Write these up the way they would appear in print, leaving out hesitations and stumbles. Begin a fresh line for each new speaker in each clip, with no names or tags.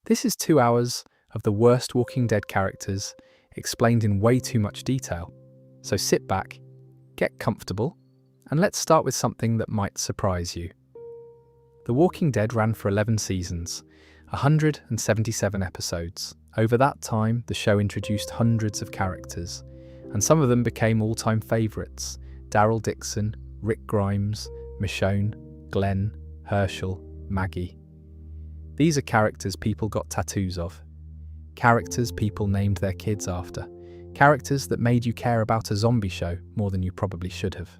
This is 2 hours of the worst Walking Dead characters explained in way too much detail. So sit back, get comfortable, and let's start with something that might surprise you. The Walking Dead ran for 11 seasons, 177 episodes. Over that time, the show introduced hundreds of characters, and some of them became all-time favourites: Daryl Dixon, Rick Grimes, Michonne, Glenn, Herschel, Maggie. These are characters people got tattoos of. Characters people named their kids after. Characters that made you care about a zombie show more than you probably should have.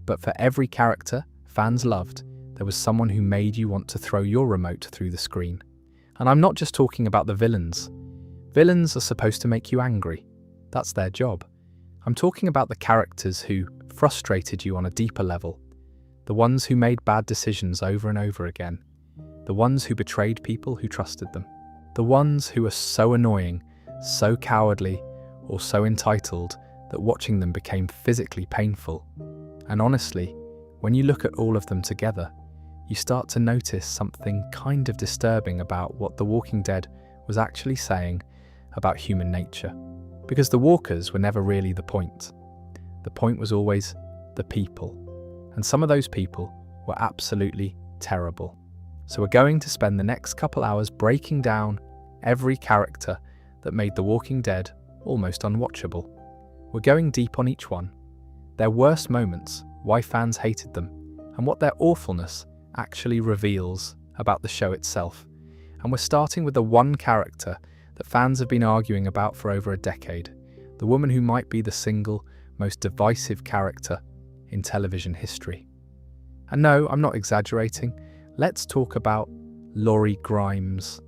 But for every character fans loved, there was someone who made you want to throw your remote through the screen. And I'm not just talking about the villains. Villains are supposed to make you angry. That's their job. I'm talking about the characters who frustrated you on a deeper level. The ones who made bad decisions over and over again. The ones who betrayed people who trusted them. The ones who are so annoying, so cowardly, or so entitled that watching them became physically painful. And honestly, when you look at all of them together, you start to notice something kind of disturbing about what The Walking Dead was actually saying about human nature. Because the walkers were never really the point. The point was always the people. And some of those people were absolutely terrible. So we're going to spend the next couple hours breaking down every character that made The Walking Dead almost unwatchable. We're going deep on each one, their worst moments, why fans hated them, and what their awfulness actually reveals about the show itself. And we're starting with the one character that fans have been arguing about for over a decade, the woman who might be the single most divisive character in television history. And no, I'm not exaggerating. Let's talk about Laurie Grimes.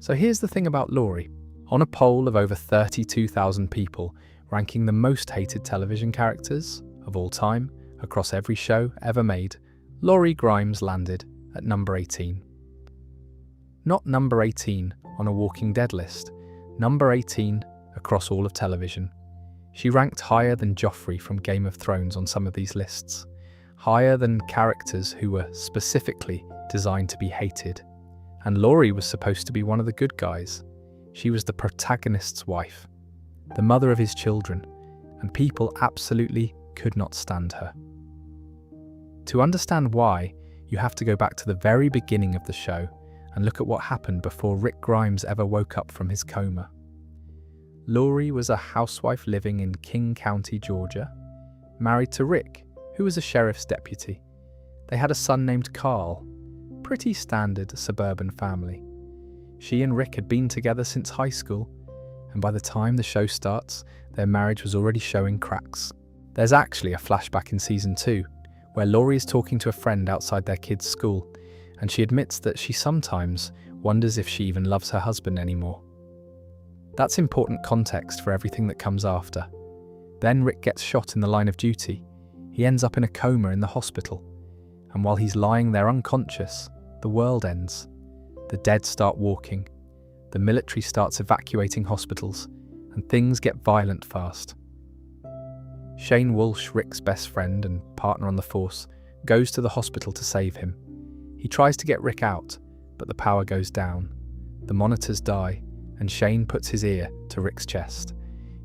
So here's the thing about Laurie. On a poll of over 32,000 people ranking the most hated television characters of all time across every show ever made, Laurie Grimes landed at number 18. Not number 18 on a Walking Dead list, number 18 across all of television. She ranked higher than Joffrey from Game of Thrones on some of these lists, higher than characters who were specifically designed to be hated. And Laurie was supposed to be one of the good guys. She was the protagonist's wife, the mother of his children, and people absolutely could not stand her. To understand why, you have to go back to the very beginning of the show and look at what happened before Rick Grimes ever woke up from his coma. Laurie was a housewife living in King County, Georgia, married to Rick, who was a sheriff's deputy. They had a son named Carl. Pretty standard suburban family. She and Rick had been together since high school, and by the time the show starts, their marriage was already showing cracks. There's actually a flashback in season 2, where Laurie is talking to a friend outside their kids' school, and she admits that she sometimes wonders if she even loves her husband anymore. That's important context for everything that comes after. Then Rick gets shot in the line of duty. He ends up in a coma in the hospital, and while he's lying there unconscious, the world ends. The dead start walking, the military starts evacuating hospitals, and things get violent fast. Shane Walsh, Rick's best friend and partner on the force, goes to the hospital to save him. He tries to get Rick out, but the power goes down. The monitors die, and Shane puts his ear to Rick's chest.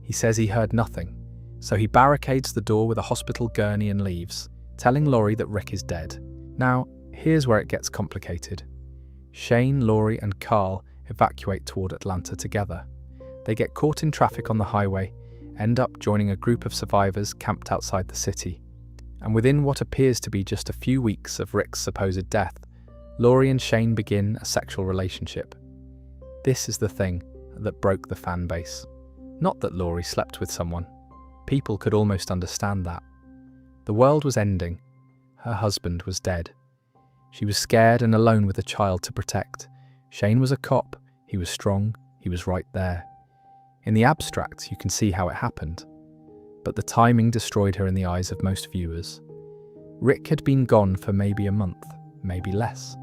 He says he heard nothing, so he barricades the door with a hospital gurney and leaves, telling Laurie that Rick is dead. Now, here's where it gets complicated. Shane, Laurie, and Carl evacuate toward Atlanta together. They get caught in traffic on the highway, end up joining a group of survivors camped outside the city. And within what appears to be just a few weeks of Rick's supposed death, Laurie and Shane begin a sexual relationship. This is the thing that broke the fan base. Not that Laurie slept with someone. People could almost understand that. The world was ending. Her husband was dead. She was scared and alone with a child to protect. Shane was a cop. He was strong. He was right there. In the abstract, you can see how it happened. But the timing destroyed her in the eyes of most viewers. Rick had been gone for maybe a month, maybe less.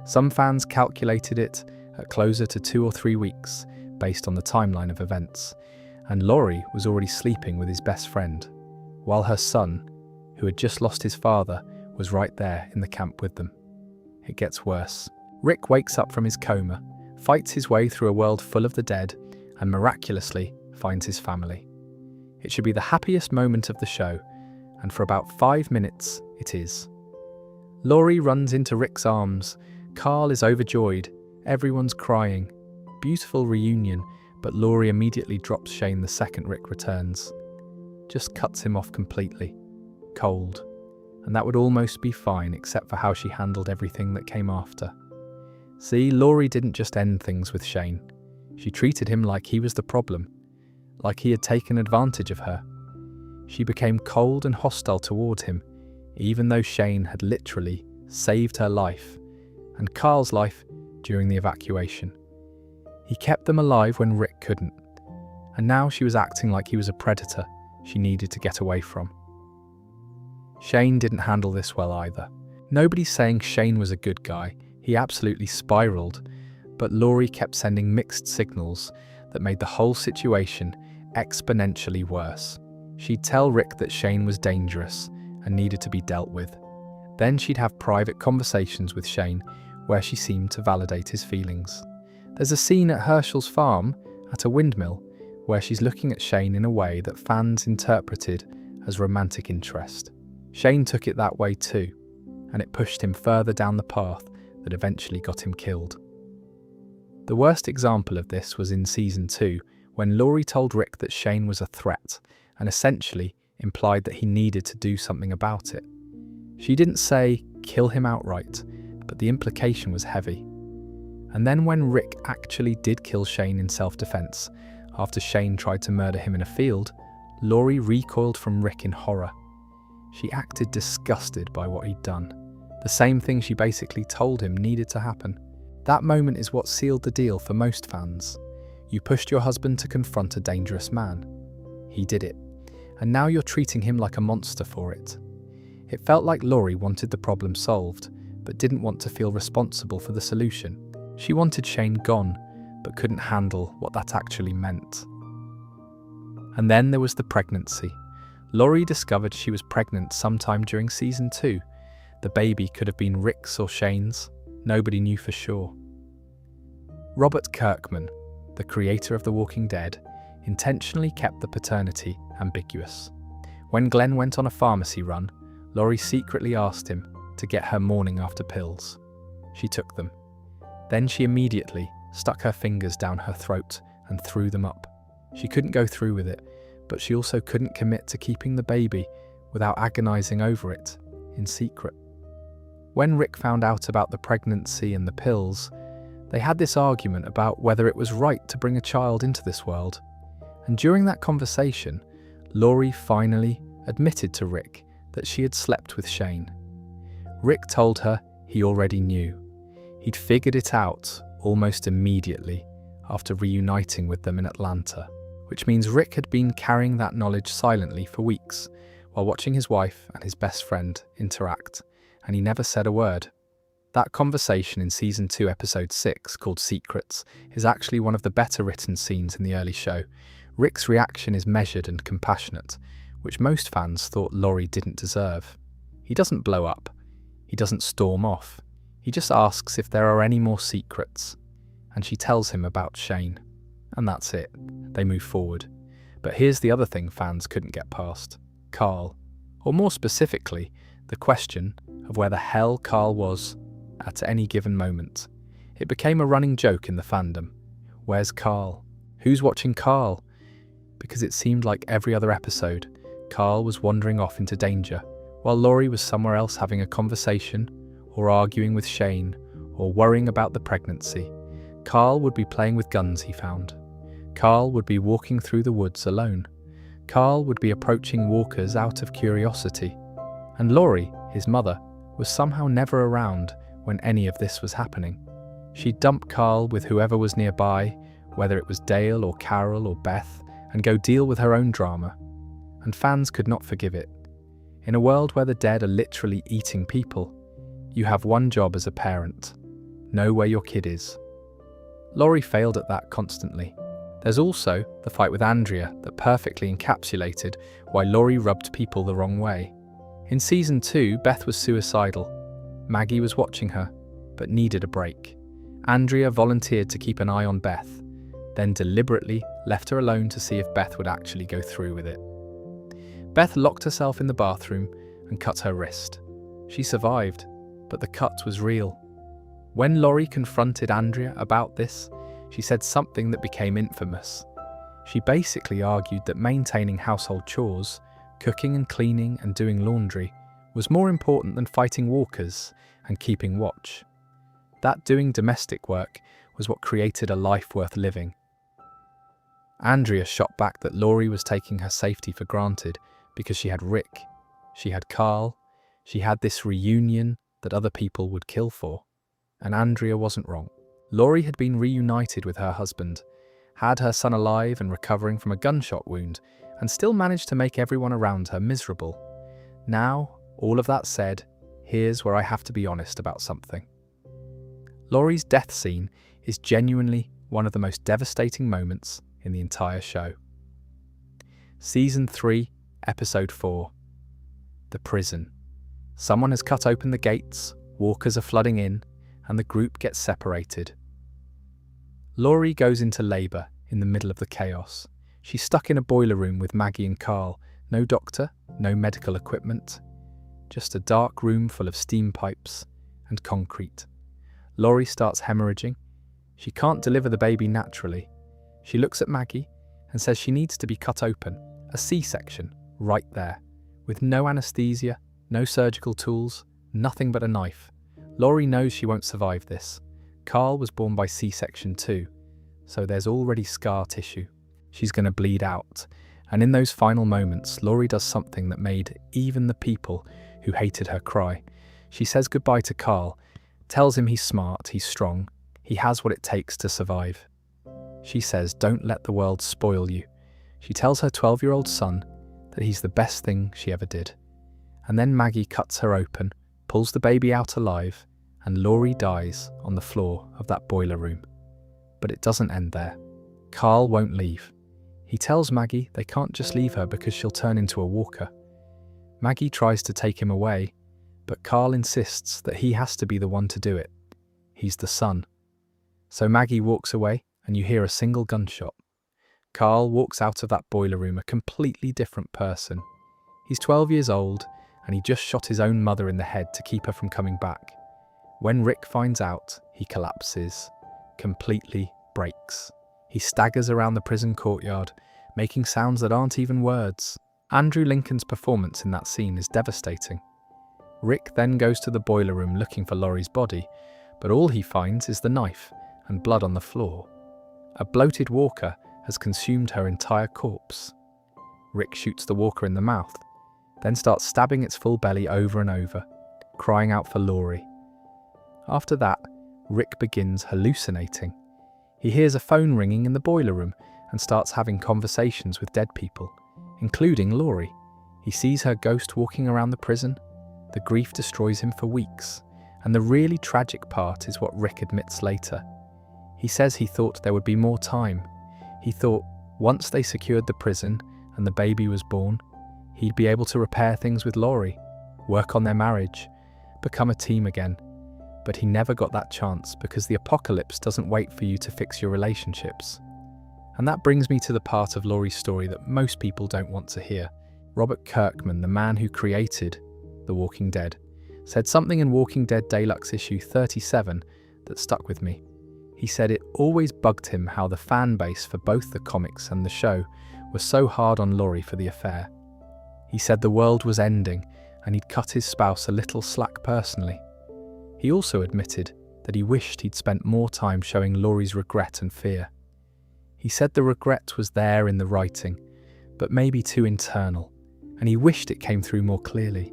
Some fans calculated it at closer to 2 or 3 weeks, based on the timeline of events. And Laurie was already sleeping with his best friend, while her son, who had just lost his father, was right there in the camp with them. It gets worse. Rick wakes up from his coma. fights his way through a world full of the dead, and miraculously finds his family. It should be the happiest moment of the show, and for about 5 minutes it is. Laurie runs into Rick's arms. Carl is overjoyed. Everyone's crying. Beautiful reunion, but Laurie immediately drops Shane the second Rick returns. Just cuts him off completely. Cold. And that would almost be fine except for how she handled everything that came after. See, Laurie didn't just end things with Shane. She treated him like he was the problem, like he had taken advantage of her. She became cold and hostile toward him, even though Shane had literally saved her life, and Carl's life during the evacuation. He kept them alive when Rick couldn't, and now she was acting like he was a predator she needed to get away from. Shane didn't handle this well either. Nobody's saying Shane was a good guy. He absolutely spiraled, but Laurie kept sending mixed signals that made the whole situation exponentially worse. She'd tell Rick that Shane was dangerous and needed to be dealt with. Then she'd have private conversations with Shane where she seemed to validate his feelings. There's a scene at Herschel's farm at a windmill where she's looking at Shane in a way that fans interpreted as romantic interest. Shane took it that way too, and it pushed him further down the path that eventually got him killed. The worst example of this was in season 2, when Laurie told Rick that Shane was a threat and essentially implied that he needed to do something about it. She didn't say, kill him outright, but the implication was heavy. And then when Rick actually did kill Shane in self-defense, after Shane tried to murder him in a field, Laurie recoiled from Rick in horror. She acted disgusted by what he'd done. The same thing she basically told him needed to happen. That moment is what sealed the deal for most fans. You pushed your husband to confront a dangerous man. He did it, and now you're treating him like a monster for it. It felt like Laurie wanted the problem solved, but didn't want to feel responsible for the solution. She wanted Shane gone, but couldn't handle what that actually meant. And then there was the pregnancy. Laurie discovered she was pregnant sometime during season 2. The baby could have been Rick's or Shane's. Nobody knew for sure. Robert Kirkman, the creator of The Walking Dead, intentionally kept the paternity ambiguous. When Glenn went on a pharmacy run, Laurie secretly asked him to get her morning after pills. She took them. Then she immediately stuck her fingers down her throat and threw them up. She couldn't go through with it, but she also couldn't commit to keeping the baby without agonizing over it in secret. When Rick found out about the pregnancy and the pills, they had this argument about whether it was right to bring a child into this world. And during that conversation, Laurie finally admitted to Rick that she had slept with Shane. Rick told her he already knew. He'd figured it out almost immediately after reuniting with them in Atlanta, which means Rick had been carrying that knowledge silently for weeks while watching his wife and his best friend interact, and he never said a word. That conversation in season 2 episode 6, called Secrets, is actually one of the better written scenes in the early show. Rick's reaction is measured and compassionate, which most fans thought Laurie didn't deserve. He doesn't blow up. He doesn't storm off. He just asks if there are any more secrets, and she tells him about Shane. And that's it. They move forward. But here's the other thing fans couldn't get past. Carl. Or more specifically, the question of where the hell Carl was at any given moment. It became a running joke in the fandom. Where's Carl? Who's watching Carl? Because it seemed like every other episode, Carl was wandering off into danger, while Laurie was somewhere else having a conversation, or arguing with Shane, or worrying about the pregnancy. Carl would be playing with guns he found. Carl would be walking through the woods alone. Carl would be approaching walkers out of curiosity. And Laurie, his mother, was somehow never around when any of this was happening. She'd dump Carl with whoever was nearby, whether it was Dale or Carol or Beth, and go deal with her own drama. And fans could not forgive it. In a world where the dead are literally eating people, you have one job as a parent: know where your kid is. Laurie failed at that constantly. There's also the fight with Andrea that perfectly encapsulated why Laurie rubbed people the wrong way. In season 2, Beth was suicidal. Maggie was watching her, but needed a break. Andrea volunteered to keep an eye on Beth, then deliberately left her alone to see if Beth would actually go through with it. Beth locked herself in the bathroom and cut her wrist. She survived, but the cut was real. When Laurie confronted Andrea about this, she said something that became infamous. She basically argued that maintaining household chores, cooking and cleaning and doing laundry, was more important than fighting walkers and keeping watch. That doing domestic work was what created a life worth living. Andrea shot back that Laurie was taking her safety for granted because she had Rick, she had Carl, she had this reunion that other people would kill for. And Andrea wasn't wrong. Laurie had been reunited with her husband, had her son alive and recovering from a gunshot wound, and still managed to make everyone around her miserable. Now, all of that said, here's where I have to be honest about something. Laurie's death scene is genuinely one of the most devastating moments in the entire show. Season 3, Episode 4. The Prison. Someone has cut open the gates, walkers are flooding in, and the group gets separated. Laurie goes into labour in the middle of the chaos. She's stuck in a boiler room with Maggie and Carl. No doctor, no medical equipment, just a dark room full of steam pipes and concrete. Laurie starts hemorrhaging. She can't deliver the baby naturally. She looks at Maggie and says she needs to be cut open, a C-section, right there, with no anaesthesia, no surgical tools, nothing but a knife. Laurie knows she won't survive this. Carl was born by C-section too, so there's already scar tissue. She's going to bleed out, and in those final moments, Laurie does something that made even the people who hated her cry. She says goodbye to Carl, tells him he's smart, he's strong, he has what it takes to survive. She says, don't let the world spoil you. She tells her 12-year-old son that he's the best thing she ever did. And then Maggie cuts her open, pulls the baby out alive, and Laurie dies on the floor of that boiler room. But it doesn't end there. Carl won't leave. He tells Maggie they can't just leave her because she'll turn into a walker. Maggie tries to take him away, but Carl insists that he has to be the one to do it. He's the son. So Maggie walks away, and you hear a single gunshot. Carl walks out of that boiler room a completely different person. He's 12 years old, and he just shot his own mother in the head to keep her from coming back. When Rick finds out, he collapses, completely breaks. He staggers around the prison courtyard, making sounds that aren't even words. Andrew Lincoln's performance in that scene is devastating. Rick then goes to the boiler room looking for Laurie's body, but all he finds is the knife and blood on the floor. A bloated walker has consumed her entire corpse. Rick shoots the walker in the mouth, then starts stabbing its full belly over and over, crying out for Laurie. After that, Rick begins hallucinating. He hears a phone ringing in the boiler room and starts having conversations with dead people, including Laurie. He sees her ghost walking around the prison. The grief destroys him for weeks, and the really tragic part is what Rick admits later. He says he thought there would be more time. He thought once they secured the prison and the baby was born, he'd be able to repair things with Laurie, work on their marriage, become a team again. But he never got that chance because the apocalypse doesn't wait for you to fix your relationships. And that brings me to the part of Laurie's story that most people don't want to hear. Robert Kirkman, the man who created The Walking Dead, said something in Walking Dead Deluxe issue 37 that stuck with me. He said it always bugged him how the fan base for both the comics and the show was so hard on Laurie for the affair. He said the world was ending and he'd cut his spouse a little slack personally. He also admitted that he wished he'd spent more time showing Laurie's regret and fear. He said the regret was there in the writing, but maybe too internal, and he wished it came through more clearly.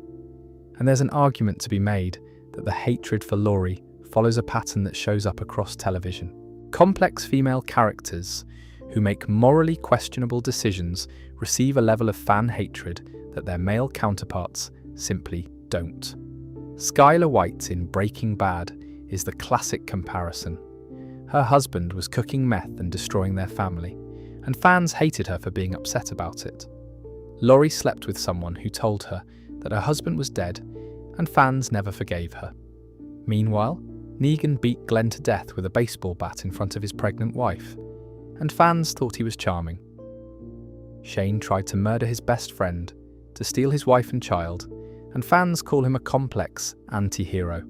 And there's an argument to be made that the hatred for Laurie follows a pattern that shows up across television. Complex female characters who make morally questionable decisions receive a level of fan hatred that their male counterparts simply don't. Skylar White in Breaking Bad is the classic comparison. Her husband was cooking meth and destroying their family, and fans hated her for being upset about it. Laurie slept with someone who told her that her husband was dead, and fans never forgave her. Meanwhile, Negan beat Glenn to death with a baseball bat in front of his pregnant wife, and fans thought he was charming. Shane tried to murder his best friend, to steal his wife and child, and fans call him a complex anti-hero.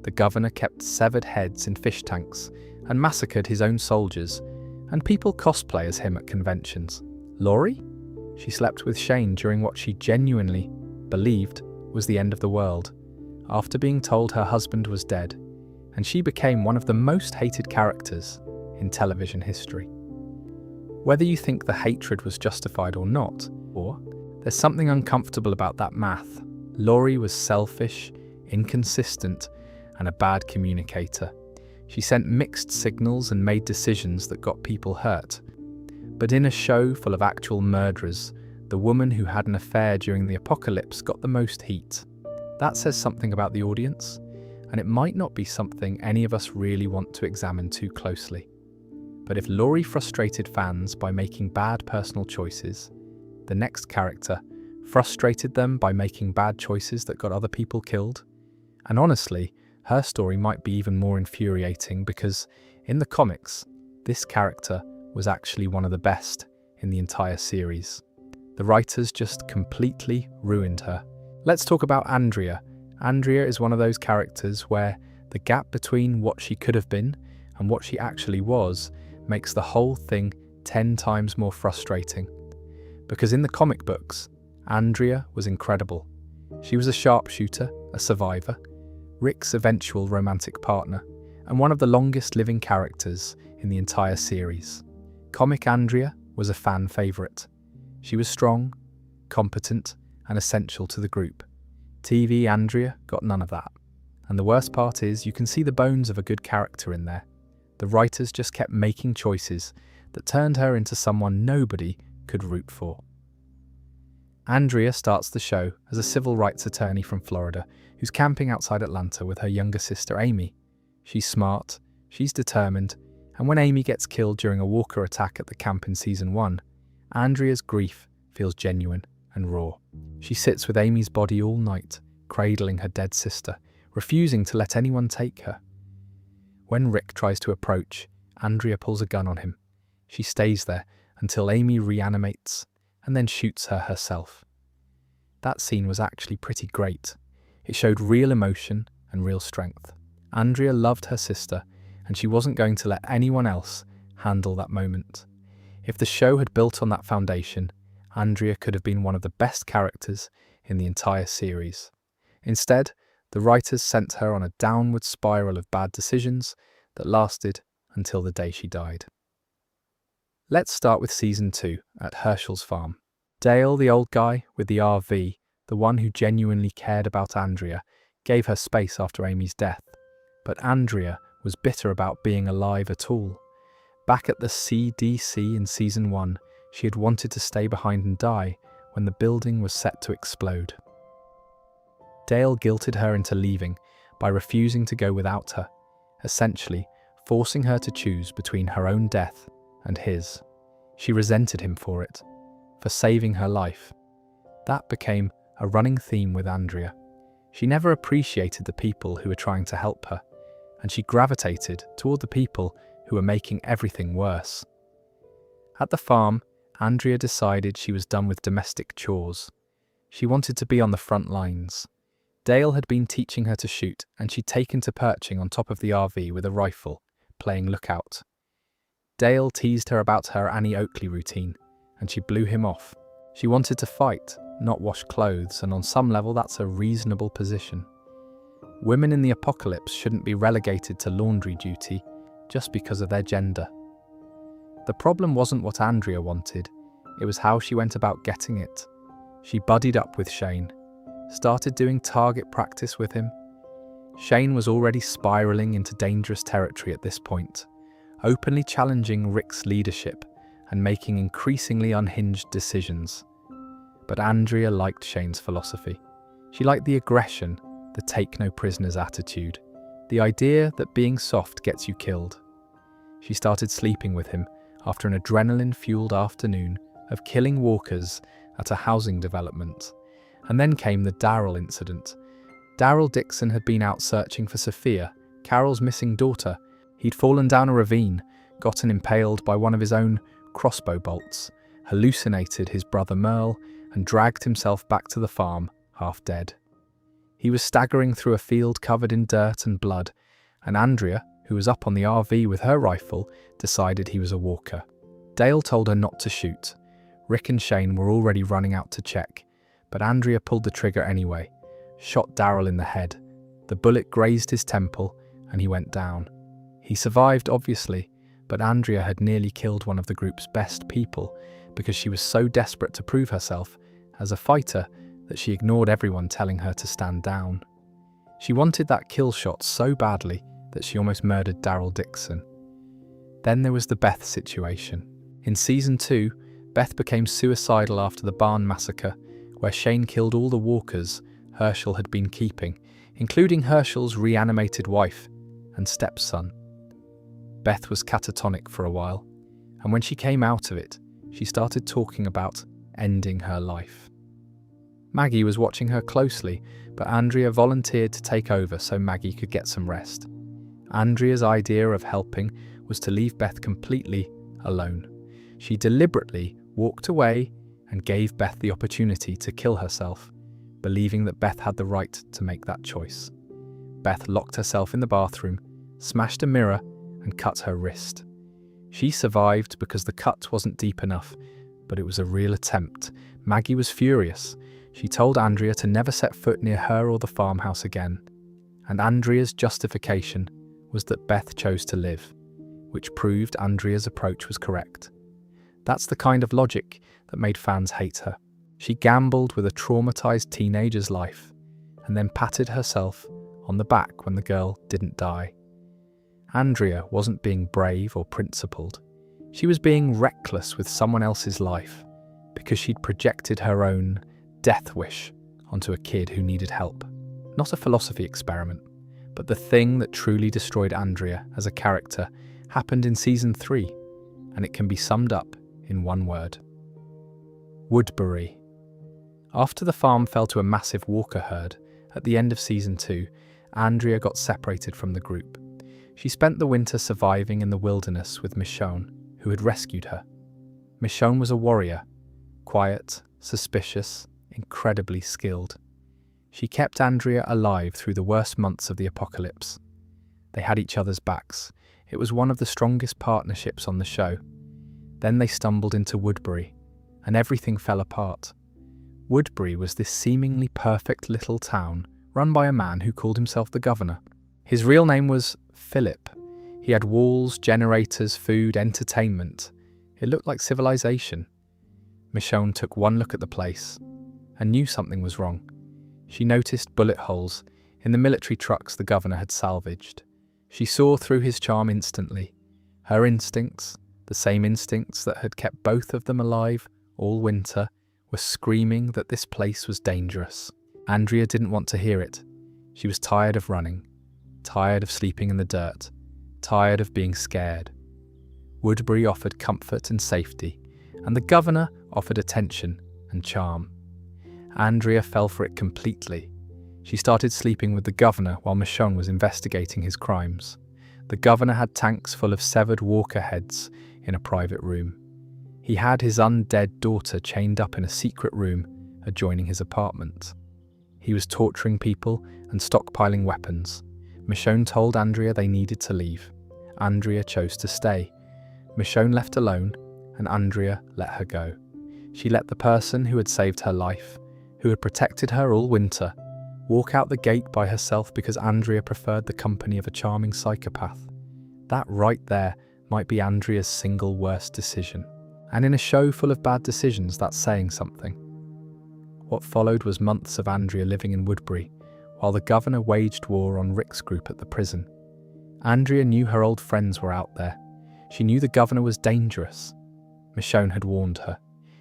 The governor kept severed heads in fish tanks and massacred his own soldiers, and people cosplay as him at conventions. Laurie? She slept with Shane during what she genuinely believed was the end of the world, after being told her husband was dead, and she became one of the most hated characters in television history. Whether you think the hatred was justified or not, or there's something uncomfortable about that math, Laurie was selfish, inconsistent, and a bad communicator. She sent mixed signals and made decisions that got people hurt. But in a show full of actual murderers, the woman who had an affair during the apocalypse got the most heat. That says something about the audience, and it might not be something any of us really want to examine too closely. But if Laurie frustrated fans by making bad personal choices, the next character frustrated them by making bad choices that got other people killed. And honestly, her story might be even more infuriating because, in the comics, this character was actually one of the best in the entire series. The writers just completely ruined her. Let's talk about Andrea. Andrea is one of those characters where the gap between what she could have been and what she actually was makes the whole thing 10 times more frustrating. Because in the comic books, Andrea was incredible. She was a sharpshooter, a survivor, Rick's eventual romantic partner, and one of the longest living characters in the entire series. Comic Andrea was a fan favourite. She was strong, competent, and essential to the group. TV Andrea got none of that. And the worst part is, you can see the bones of a good character in there. The writers just kept making choices that turned her into someone nobody could root for. Andrea starts the show as a civil rights attorney from Florida who's camping outside Atlanta with her younger sister Amy. She's smart, she's determined, and when Amy gets killed during a walker attack at the camp in Season 1, Andrea's grief feels genuine and raw. She sits with Amy's body all night, cradling her dead sister, refusing to let anyone take her. When Rick tries to approach, Andrea pulls a gun on him. She stays there until Amy reanimates and then shoots her herself. That scene was actually pretty great. It showed real emotion and real strength. Andrea loved her sister, and she wasn't going to let anyone else handle that moment. If the show had built on that foundation, Andrea could have been one of the best characters in the entire series. Instead, the writers sent her on a downward spiral of bad decisions that lasted until the day she died. Let's start with Season 2 at Herschel's farm. Dale, the old guy with the RV, the one who genuinely cared about Andrea, gave her space after Amy's death. But Andrea was bitter about being alive at all. Back at the CDC in Season 1, she had wanted to stay behind and die when the building was set to explode. Dale guilted her into leaving by refusing to go without her, essentially forcing her to choose between her own death and his. She resented him for it, for saving her life. That became a running theme with Andrea. She never appreciated the people who were trying to help her, and she gravitated toward the people who were making everything worse. At the farm, Andrea decided she was done with domestic chores. She wanted to be on the front lines. Dale had been teaching her to shoot, and she'd taken to perching on top of the RV with a rifle, playing lookout. Dale teased her about her Annie Oakley routine, and she blew him off. She wanted to fight, not wash clothes, and on some level that's a reasonable position. Women in the apocalypse shouldn't be relegated to laundry duty just because of their gender. The problem wasn't what Andrea wanted, it was how she went about getting it. She buddied up with Shane, started doing target practice with him. Shane was already spiraling into dangerous territory at this point, openly challenging Rick's leadership and making increasingly unhinged decisions. But Andrea liked Shane's philosophy. She liked the aggression, the take-no-prisoners attitude, the idea that being soft gets you killed. She started sleeping with him after an adrenaline-fueled afternoon of killing walkers at a housing development. And then came the Daryl incident. Daryl Dixon had been out searching for Sophia Carol's missing daughter. He'd fallen down a ravine, gotten impaled by one of his own crossbow bolts, hallucinated his brother Merle, and dragged himself back to the farm, half dead. He was staggering through a field covered in dirt and blood, and Andrea, who was up on the RV with her rifle, decided he was a walker. Dale told her not to shoot. Rick and Shane were already running out to check, but Andrea pulled the trigger anyway, shot Daryl in the head. The bullet grazed his temple, and he went down. He survived, obviously, but Andrea had nearly killed one of the group's best people because she was so desperate to prove herself as a fighter that she ignored everyone telling her to stand down. She wanted that kill shot so badly that she almost murdered Daryl Dixon. Then there was the Beth situation. In Season 2, Beth became suicidal after the barn massacre, where Shane killed all the walkers Herschel had been keeping, including Herschel's reanimated wife and stepson. Beth was catatonic for a while, and when she came out of it, she started talking about ending her life. Maggie was watching her closely, but Andrea volunteered to take over so Maggie could get some rest. Andrea's idea of helping was to leave Beth completely alone. She deliberately walked away and gave Beth the opportunity to kill herself, believing that Beth had the right to make that choice. Beth locked herself in the bathroom, smashed a mirror, and cut her wrist. She survived because the cut wasn't deep enough, but it was a real attempt. Maggie was furious. She told Andrea to never set foot near her or the farmhouse again. And Andrea's justification was that Beth chose to live, which proved Andrea's approach was correct. That's the kind of logic that made fans hate her. She gambled with a traumatized teenager's life and then patted herself on the back when the girl didn't die. Andrea wasn't being brave or principled. She was being reckless with someone else's life because she'd projected her own death wish onto a kid who needed help. Not a philosophy experiment, but the thing that truly destroyed Andrea as a character happened in Season 3, and it can be summed up in one word. Woodbury. After the farm fell to a massive walker herd at the end of Season 2, Andrea got separated from the group. She spent the winter surviving in the wilderness with Michonne, who had rescued her. Michonne was a warrior, quiet, suspicious, incredibly skilled. She kept Andrea alive through the worst months of the apocalypse. They had each other's backs. It was one of the strongest partnerships on the show. Then they stumbled into Woodbury, and everything fell apart. Woodbury was this seemingly perfect little town run by a man who called himself the governor. His real name was Philip. He had walls, generators, food, entertainment. It looked like civilization. Michonne took one look at the place and knew something was wrong. She noticed bullet holes in the military trucks the governor had salvaged. She saw through his charm instantly. Her instincts, the same instincts that had kept both of them alive all winter, were screaming that this place was dangerous. Andrea didn't want to hear it. She was tired of running, tired of sleeping in the dirt, tired of being scared. Woodbury offered comfort and safety, and the governor offered attention and charm. Andrea fell for it completely. She started sleeping with the governor while Michonne was investigating his crimes. The governor had tanks full of severed walker heads in a private room. He had his undead daughter chained up in a secret room adjoining his apartment. He was torturing people and stockpiling weapons. Michonne told Andrea they needed to leave. Andrea chose to stay. Michonne left alone, and Andrea let her go. She let the person who had saved her life, who had protected her all winter, walk out the gate by herself because Andrea preferred the company of a charming psychopath. That right there might be Andrea's single worst decision. And in a show full of bad decisions, that's saying something. What followed was months of Andrea living in Woodbury, while the governor waged war on Rick's group at the prison. Andrea knew her old friends were out there. She knew the governor was dangerous. Michonne had warned her.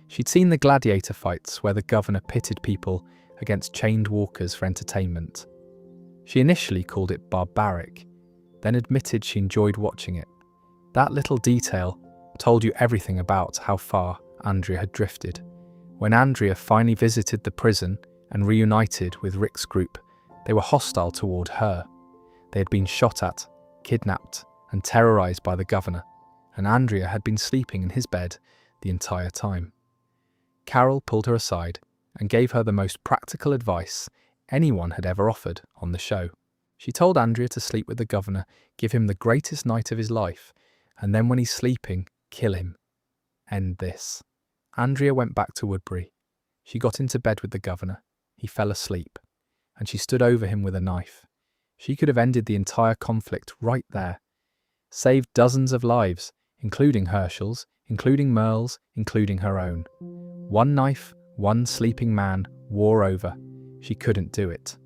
She'd seen the gladiator fights where the governor pitted people against chained walkers for entertainment. She initially called it barbaric, then admitted she enjoyed watching it. That little detail told you everything about how far Andrea had drifted. When Andrea finally visited the prison and reunited with Rick's group, they were hostile toward her. They had been shot at, kidnapped, and terrorized by the governor, and Andrea had been sleeping in his bed the entire time. Carol pulled her aside and gave her the most practical advice anyone had ever offered on the show. She told Andrea to sleep with the governor, give him the greatest night of his life, and then when he's sleeping, kill him. End this. Andrea went back to Woodbury. She got into bed with the governor. He fell asleep, and she stood over him with a knife. She could have ended the entire conflict right there, saved dozens of lives, including Herschel's, including Merle's, including her own. One knife, one sleeping man, war over. She couldn't do it.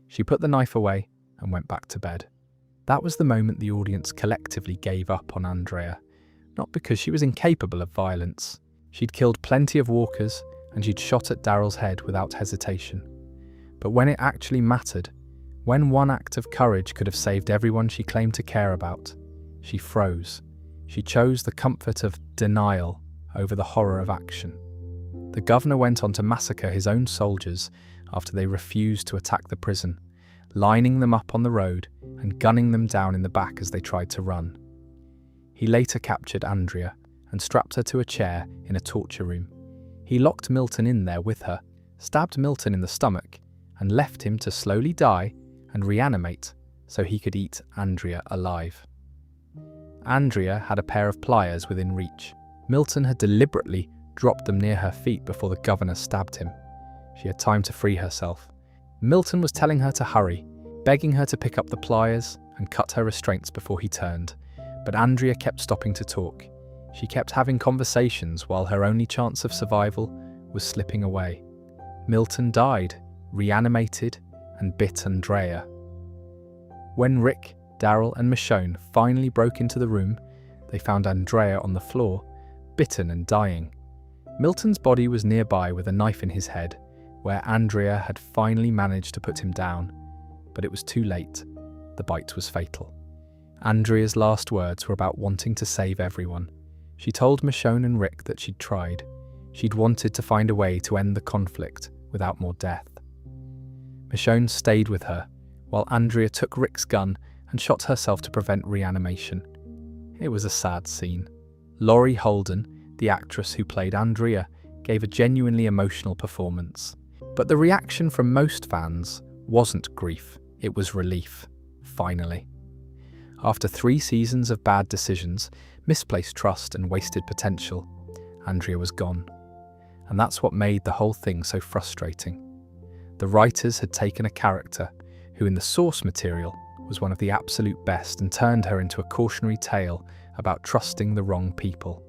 She put the knife away and went back to bed. That was the moment the audience collectively gave up on Andrea, not because she was incapable of violence. She'd killed plenty of walkers and she'd shot at Daryl's head without hesitation. But when it actually mattered, when one act of courage could have saved everyone she claimed to care about, she froze. She chose the comfort of denial over the horror of action. The governor went on to massacre his own soldiers after they refused to attack the prison, lining them up on the road and gunning them down in the back as they tried to run. He later captured Andrea and strapped her to a chair in a torture room. He locked Milton in there with her, stabbed Milton in the stomach, and left him to slowly die and reanimate so he could eat Andrea alive. Andrea had a pair of pliers within reach. Milton had deliberately dropped them near her feet before the governor stabbed him. She had time to free herself. Milton was telling her to hurry, begging her to pick up the pliers and cut her restraints before he turned, but Andrea kept stopping to talk. She kept having conversations while her only chance of survival was slipping away. Milton died, reanimated, and bit Andrea. When Rick, Daryl, and Michonne finally broke into the room, they found Andrea on the floor, bitten and dying. Milton's body was nearby with a knife in his head, where Andrea had finally managed to put him down, but it was too late. The bite was fatal. Andrea's last words were about wanting to save everyone. She told Michonne and Rick that she'd tried. She'd wanted to find a way to end the conflict without more death. Michonne stayed with her, while Andrea took Rick's gun and shot herself to prevent reanimation. It was a sad scene. Laurie Holden, the actress who played Andrea, gave a genuinely emotional performance. But the reaction from most fans wasn't grief, it was relief, finally. After 3 seasons of bad decisions, misplaced trust and wasted potential, Andrea was gone. And that's what made the whole thing so frustrating. The writers had taken a character who in the source material was one of the absolute best and turned her into a cautionary tale about trusting the wrong people.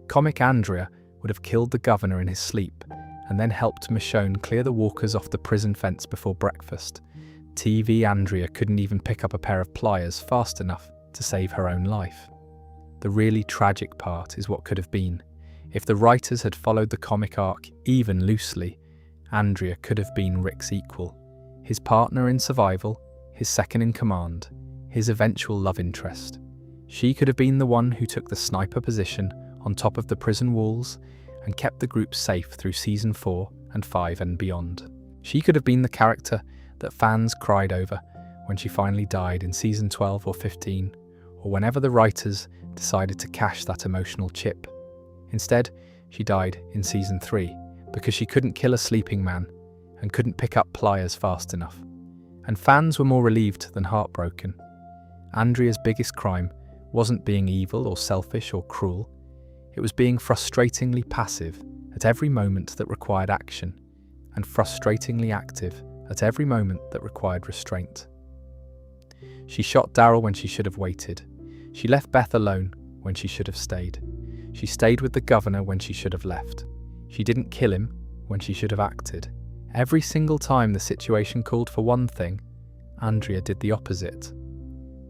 Comic Andrea would have killed the governor in his sleep and then helped Michonne clear the walkers off the prison fence before breakfast. TV Andrea couldn't even pick up a pair of pliers fast enough to save her own life. The really tragic part is what could have been. If the writers had followed the comic arc even loosely, Andrea could have been Rick's equal, his partner in survival, his second in command, his eventual love interest. She could have been the one who took the sniper position on top of the prison walls and kept the group safe through season 4 and 5 and beyond. She could have been the character that fans cried over when she finally died in season 12 or 15, or whenever the writers decided to cash that emotional chip. Instead, she died in season 3 because she couldn't kill a sleeping man and couldn't pick up pliers fast enough. And fans were more relieved than heartbroken. Andrea's biggest crime wasn't being evil or selfish or cruel. It was being frustratingly passive at every moment that required action, and frustratingly active at every moment that required restraint. She shot Daryl when she should have waited. She left Beth alone when she should have stayed. She stayed with the governor when she should have left. She didn't kill him when she should have acted. Every single time the situation called for one thing, Andrea did the opposite.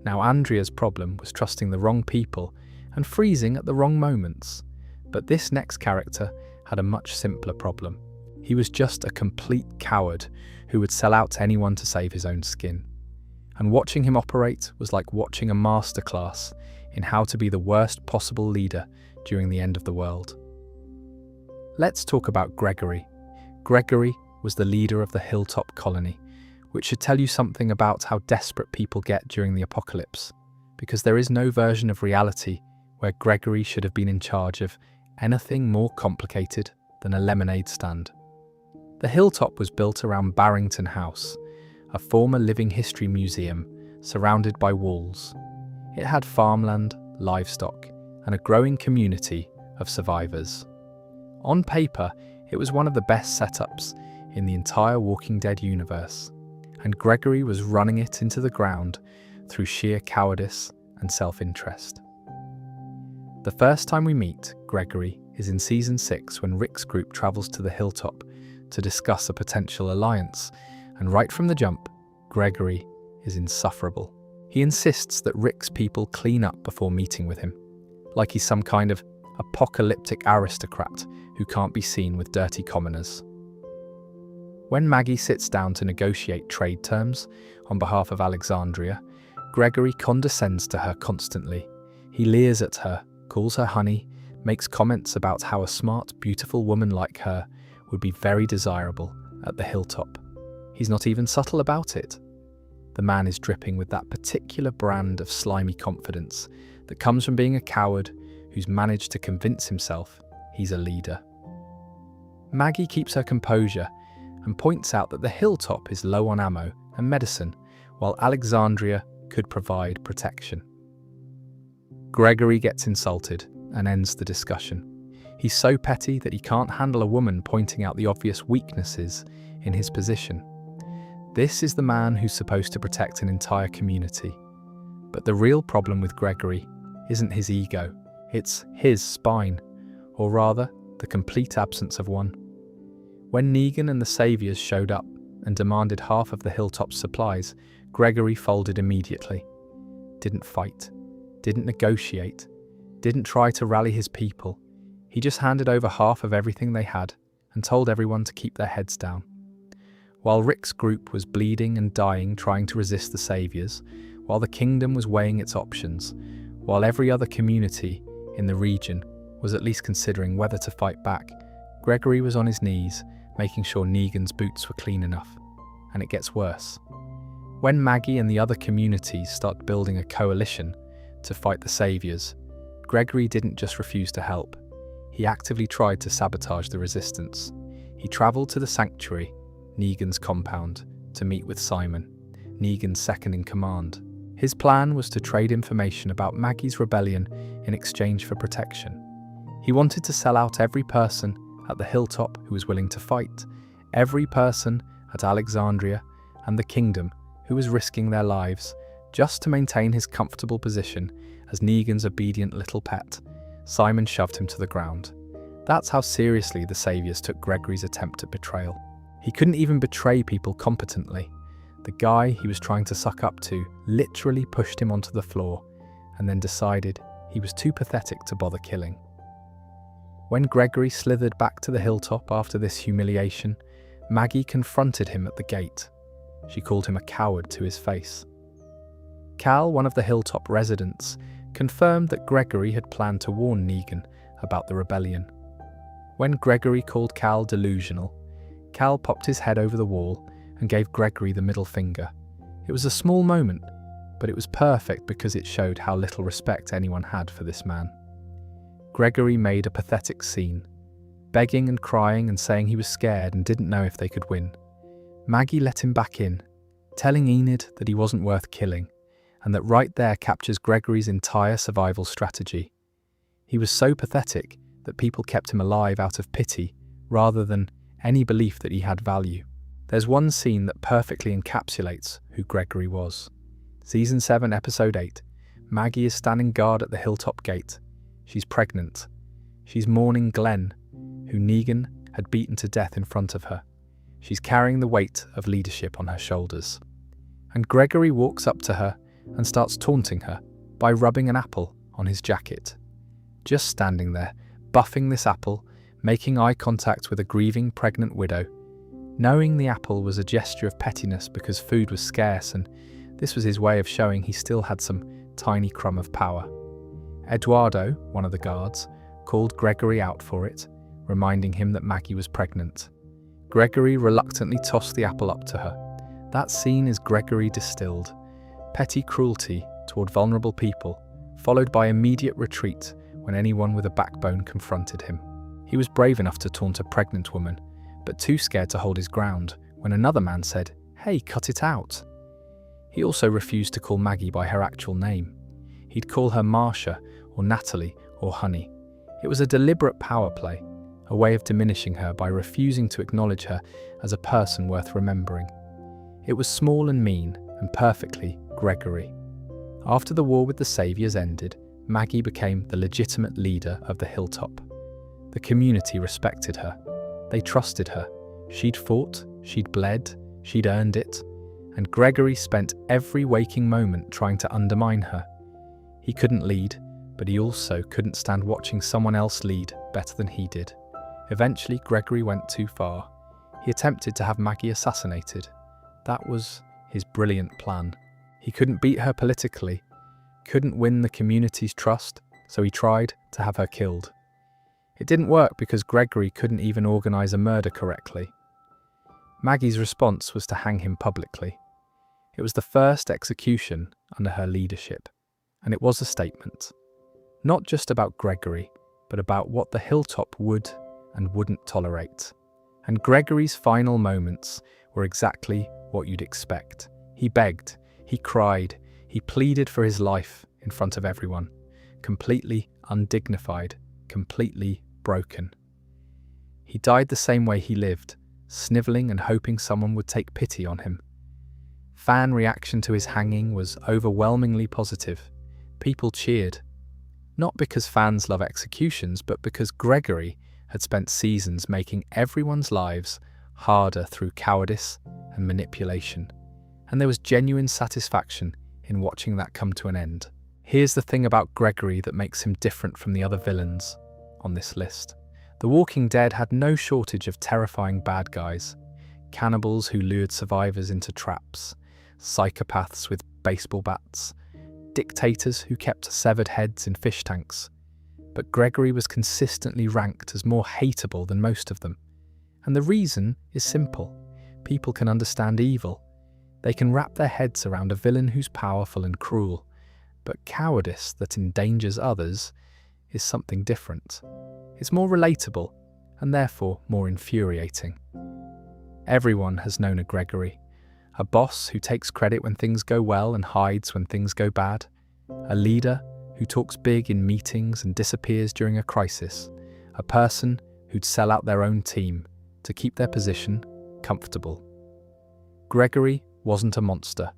Now Andrea's problem was trusting the wrong people and freezing at the wrong moments. But this next character had a much simpler problem. He was just a complete coward who would sell out to anyone to save his own skin. And watching him operate was like watching a masterclass in how to be the worst possible leader during the end of the world. Let's talk about Gregory. Gregory was the leader of the Hilltop Colony, which should tell you something about how desperate people get during the apocalypse, because there is no version of reality where Gregory should have been in charge of anything more complicated than a lemonade stand. The hilltop was built around Barrington House, a former living history museum surrounded by walls. It had farmland, livestock, and a growing community of survivors. On paper, it was one of the best setups in the entire Walking Dead universe, and Gregory was running it into the ground through sheer cowardice and self-interest. The first time we meet Gregory is in Season 6 when Rick's group travels to the hilltop to discuss a potential alliance, and right from the jump, Gregory is insufferable. He insists that Rick's people clean up before meeting with him, like he's some kind of apocalyptic aristocrat who can't be seen with dirty commoners. When Maggie sits down to negotiate trade terms on behalf of Alexandria, Gregory condescends to her constantly. He leers at her, calls her honey, makes comments about how a smart, beautiful woman like her would be very desirable at the hilltop. He's not even subtle about it. The man is dripping with that particular brand of slimy confidence that comes from being a coward who's managed to convince himself he's a leader. Maggie keeps her composure and points out that the hilltop is low on ammo and medicine, while Alexandria could provide protection. Gregory gets insulted and ends the discussion. He's so petty that he can't handle a woman pointing out the obvious weaknesses in his position. This is the man who's supposed to protect an entire community. But the real problem with Gregory isn't his ego, it's his spine, or rather, the complete absence of one. When Negan and the Saviors showed up and demanded half of the hilltop's supplies, Gregory folded immediately. Didn't fight, didn't negotiate, didn't try to rally his people. He just handed over half of everything they had and told everyone to keep their heads down. While Rick's group was bleeding and dying trying to resist the Saviors, while the kingdom was weighing its options, while every other community in the region was at least considering whether to fight back, Gregory was on his knees, making sure Negan's boots were clean enough. And it gets worse. When Maggie and the other communities start building a coalition to fight the Saviors, Gregory didn't just refuse to help. He actively tried to sabotage the resistance. He travelled to the sanctuary, Negan's compound, to meet with Simon, Negan's second-in-command. His plan was to trade information about Maggie's rebellion in exchange for protection. He wanted to sell out every person at the hilltop who was willing to fight, every person at Alexandria and the kingdom who was risking their lives just to maintain his comfortable position as Negan's obedient little pet. Simon shoved him to the ground. That's how seriously the Saviors took Gregory's attempt at betrayal. He couldn't even betray people competently. The guy he was trying to suck up to literally pushed him onto the floor and then decided he was too pathetic to bother killing. When Gregory slithered back to the hilltop after this humiliation, Maggie confronted him at the gate. She called him a coward to his face. Cal, one of the hilltop residents, confirmed that Gregory had planned to warn Negan about the rebellion. When Gregory called Cal delusional, Cal popped his head over the wall and gave Gregory the middle finger. It was a small moment, but it was perfect because it showed how little respect anyone had for this man. Gregory made a pathetic scene, begging and crying and saying he was scared and didn't know if they could win. Maggie let him back in, telling Enid that he wasn't worth killing, and that right there captures Gregory's entire survival strategy. He was so pathetic that people kept him alive out of pity rather than any belief that he had value. There's one scene that perfectly encapsulates who Gregory was. Season 7, Episode 8. Maggie is standing guard at the hilltop gate. She's pregnant. She's mourning Glenn, who Negan had beaten to death in front of her. She's carrying the weight of leadership on her shoulders. And Gregory walks up to her and starts taunting her by rubbing an apple on his jacket. Just standing there, buffing this apple, making eye contact with a grieving pregnant widow, knowing the apple was a gesture of pettiness because food was scarce and this was his way of showing he still had some tiny crumb of power. Eduardo, one of the guards, called Gregory out for it, reminding him that Maggie was pregnant. Gregory reluctantly tossed the apple up to her, That scene is Gregory distilled. Petty cruelty toward vulnerable people, followed by immediate retreat when anyone with a backbone confronted him. He was brave enough to taunt a pregnant woman, but too scared to hold his ground when another man said, "Hey, cut it out." He also refused to call Maggie by her actual name. He'd call her Marcia or Natalie or Honey. It was a deliberate power play, a way of diminishing her by refusing to acknowledge her as a person worth remembering. It was small and mean and perfectly Gregory. After the war with the Saviors ended, Maggie became the legitimate leader of the hilltop. The community respected her. They trusted her. She'd fought, she'd bled, she'd earned it, and Gregory spent every waking moment trying to undermine her. He couldn't lead, but he also couldn't stand watching someone else lead better than he did. Eventually, Gregory went too far. He attempted to have Maggie assassinated. That was his brilliant plan. He couldn't beat her politically, couldn't win the community's trust, so he tried to have her killed. It didn't work because Gregory couldn't even organize a murder correctly. Maggie's response was to hang him publicly. It was the first execution under her leadership, and it was a statement. Not just about Gregory, but about what the hilltop would and wouldn't tolerate. And Gregory's final moments were exactly what you'd expect. He begged, he cried, he pleaded for his life in front of everyone, completely undignified, completely broken. He died the same way he lived, snivelling and hoping someone would take pity on him. Fan reaction to his hanging was overwhelmingly positive. People cheered. Not because fans love executions, but because Gregory had spent seasons making everyone's lives harder through cowardice and manipulation. And there was genuine satisfaction in watching that come to an end. Here's the thing about Gregory that makes him different from the other villains on this list. The Walking Dead had no shortage of terrifying bad guys. Cannibals who lured survivors into traps, psychopaths with baseball bats, dictators who kept severed heads in fish tanks. But Gregory was consistently ranked as more hateable than most of them. And the reason is simple. People can understand evil. They can wrap their heads around a villain who's powerful and cruel. But cowardice that endangers others is something different. It's more relatable, and therefore more infuriating. Everyone has known a Gregory. A boss who takes credit when things go well and hides when things go bad. A leader who talks big in meetings and disappears during a crisis. A person who'd sell out their own team to keep their position comfortable. Gregory wasn't a monster.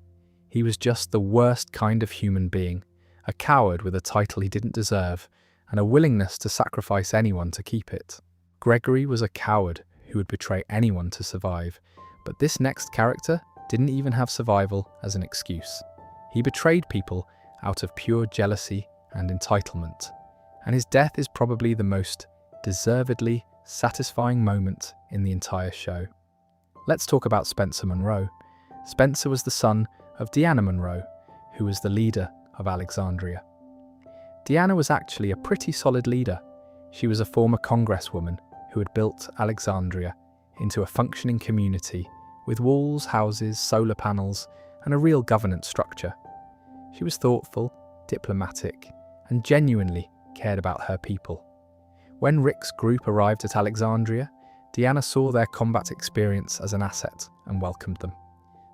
He was just the worst kind of human being, a coward with a title he didn't deserve, and a willingness to sacrifice anyone to keep it. Gregory was a coward who would betray anyone to survive, but this next character didn't even have survival as an excuse. He betrayed people out of pure jealousy and entitlement, and his death is probably the most deservedly satisfying moment in the entire show. Let's talk about Spencer Monroe. Spencer was the son of Deanna Monroe, who was the leader of Alexandria. Deanna was actually a pretty solid leader. She was a former congresswoman who had built Alexandria into a functioning community with walls, houses, solar panels, and a real governance structure. She was thoughtful, diplomatic, and genuinely cared about her people. When Rick's group arrived at Alexandria, Deanna saw their combat experience as an asset and welcomed them.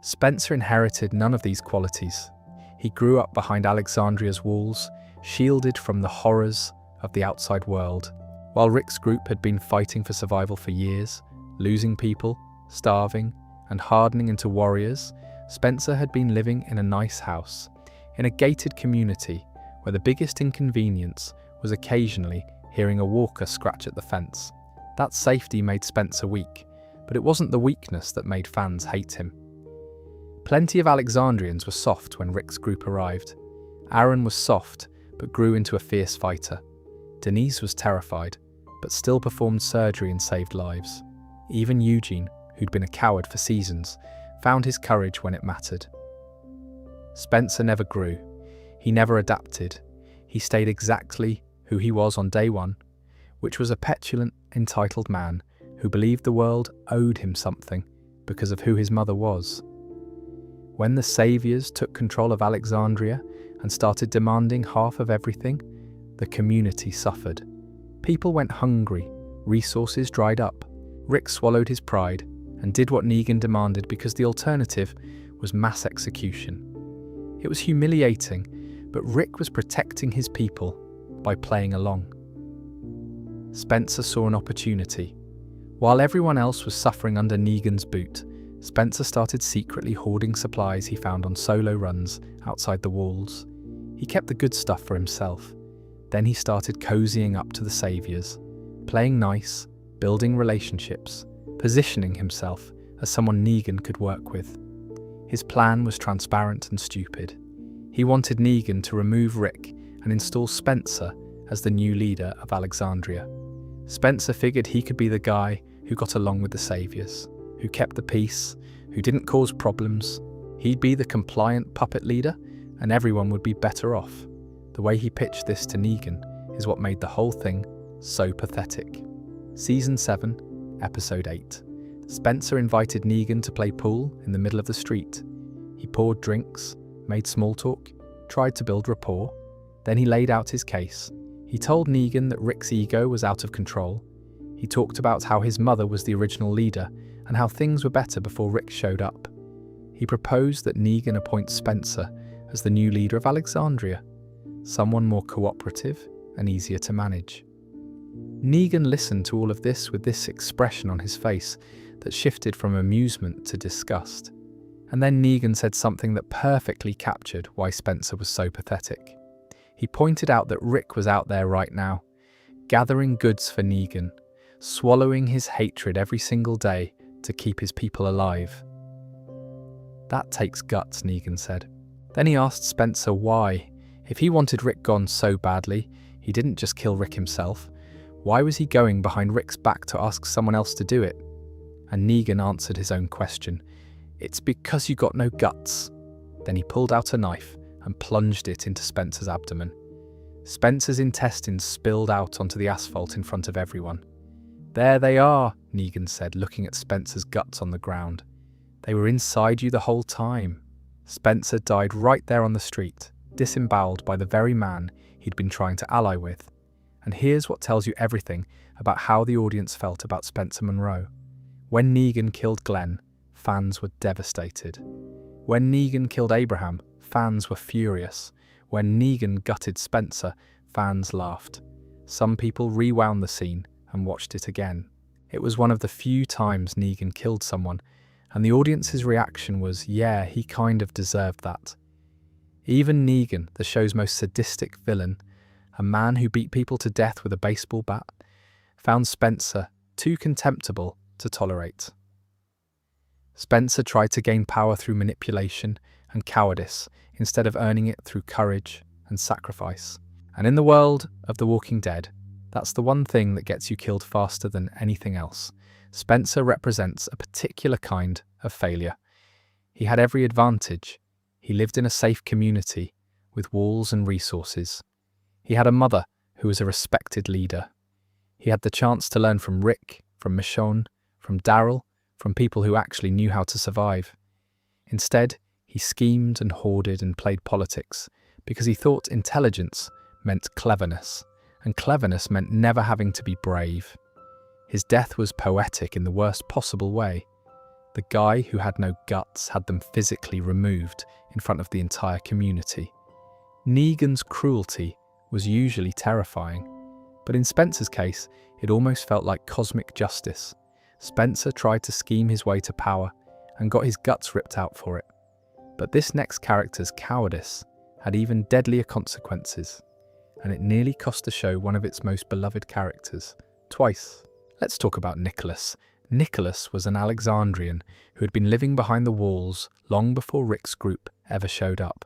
Spencer inherited none of these qualities. He grew up behind Alexandria's walls, shielded from the horrors of the outside world. While Rick's group had been fighting for survival for years, losing people, starving, and hardening into warriors, Spencer had been living in a nice house, in a gated community where the biggest inconvenience was occasionally hearing a walker scratch at the fence. That safety made Spencer weak, but it wasn't the weakness that made fans hate him. Plenty of Alexandrians were soft when Rick's group arrived. Aaron was soft, but grew into a fierce fighter. Denise was terrified, but still performed surgery and saved lives. Even Eugene, who'd been a coward for seasons, found his courage when it mattered. Spencer never grew. He never adapted. He stayed exactly who he was on day one, which was a petulant, entitled man who believed the world owed him something because of who his mother was. When the saviors took control of Alexandria and started demanding half of everything, the community suffered. People went hungry, resources dried up. Rick swallowed his pride and did what Negan demanded because the alternative was mass execution. It was humiliating, but Rick was protecting his people by playing along. Spencer saw an opportunity. While everyone else was suffering under Negan's boot, Spencer started secretly hoarding supplies he found on solo runs outside the walls. He kept the good stuff for himself. Then he started cozying up to the saviors, playing nice, building relationships, positioning himself as someone Negan could work with. His plan was transparent and stupid. He wanted Negan to remove Rick and install Spencer as the new leader of Alexandria. Spencer figured he could be the guy who got along with the saviors, who kept the peace, who didn't cause problems. He'd be the compliant puppet leader, and everyone would be better off. The way he pitched this to Negan is what made the whole thing so pathetic. Season 7, Episode 8. Spencer invited Negan to play pool in the middle of the street. He poured drinks, made small talk, tried to build rapport. Then he laid out his case. He told Negan that Rick's ego was out of control. He talked about how his mother was the original leader and how things were better before Rick showed up. He proposed that Negan appoint Spencer as the new leader of Alexandria, someone more cooperative and easier to manage. Negan listened to all of this with this expression on his face that shifted from amusement to disgust. And then Negan said something that perfectly captured why Spencer was so pathetic. He pointed out that Rick was out there right now, gathering goods for Negan, swallowing his hatred every single day to keep his people alive. That takes guts, Negan said. Then he asked Spencer why. If he wanted Rick gone so badly, he didn't just kill Rick himself. Why was he going behind Rick's back to ask someone else to do it? And Negan answered his own question. It's because you got no guts. Then he pulled out a knife and plunged it into Spencer's abdomen. Spencer's intestines spilled out onto the asphalt in front of everyone. There they are, Negan said, looking at Spencer's guts on the ground. They were inside you the whole time. Spencer died right there on the street, disemboweled by the very man he'd been trying to ally with. And here's what tells you everything about how the audience felt about Spencer Monroe. When Negan killed Glenn, fans were devastated. When Negan killed Abraham, fans were furious. When Negan gutted Spencer, fans laughed. Some people rewound the scene and watched it again. It was one of the few times Negan killed someone, and the audience's reaction was, yeah, he kind of deserved that. Even Negan, the show's most sadistic villain, a man who beat people to death with a baseball bat, found Spencer too contemptible to tolerate. Spencer tried to gain power through manipulation and cowardice instead of earning it through courage and sacrifice. And in the world of The Walking Dead, that's the one thing that gets you killed faster than anything else. Spencer represents a particular kind of failure. He had every advantage. He lived in a safe community with walls and resources. He had a mother who was a respected leader. He had the chance to learn from Rick, from Michonne, from Daryl, from people who actually knew how to survive. Instead, he schemed and hoarded and played politics because he thought intelligence meant cleverness, and cleverness meant never having to be brave. His death was poetic in the worst possible way. The guy who had no guts had them physically removed in front of the entire community. Negan's cruelty was usually terrifying, but in Spencer's case, it almost felt like cosmic justice. Spencer tried to scheme his way to power and got his guts ripped out for it. But this next character's cowardice had even deadlier consequences, and it nearly cost the show one of its most beloved characters, twice. Let's talk about Nicholas. Nicholas was an Alexandrian who had been living behind the walls long before Rick's group ever showed up.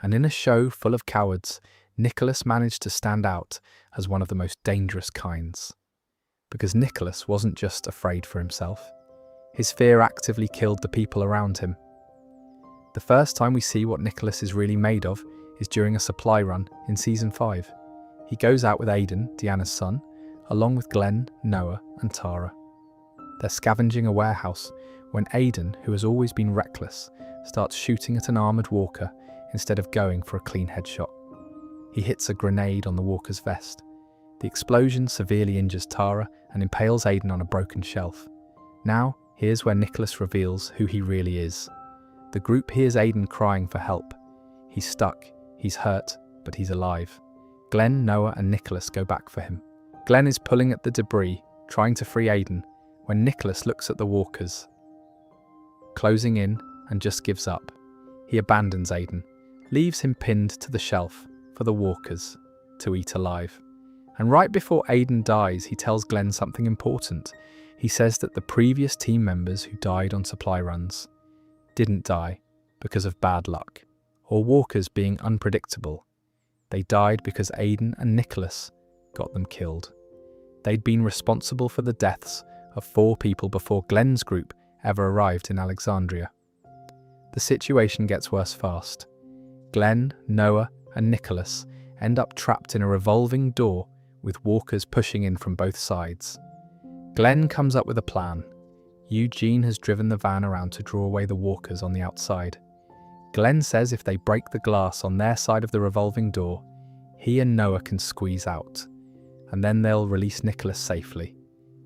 And in a show full of cowards, Nicholas managed to stand out as one of the most dangerous kinds. Because Nicholas wasn't just afraid for himself. His fear actively killed the people around him. The first time we see what Nicholas is really made of is during a supply run in Season 5. He goes out with Aiden, Deanna's son, along with Glenn, Noah, and Tara. They're scavenging a warehouse when Aiden, who has always been reckless, starts shooting at an armoured walker instead of going for a clean headshot. He hits a grenade on the walker's vest. The explosion severely injures Tara and impales Aiden on a broken shelf. Now, here's where Nicholas reveals who he really is. The group hears Aiden crying for help. He's stuck, he's hurt, but he's alive. Glenn, Noah, and Nicholas go back for him. Glenn is pulling at the debris, trying to free Aiden, when Nicholas looks at the walkers, closing in, and just gives up. He abandons Aiden, leaves him pinned to the shelf for the walkers to eat alive. And right before Aiden dies, he tells Glenn something important. He says that the previous team members who died on supply runs didn't die because of bad luck or walkers being unpredictable. They died because Aiden and Nicholas got them killed. They'd been responsible for the deaths of 4 people before Glenn's group ever arrived in Alexandria. The situation gets worse fast. Glenn, Noah, and Nicholas end up trapped in a revolving door with walkers pushing in from both sides. Glenn comes up with a plan. Eugene has driven the van around to draw away the walkers on the outside. Glenn says if they break the glass on their side of the revolving door, he and Noah can squeeze out, and then they'll release Nicholas safely.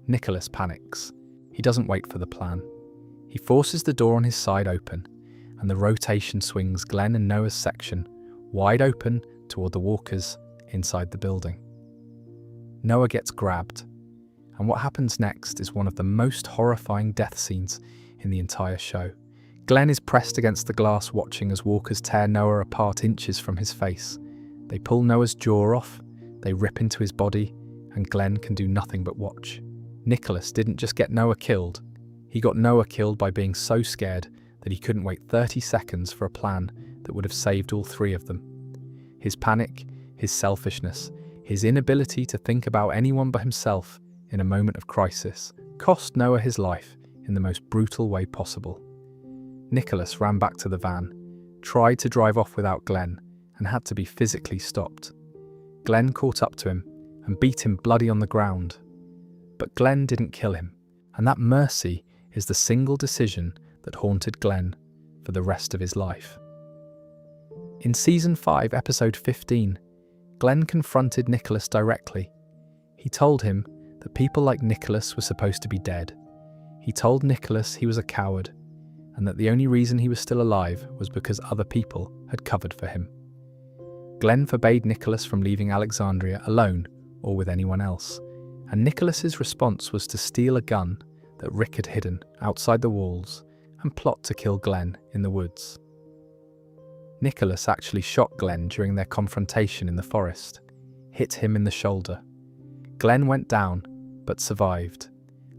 Nicholas panics. He doesn't wait for the plan. He forces the door on his side open, and the rotation swings Glenn and Noah's section wide open toward the walkers inside the building. Noah gets grabbed, and what happens next is one of the most horrifying death scenes in the entire show. Glenn is pressed against the glass watching as walkers tear Noah apart inches from his face. They pull Noah's jaw off, they rip into his body, and Glenn can do nothing but watch. Nicholas didn't just get Noah killed, he got Noah killed by being so scared that he couldn't wait 30 seconds for a plan that would have saved all 3 of them. His panic, his selfishness, his inability to think about anyone but himself in a moment of crisis cost Noah his life in the most brutal way possible. Nicholas ran back to the van, tried to drive off without Glenn, and had to be physically stopped. Glenn caught up to him and beat him bloody on the ground. But Glenn didn't kill him, and that mercy is the single decision that haunted Glenn for the rest of his life. In Season 5, Episode 15, Glenn confronted Nicholas directly. He told him that people like Nicholas were supposed to be dead. He told Nicholas he was a coward, and that the only reason he was still alive was because other people had covered for him. Glenn forbade Nicholas from leaving Alexandria alone or with anyone else, and Nicholas's response was to steal a gun that Rick had hidden outside the walls and plot to kill Glenn in the woods. Nicholas actually shot Glenn during their confrontation in the forest, hit him in the shoulder. Glenn went down, but survived,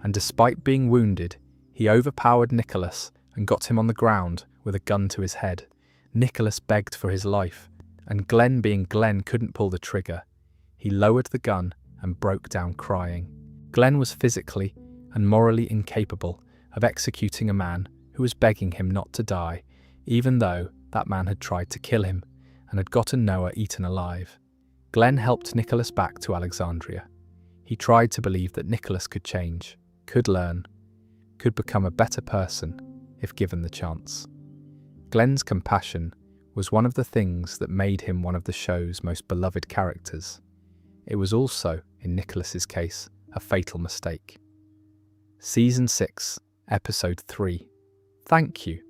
and despite being wounded, he overpowered Nicholas and got him on the ground with a gun to his head. Nicholas begged for his life, and Glenn, being Glenn, couldn't pull the trigger. He lowered the gun and broke down crying. Glenn was physically and morally incapable of executing a man who was begging him not to die, even though that man had tried to kill him and had gotten Noah eaten alive. Glenn helped Nicholas back to Alexandria. He tried to believe that Nicholas could change, could learn, could become a better person if given the chance. Glenn's compassion was one of the things that made him one of the show's most beloved characters. It was also, in Nicholas's case, a fatal mistake. Season 6, Episode 3. Thank You.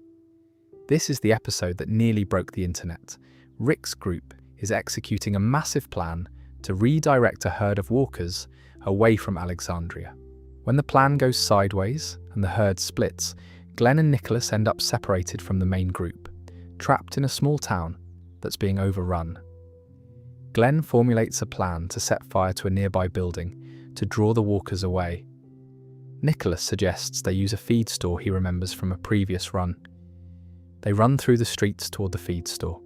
This is the episode that nearly broke the internet. Rick's group is executing a massive plan to redirect a herd of walkers away from Alexandria. When the plan goes sideways and the herd splits, Glenn and Nicholas end up separated from the main group, trapped in a small town that's being overrun. Glenn formulates a plan to set fire to a nearby building to draw the walkers away. Nicholas suggests they use a feed store he remembers from a previous run. They run through the streets toward the feed store,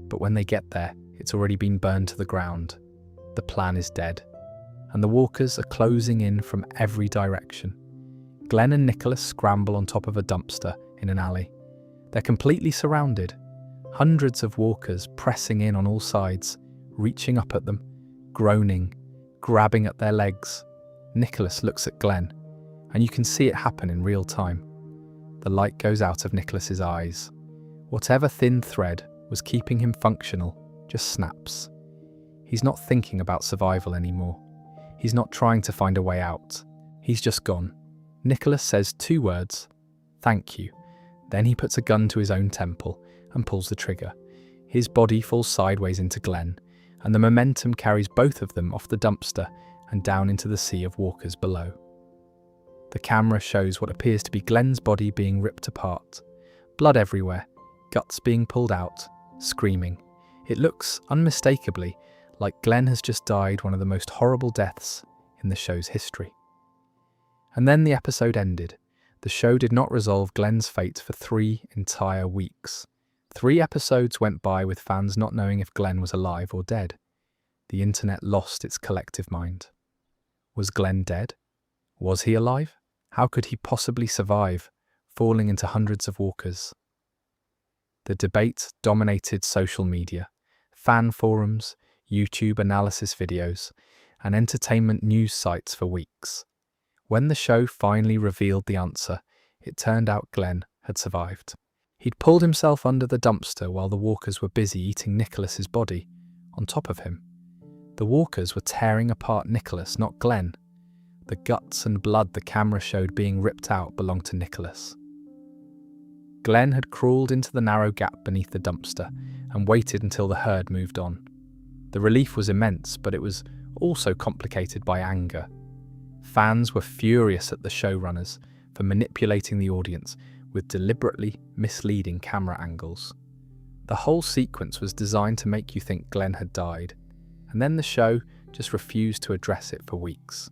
but when they get there, it's already been burned to the ground. The plan is dead, and the walkers are closing in from every direction. Glenn and Nicholas scramble on top of a dumpster in an alley. They're completely surrounded, hundreds of walkers pressing in on all sides, reaching up at them, groaning, grabbing at their legs. Nicholas looks at Glenn, and you can see it happen in real time. The light goes out of Nicholas's eyes, Whatever thin thread was keeping him functional just snaps. He's not thinking about survival anymore. He's not trying to find a way out. He's just gone. Nicholas says 2 words, "Thank you." Then he puts a gun to his own temple and pulls the trigger. His body falls sideways into Glenn, and the momentum carries both of them off the dumpster and down into the sea of walkers below. The camera shows what appears to be Glenn's body being ripped apart. Blood everywhere, guts being pulled out, screaming. It looks unmistakably like Glenn has just died one of the most horrible deaths in the show's history. And then the episode ended. The show did not resolve Glenn's fate for 3 entire weeks. 3 episodes went by with fans not knowing if Glenn was alive or dead. The internet lost its collective mind. Was Glenn dead? Was he alive? How could he possibly survive, falling into hundreds of walkers? The debate dominated social media, fan forums, YouTube analysis videos, and entertainment news sites for weeks. When the show finally revealed the answer, it turned out Glenn had survived. He'd pulled himself under the dumpster while the walkers were busy eating Nicholas's body on top of him. The walkers were tearing apart Nicholas, not Glenn. The guts and blood the camera showed being ripped out belonged to Nicholas. Glenn had crawled into the narrow gap beneath the dumpster and waited until the herd moved on. The relief was immense, but it was also complicated by anger. Fans were furious at the showrunners for manipulating the audience with deliberately misleading camera angles. The whole sequence was designed to make you think Glenn had died, and then the show just refused to address it for weeks.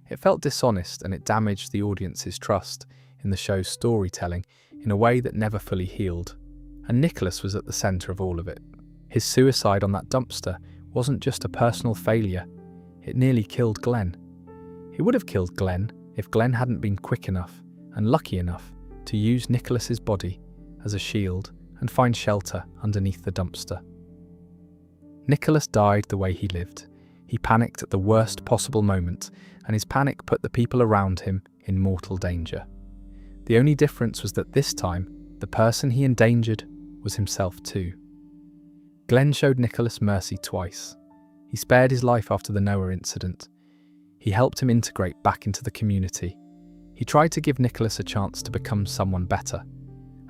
It felt dishonest, and it damaged the audience's trust in the show's storytelling in a way that never fully healed. And Nicholas was at the centre of all of it. His suicide on that dumpster wasn't just a personal failure, it nearly killed Glenn. It would have killed Glenn if Glenn hadn't been quick enough and lucky enough to use Nicholas's body as a shield and find shelter underneath the dumpster. Nicholas died the way he lived. He panicked at the worst possible moment, and his panic put the people around him in mortal danger. The only difference was that this time, the person he endangered was himself too. Glenn showed Nicholas mercy twice. He spared his life after the Noah incident. He helped him integrate back into the community. He tried to give Nicholas a chance to become someone better,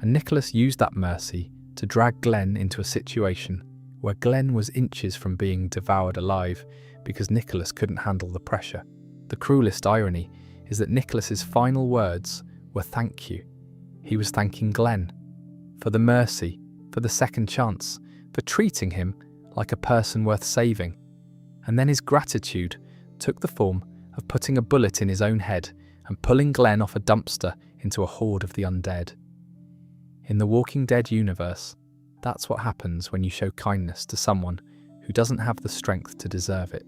and Nicholas used that mercy to drag Glenn into a situation where Glenn was inches from being devoured alive because Nicholas couldn't handle the pressure. The cruelest irony is that Nicholas's final words were thank you. He was thanking Glenn for the mercy, for the second chance, for treating him like a person worth saving. And then his gratitude took the form of putting a bullet in his own head and pulling Glenn off a dumpster into a horde of the undead. In the Walking Dead universe, that's what happens when you show kindness to someone who doesn't have the strength to deserve it.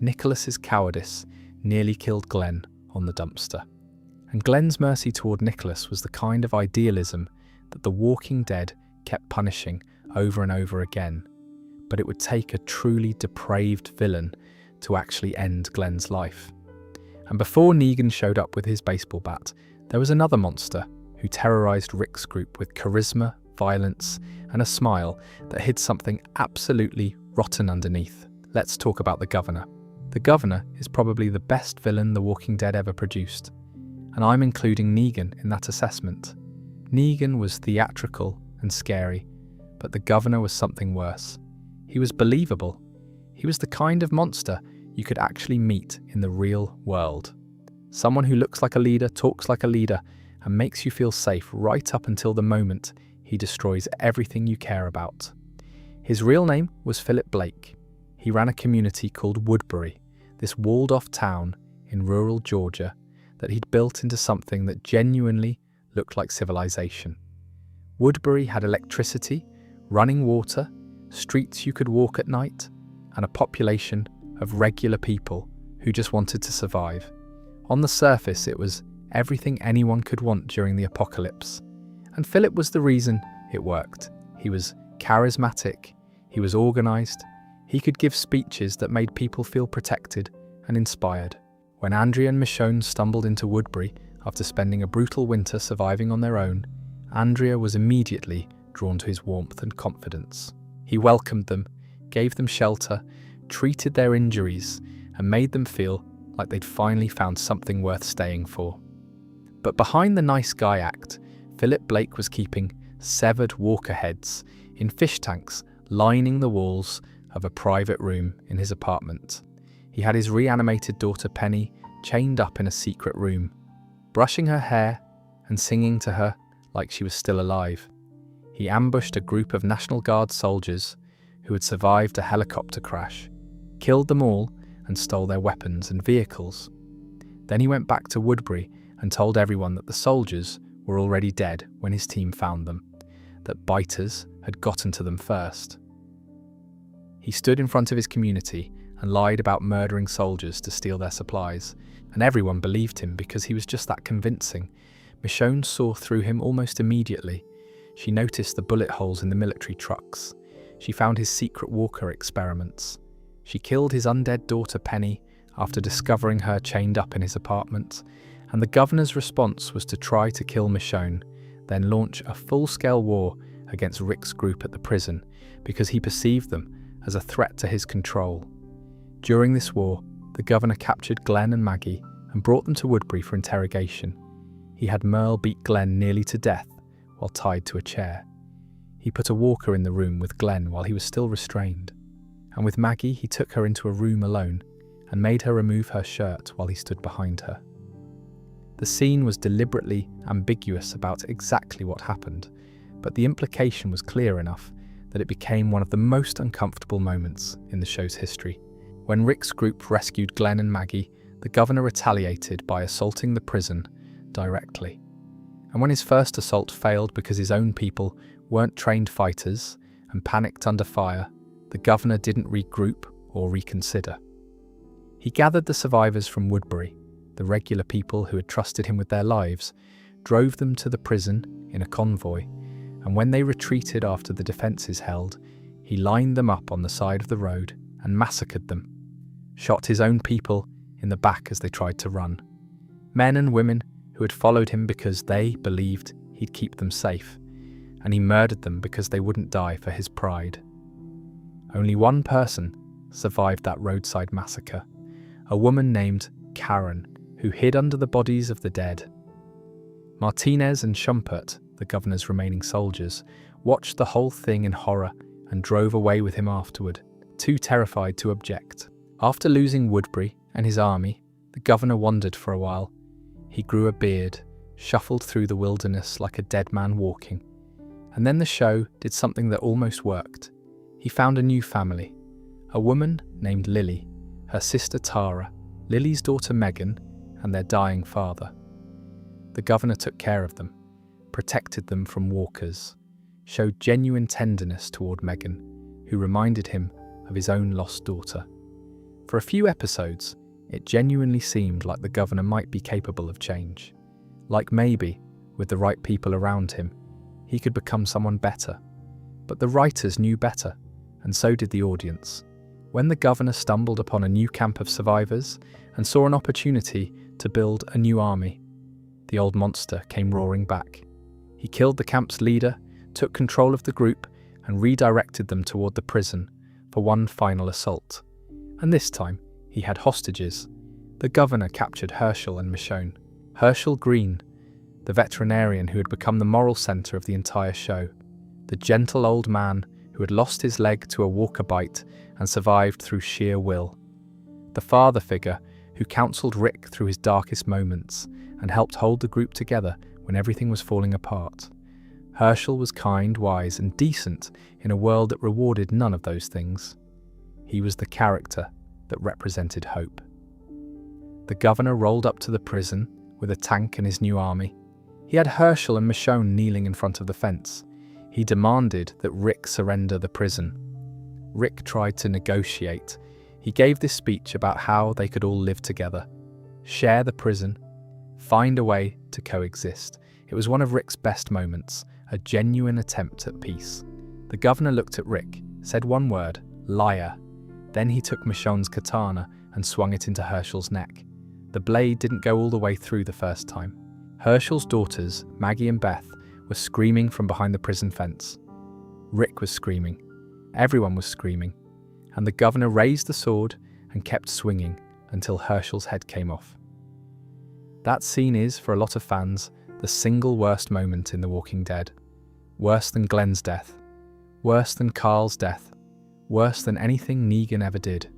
Nicholas's cowardice nearly killed Glenn on the dumpster. And Glenn's mercy toward Nicholas was the kind of idealism that the Walking Dead kept punishing over and over again. But it would take a truly depraved villain to actually end Glenn's life. And before Negan showed up with his baseball bat, there was another monster who terrorized Rick's group with charisma, violence, and a smile that hid something absolutely rotten underneath. Let's talk about the Governor. The Governor is probably the best villain The Walking Dead ever produced, and I'm including Negan in that assessment. Negan was theatrical and scary, but the Governor was something worse. He was believable. He was the kind of monster you could actually meet in the real world. Someone who looks like a leader, talks like a leader, and makes you feel safe right up until the moment he destroys everything you care about. His real name was Philip Blake. He ran a community called Woodbury, this walled-off town in rural Georgia that he'd built into something that genuinely looked like civilization. Woodbury had electricity, running water, streets you could walk at night, and a population of regular people who just wanted to survive. On the surface, it was everything anyone could want during the apocalypse. And Philip was the reason it worked. He was charismatic, he was organised, he could give speeches that made people feel protected and inspired. When Andrea and Michonne stumbled into Woodbury after spending a brutal winter surviving on their own, Andrea was immediately drawn to his warmth and confidence. He welcomed them, gave them shelter, treated their injuries, and made them feel like they'd finally found something worth staying for. But behind the nice guy act, Philip Blake was keeping severed walker heads in fish tanks lining the walls of a private room in his apartment. He had his reanimated daughter Penny chained up in a secret room, brushing her hair and singing to her like she was still alive. He ambushed a group of National Guard soldiers who had survived a helicopter crash, killed them all and stole their weapons and vehicles. Then he went back to Woodbury and told everyone that the soldiers were already dead when his team found them, that biters had gotten to them first. He stood in front of his community and lied about murdering soldiers to steal their supplies, and everyone believed him because he was just that convincing. Michonne saw through him almost immediately. She noticed the bullet holes in the military trucks. She found his secret walker experiments. She killed his undead daughter Penny after discovering her chained up in his apartment, and the governor's response was to try to kill Michonne, then launch a full-scale war against Rick's group at the prison because he perceived them as a threat to his control. During this war, the governor captured Glenn and Maggie and brought them to Woodbury for interrogation. He had Merle beat Glenn nearly to death while tied to a chair. He put a walker in the room with Glenn while he was still restrained. And with Maggie, he took her into a room alone and made her remove her shirt while he stood behind her. The scene was deliberately ambiguous about exactly what happened, but the implication was clear enough that it became one of the most uncomfortable moments in the show's history. When Rick's group rescued Glenn and Maggie, the governor retaliated by assaulting the prison directly. And when his first assault failed because his own people weren't trained fighters and panicked under fire, the governor didn't regroup or reconsider. He gathered the survivors from Woodbury, the regular people who had trusted him with their lives, drove them to the prison in a convoy, and when they retreated after the defences held, he lined them up on the side of the road and massacred them, shot his own people in the back as they tried to run. Men and women who had followed him because they believed he'd keep them safe, and he murdered them because they wouldn't die for his pride. Only one person survived that roadside massacre, a woman named Karen, who hid under the bodies of the dead. Martinez and Schumpert, the governor's remaining soldiers, watched the whole thing in horror and drove away with him afterward, too terrified to object. After losing Woodbury and his army, the governor wandered for a while. He grew a beard, shuffled through the wilderness like a dead man walking. And then the show did something that almost worked. He found a new family, a woman named Lily, her sister Tara, Lily's daughter Megan, and their dying father. The governor took care of them, protected them from walkers, showed genuine tenderness toward Megan, who reminded him of his own lost daughter. For a few episodes, it genuinely seemed like the governor might be capable of change. Like maybe, with the right people around him, he could become someone better. But the writers knew better, and so did the audience. When the governor stumbled upon a new camp of survivors and saw an opportunity to build a new army, the old monster came roaring back. He killed the camp's leader, took control of the group, and redirected them toward the prison for one final assault. And this time, he had hostages. The governor captured Herschel and Michonne. Herschel Green, the veterinarian who had become the moral center of the entire show, the gentle old man who had lost his leg to a walker bite and survived through sheer will, the father figure who counseled Rick through his darkest moments and helped hold the group together when everything was falling apart. Herschel was kind, wise, and decent in a world that rewarded none of those things. He was the character that represented hope. The governor rolled up to the prison with a tank and his new army. He had Herschel and Michonne kneeling in front of the fence. He demanded that Rick surrender the prison. Rick tried to negotiate. He gave this speech about how they could all live together, share the prison, find a way to coexist. It was one of Rick's best moments, a genuine attempt at peace. The governor looked at Rick, said one word, liar. Then he took Michonne's katana and swung it into Herschel's neck. The blade didn't go all the way through the first time. Herschel's daughters, Maggie and Beth, were screaming from behind the prison fence. Rick was screaming. Everyone was screaming. And the governor raised the sword and kept swinging until Herschel's head came off. That scene is, for a lot of fans, the single worst moment in The Walking Dead. Worse than Glenn's death. Worse than Carl's death. Worse than anything Negan ever did.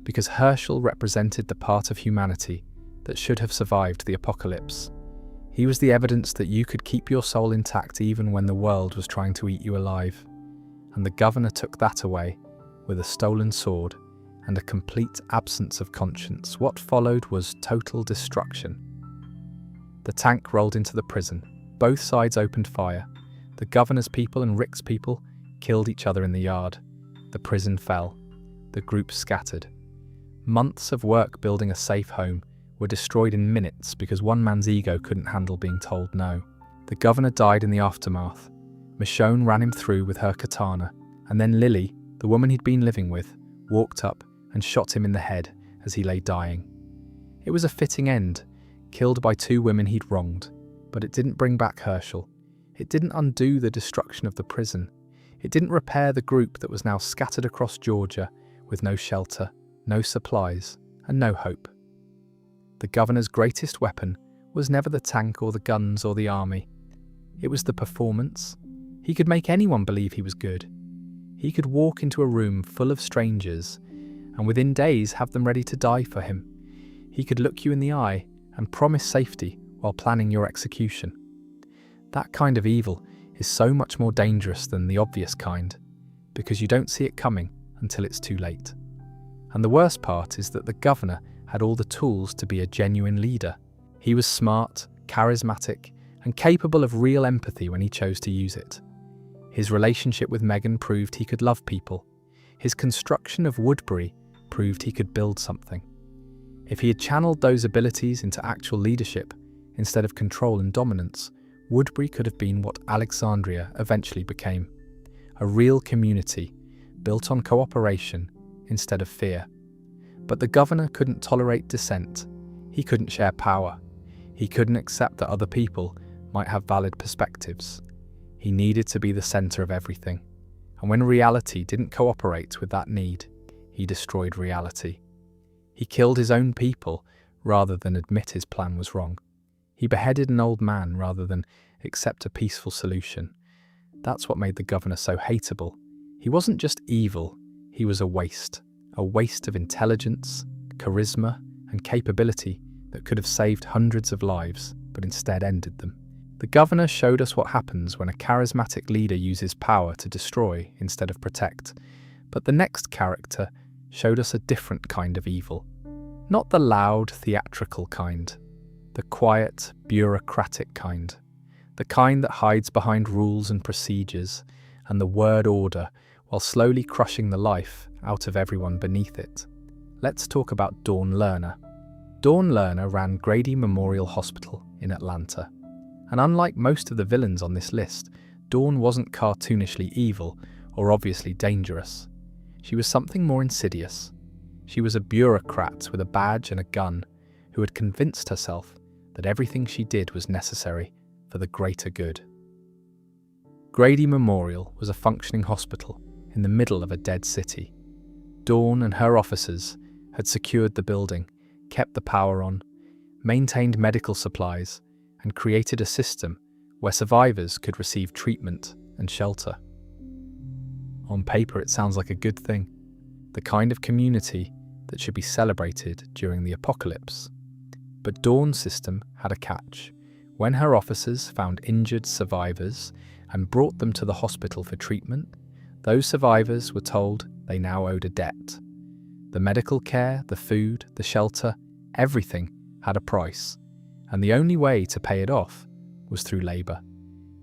Because Herschel represented the part of humanity that should have survived the apocalypse. He was the evidence that you could keep your soul intact even when the world was trying to eat you alive. And the governor took that away with a stolen sword and a complete absence of conscience. What followed was total destruction. The tank rolled into the prison. Both sides opened fire. The governor's people and Rick's people killed each other in the yard. The prison fell. The group scattered. Months of work building a safe home were destroyed in minutes because one man's ego couldn't handle being told no. The governor died in the aftermath. Michonne ran him through with her katana, and then Lily, the woman he'd been living with, walked up and shot him in the head as he lay dying. It was a fitting end, killed by two women he'd wronged, but it didn't bring back Herschel. It didn't undo the destruction of the prison. It didn't repair the group that was now scattered across Georgia with no shelter, no supplies, and no hope. The governor's greatest weapon was never the tank or the guns or the army. It was the performance. He could make anyone believe he was good. He could walk into a room full of strangers and within days have them ready to die for him. He could look you in the eye and promise safety while planning your execution. That kind of evil is so much more dangerous than the obvious kind, because you don't see it coming until it's too late. And the worst part is that the governor had all the tools to be a genuine leader. He was smart, charismatic, and capable of real empathy when he chose to use it. His relationship with Megan proved he could love people. His construction of Woodbury proved he could build something. If he had channeled those abilities into actual leadership instead of control and dominance, Woodbury could have been what Alexandria eventually became. A real community, built on cooperation instead of fear. But the governor couldn't tolerate dissent. He couldn't share power. He couldn't accept that other people might have valid perspectives. He needed to be the center of everything. And when reality didn't cooperate with that need, he destroyed reality. He killed his own people rather than admit his plan was wrong. He beheaded an old man rather than accept a peaceful solution. That's what made the governor so hateable. He wasn't just evil, he was a waste of intelligence, charisma, and capability that could have saved hundreds of lives, but instead ended them. The governor showed us what happens when a charismatic leader uses power to destroy instead of protect. But the next character showed us a different kind of evil. Not the loud, theatrical kind. The quiet, bureaucratic kind. The kind that hides behind rules and procedures and the word order while slowly crushing the life out of everyone beneath it. Let's talk about Dawn Lerner. Dawn Lerner ran Grady Memorial Hospital in Atlanta. And unlike most of the villains on this list, Dawn wasn't cartoonishly evil or obviously dangerous. She was something more insidious. She was a bureaucrat with a badge and a gun who had convinced herself that everything she did was necessary for the greater good. Grady Memorial was a functioning hospital in the middle of a dead city. Dawn and her officers had secured the building, kept the power on, maintained medical supplies, and created a system where survivors could receive treatment and shelter. On paper, it sounds like a good thing, the kind of community that should be celebrated during the apocalypse. But Dawn's system had a catch. When her officers found injured survivors and brought them to the hospital for treatment, those survivors were told they now owed a debt. The medical care, the food, the shelter, everything had a price, and the only way to pay it off was through labour.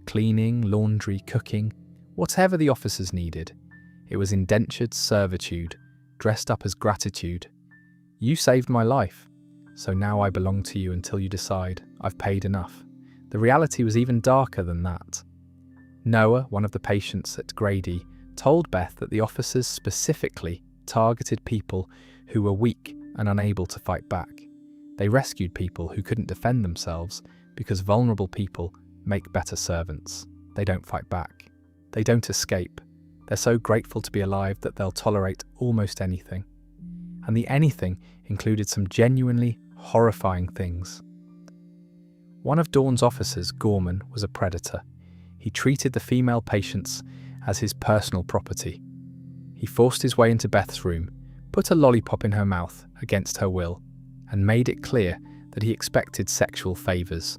Cleaning, laundry, cooking, whatever the officers needed. It was indentured servitude, dressed up as gratitude. You saved my life, so now I belong to you until you decide I've paid enough. The reality was even darker than that. Noah, one of the patients at Grady, told Beth that the officers specifically targeted people who were weak and unable to fight back. They rescued people who couldn't defend themselves because vulnerable people make better servants. They don't fight back. They don't escape. They're so grateful to be alive that they'll tolerate almost anything. And the anything included some genuinely horrifying things. One of Dawn's officers, Gorman, was a predator. He treated the female patients as his personal property. He forced his way into Beth's room, put a lollipop in her mouth against her will, and made it clear that he expected sexual favours.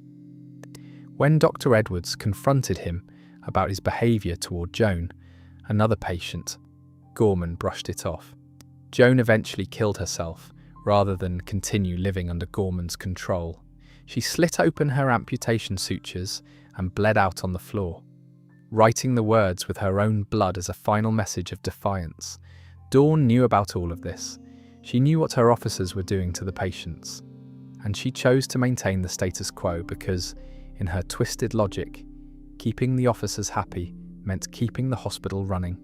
When Dr. Edwards confronted him about his behaviour toward Joan, another patient, Gorman brushed it off. Joan eventually killed herself rather than continue living under Gorman's control. She slit open her amputation sutures and bled out on the floor, writing the words with her own blood as a final message of defiance. Dawn knew about all of this. She knew what her officers were doing to the patients, and she chose to maintain the status quo because, in her twisted logic, keeping the officers happy meant keeping the hospital running.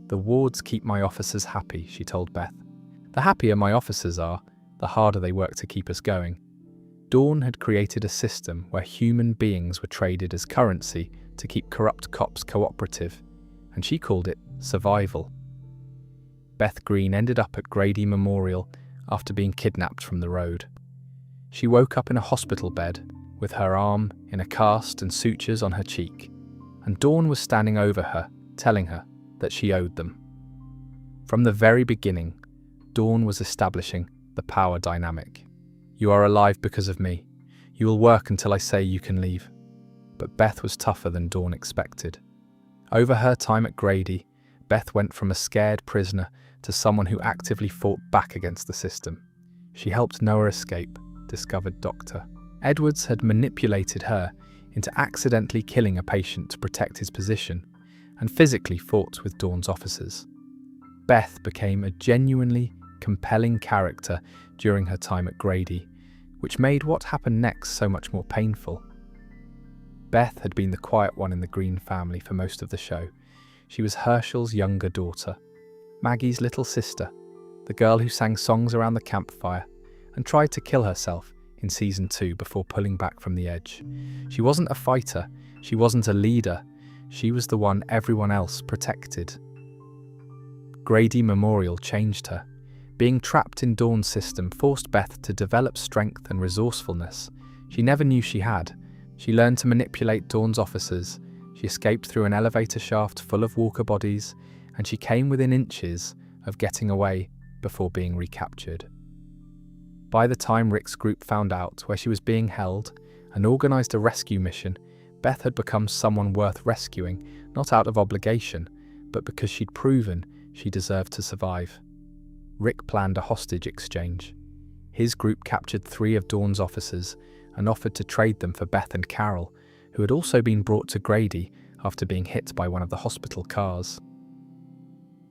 "The wards keep my officers happy," she told Beth. "The happier my officers are, the harder they work to keep us going." Dawn had created a system where human beings were traded as currency to keep corrupt cops cooperative, and she called it survival. Beth Green ended up at Grady Memorial after being kidnapped from the road. She woke up in a hospital bed, with her arm in a cast and sutures on her cheek, and Dawn was standing over her, telling her that she owed them. From the very beginning, Dawn was establishing the power dynamic. "You are alive because of me. You will work until I say you can leave." But Beth was tougher than Dawn expected. Over her time at Grady, Beth went from a scared prisoner to someone who actively fought back against the system. She helped Noah escape, discovered Dr. Edwards had manipulated her into accidentally killing a patient to protect his position, and physically fought with Dawn's officers. Beth became a genuinely compelling character during her time at Grady, which made what happened next so much more painful. Beth had been the quiet one in the Green family for most of the show. She was Herschel's younger daughter, Maggie's little sister, the girl who sang songs around the campfire and tried to kill herself in season 2 before pulling back from the edge. She wasn't a fighter, she wasn't a leader, she was the one everyone else protected. Grady Memorial changed her. Being trapped in Dawn's system forced Beth to develop strength and resourcefulness she never knew she had. She learned to manipulate Dawn's officers, she escaped through an elevator shaft full of walker bodies, and she came within inches of getting away before being recaptured. By the time Rick's group found out where she was being held and organised a rescue mission, Beth had become someone worth rescuing, not out of obligation, but because she'd proven she deserved to survive. Rick planned a hostage exchange. His group captured 3 of Dawn's officers and offered to trade them for Beth and Carol, who had also been brought to Grady after being hit by one of the hospital cars.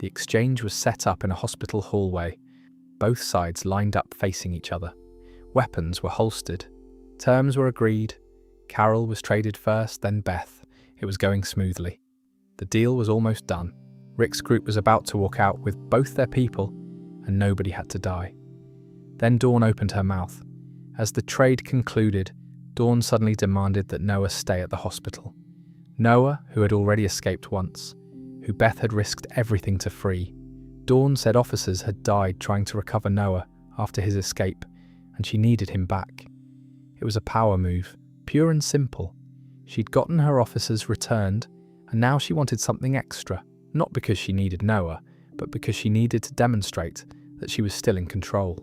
The exchange was set up in a hospital hallway, both sides lined up facing each other. Weapons were holstered. Terms were agreed. Carol was traded first, then Beth. It was going smoothly. The deal was almost done. Rick's group was about to walk out with both their people, and nobody had to die. Then Dawn opened her mouth. As the trade concluded, Dawn suddenly demanded that Noah stay at the hospital. Noah, who had already escaped once, who Beth had risked everything to free. Dawn said officers had died trying to recover Noah after his escape, and she needed him back. It was a power move, pure and simple. She'd gotten her officers returned, and now she wanted something extra, not because she needed Noah, but because she needed to demonstrate that she was still in control.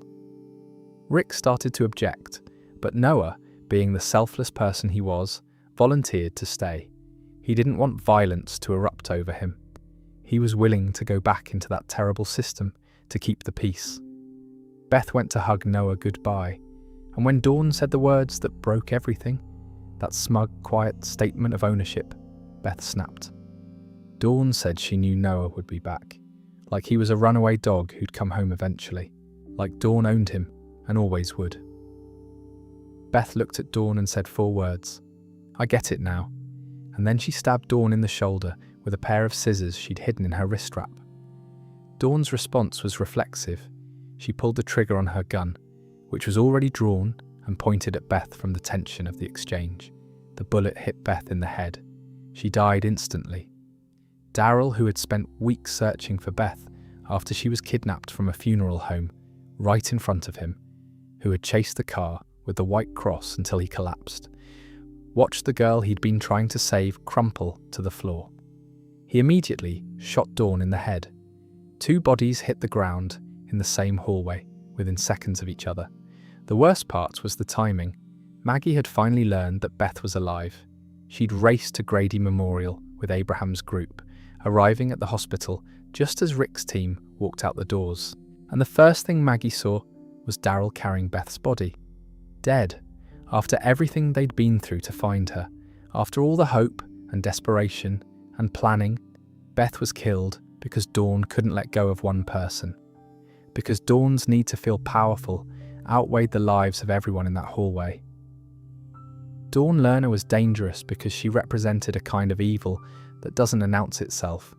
Rick started to object, but Noah, being the selfless person he was, volunteered to stay. He didn't want violence to erupt over him. He was willing to go back into that terrible system to keep the peace. Beth went to hug Noah goodbye, and when Dawn said the words that broke everything, that smug, quiet statement of ownership, Beth snapped. Dawn said she knew Noah would be back, like he was a runaway dog who'd come home eventually, like Dawn owned him and always would. Beth looked at Dawn and said 4 words, "I get it now," and then she stabbed Dawn in the shoulder with a pair of scissors she'd hidden in her wrist strap. Dawn's response was reflexive. She pulled the trigger on her gun, which was already drawn and pointed at Beth from the tension of the exchange. the bullet hit Beth in the head. She died instantly. Daryl, who had spent weeks searching for Beth after she was kidnapped from a funeral home right in front of him, who had chased the car with the white cross until he collapsed, watched the girl he'd been trying to save crumple to the floor. He immediately shot Dawn in the head. 2 bodies hit the ground in the same hallway within seconds of each other. The worst part was the timing. Maggie had finally learned that Beth was alive. She'd raced to Grady Memorial with Abraham's group, arriving at the hospital just as Rick's team walked out the doors. And the first thing Maggie saw was Daryl carrying Beth's body. Dead, after everything they'd been through to find her. After all the hope and desperation and planning, Beth was killed because Dawn couldn't let go of one person. Because Dawn's need to feel powerful outweighed the lives of everyone in that hallway. Dawn Lerner was dangerous because she represented a kind of evil that doesn't announce itself.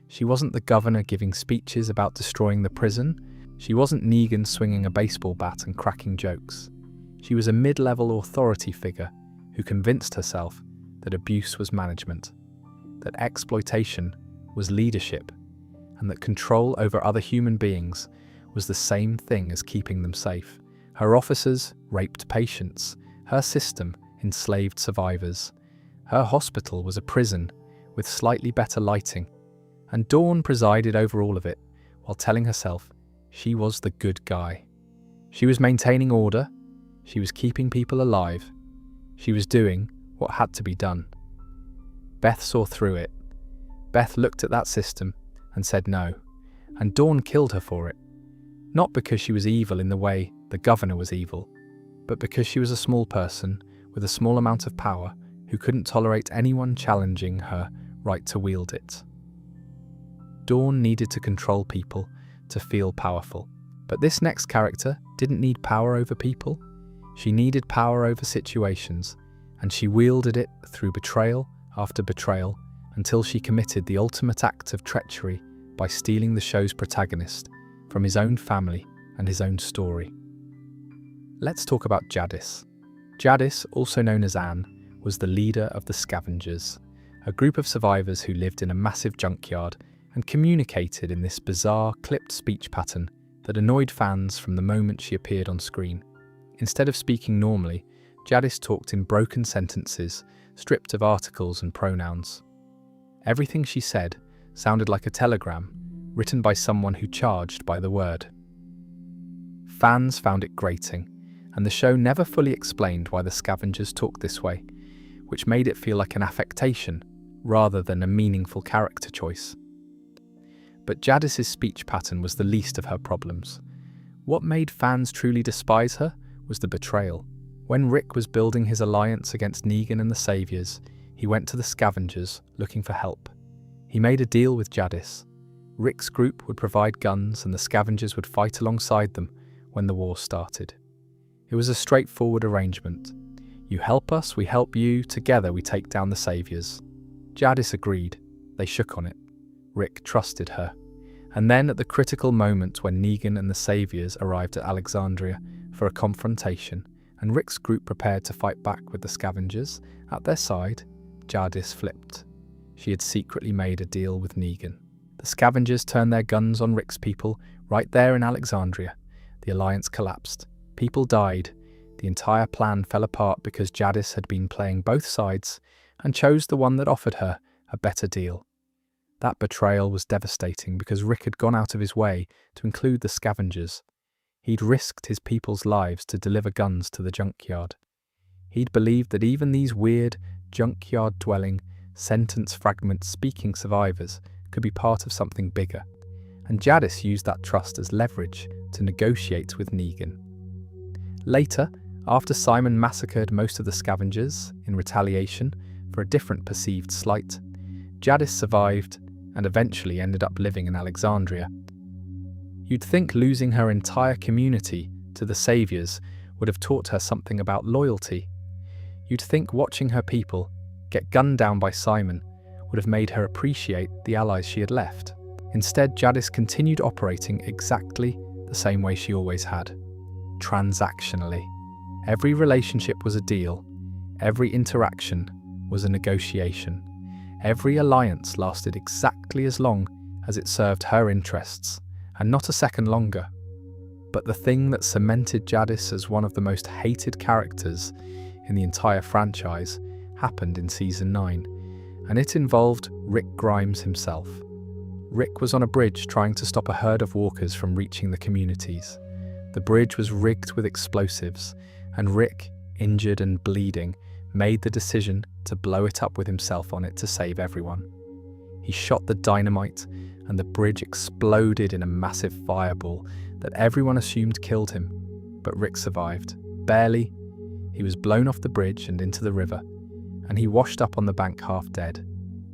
She wasn't the governor giving speeches about destroying the prison. She wasn't Negan swinging a baseball bat and cracking jokes. She was a mid-level authority figure who convinced herself that abuse was management, that exploitation was leadership, and that control over other human beings was the same thing as keeping them safe. Her officers raped patients. Her system enslaved survivors. Her hospital was a prison with slightly better lighting, and Dawn presided over all of it while telling herself she was the good guy. She was maintaining order. She was keeping people alive. She was doing what had to be done. Beth saw through it. Beth looked at that system and said no, and Dawn killed her for it. Not because she was evil in the way the governor was evil, but because she was a small person with a small amount of power who couldn't tolerate anyone challenging her right to wield it. Dawn needed to control people to feel powerful. But this next character didn't need power over people. She needed power over situations, and she wielded it through betrayal after betrayal until she committed the ultimate act of treachery by stealing the show's protagonist from his own family and his own story. Let's talk about Jadis. Jadis, also known as Anne, was the leader of the Scavengers, a group of survivors who lived in a massive junkyard and communicated in this bizarre, clipped speech pattern that annoyed fans from the moment she appeared on screen. Instead of speaking normally, Jadis talked in broken sentences, stripped of articles and pronouns. Everything she said sounded like a telegram written by someone who charged by the word. Fans found it grating, and the show never fully explained why the Scavengers talked this way, which made it feel like an affectation rather than a meaningful character choice. But Jadis's speech pattern was the least of her problems. What made fans truly despise her was the betrayal. When Rick was building his alliance against Negan and the Saviors, he went to the Scavengers looking for help. He made a deal with Jadis. Rick's group would provide guns and the Scavengers would fight alongside them when the war started. It was a straightforward arrangement. You help us, we help you, together we take down the Saviors. Jadis agreed. They shook on it. Rick trusted her. And then at the critical moment when Negan and the Saviors arrived at Alexandria for a confrontation, and Rick's group prepared to fight back with the Scavengers, at their side, Jadis flipped. She had secretly made a deal with Negan. The Scavengers turned their guns on Rick's people right there in Alexandria. The alliance collapsed. People died. The entire plan fell apart because Jadis had been playing both sides and chose the one that offered her a better deal. That betrayal was devastating because Rick had gone out of his way to include the Scavengers. He'd risked his people's lives to deliver guns to the junkyard. He'd believed that even these weird, junkyard-dwelling, sentence-fragment-speaking survivors could be part of something bigger, and Jadis used that trust as leverage to negotiate with Negan. Later, after Simon massacred most of the Scavengers in retaliation for a different perceived slight, Jadis survived and eventually ended up living in Alexandria. You'd think losing her entire community to the Saviors would have taught her something about loyalty. You'd think watching her people get gunned down by Simon would have made her appreciate the allies she had left. Instead, Jadis continued operating exactly the same way she always had. Transactionally. Every relationship was a deal. Every interaction was a negotiation. Every alliance lasted exactly as long as it served her interests, and not a second longer. But the thing that cemented Jadis as one of the most hated characters in the entire franchise happened in Season 9, and it involved Rick Grimes himself. Rick was on a bridge trying to stop a herd of walkers from reaching the communities. The bridge was rigged with explosives, and Rick, injured and bleeding, made the decision to blow it up with himself on it to save everyone. He shot the dynamite, and the bridge exploded in a massive fireball that everyone assumed killed him, but Rick survived. Barely. He was blown off the bridge and into the river, and he washed up on the bank half dead.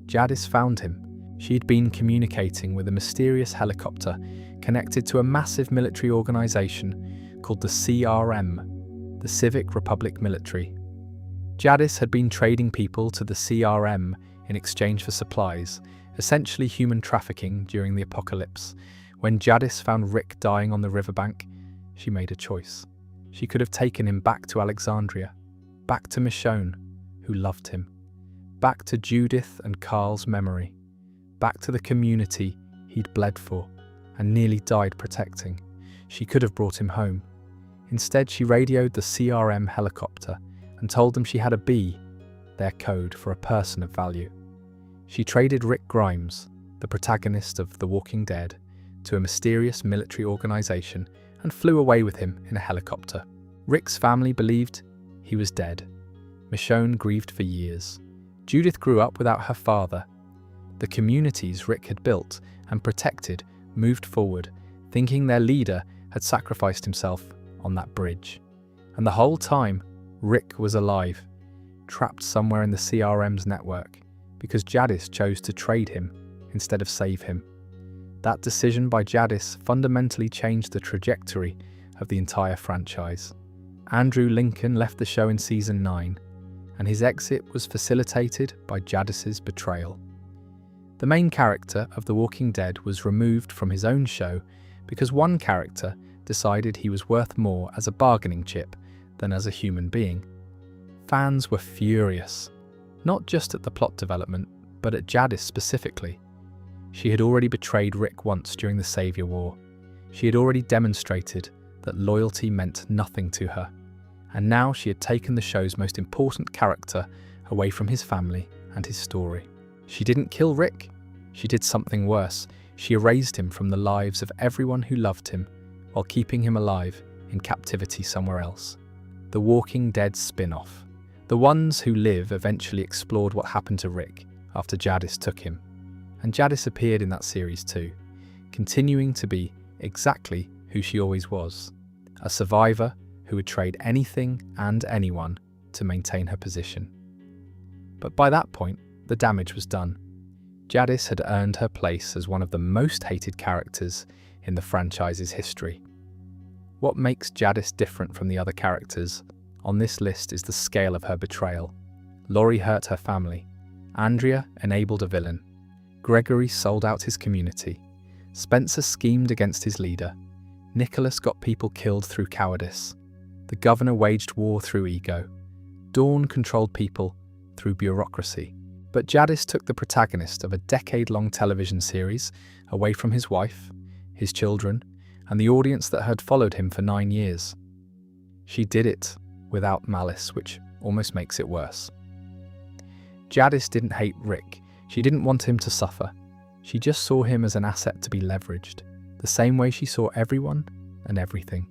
Jadis found him. She had been communicating with a mysterious helicopter connected to a massive military organization called the CRM, the Civic Republic Military. Jadis had been trading people to the CRM in exchange for supplies, essentially human trafficking during the apocalypse. When Jadis found Rick dying on the riverbank, she made a choice. She could have taken him back to Alexandria, back to Michonne, who loved him, back to Judith and Carl's memory, back to the community he'd bled for and nearly died protecting. She could have brought him home. Instead, she radioed the CRM helicopter and told them she had a B, their code for a person of value. She traded Rick Grimes, the protagonist of The Walking Dead, to a mysterious military organization and flew away with him in a helicopter. Rick's family believed he was dead. Michonne grieved for years. Judith grew up without her father. The communities Rick had built and protected moved forward, thinking their leader had sacrificed himself on that bridge. And the whole time, Rick was alive, trapped somewhere in the CRM's network, because Jadis chose to trade him instead of save him. That decision by Jadis fundamentally changed the trajectory of the entire franchise. Andrew Lincoln left the show in Season 9, and his exit was facilitated by Jadis's betrayal. The main character of The Walking Dead was removed from his own show because one character decided he was worth more as a bargaining chip than as a human being. Fans were furious, not just at the plot development, but at Jadis specifically. She had already betrayed Rick once during the Savior War. She had already demonstrated that loyalty meant nothing to her, and now she had taken the show's most important character away from his family and his story. She didn't kill Rick. She did something worse. She erased him from the lives of everyone who loved him, while keeping him alive in captivity somewhere else. The Walking Dead spin-off. The ones who live eventually explored what happened to Rick after Jadis took him. And Jadis appeared in that series too, continuing to be exactly who she always was, a survivor who would trade anything and anyone to maintain her position. But by that point, the damage was done. Jadis had earned her place as one of the most hated characters in the franchise's history. What makes Jadis different from the other characters on this list is the scale of her betrayal. Laurie hurt her family. Andrea enabled a villain. Gregory sold out his community. Spencer schemed against his leader. Nicholas got people killed through cowardice. The governor waged war through ego. Dawn controlled people through bureaucracy. But Jadis took the protagonist of a decade-long television series away from his wife, his children, and the audience that had followed him for 9 years. She did it without malice, which almost makes it worse. Jadis didn't hate Rick. She didn't want him to suffer. She just saw him as an asset to be leveraged, the same way she saw everyone and everything.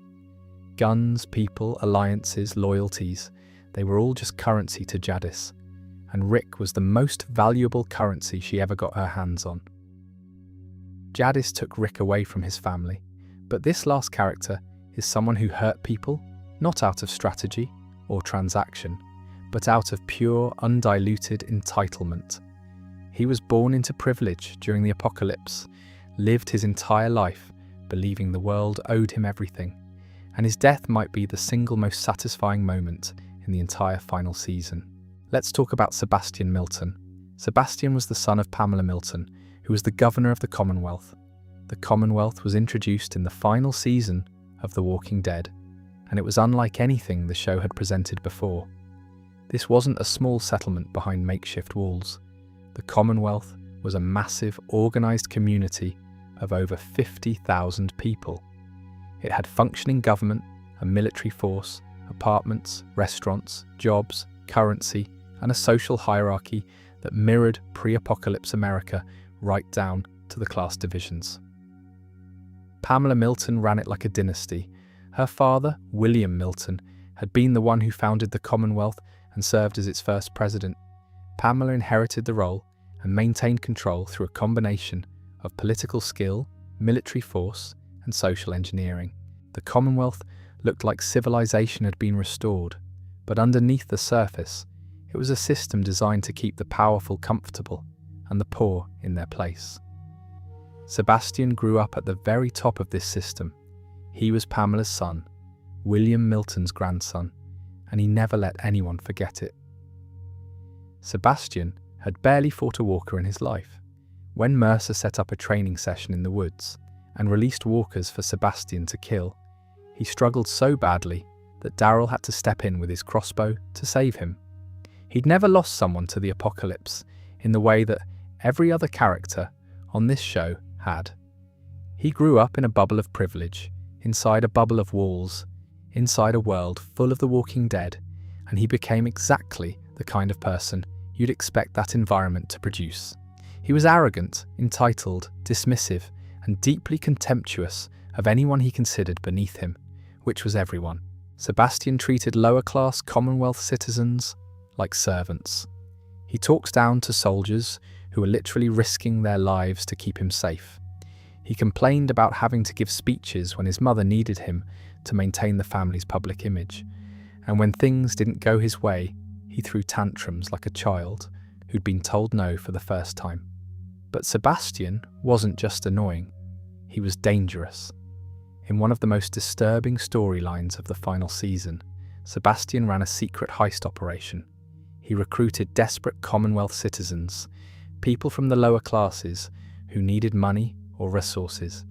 Guns, people, alliances, loyalties, they were all just currency to Jadis, and Rick was the most valuable currency she ever got her hands on. Jadis took Rick away from his family, but this last character is someone who hurt people, not out of strategy or transaction, but out of pure, undiluted entitlement. He was born into privilege during the apocalypse, lived his entire life believing the world owed him everything, and his death might be the single most satisfying moment in the entire final season. Let's talk about Sebastian Milton. Sebastian was the son of Pamela Milton, who was the governor of the Commonwealth. The Commonwealth was introduced in the final season of The Walking Dead, and it was unlike anything the show had presented before. This wasn't a small settlement behind makeshift walls. The Commonwealth was a massive, organised community of over 50,000 people. It had functioning government, a military force, apartments, restaurants, jobs, currency, and a social hierarchy that mirrored pre-apocalypse America right down to the class divisions. Pamela Milton ran it like a dynasty. Her father, William Milton, had been the one who founded the Commonwealth and served as its first president. Pamela inherited the role and maintained control through a combination of political skill, military force, and social engineering. The Commonwealth looked like civilization had been restored, but underneath the surface, it was a system designed to keep the powerful comfortable and the poor in their place. Sebastian grew up at the very top of this system. He was Pamela's son, William Milton's grandson, and he never let anyone forget it. Sebastian had barely fought a walker in his life. When Mercer set up a training session in the woods and released walkers for Sebastian to kill, he struggled so badly that Daryl had to step in with his crossbow to save him. He'd never lost someone to the apocalypse in the way that every other character on this show had. He grew up in a bubble of privilege, inside a bubble of walls, inside a world full of the walking dead, and he became exactly the kind of person you'd expect that environment to produce. He was arrogant, entitled, dismissive, and deeply contemptuous of anyone he considered beneath him, which was everyone. Sebastian treated lower-class Commonwealth citizens like servants. He talked down to soldiers who were literally risking their lives to keep him safe. He complained about having to give speeches when his mother needed him to maintain the family's public image, and when things didn't go his way, he threw tantrums like a child who'd been told no for the first time. But Sebastian wasn't just annoying, he was dangerous. In one of the most disturbing storylines of the final season, Sebastian ran a secret heist operation. He recruited desperate Commonwealth citizens, people from the lower classes who needed money or resources,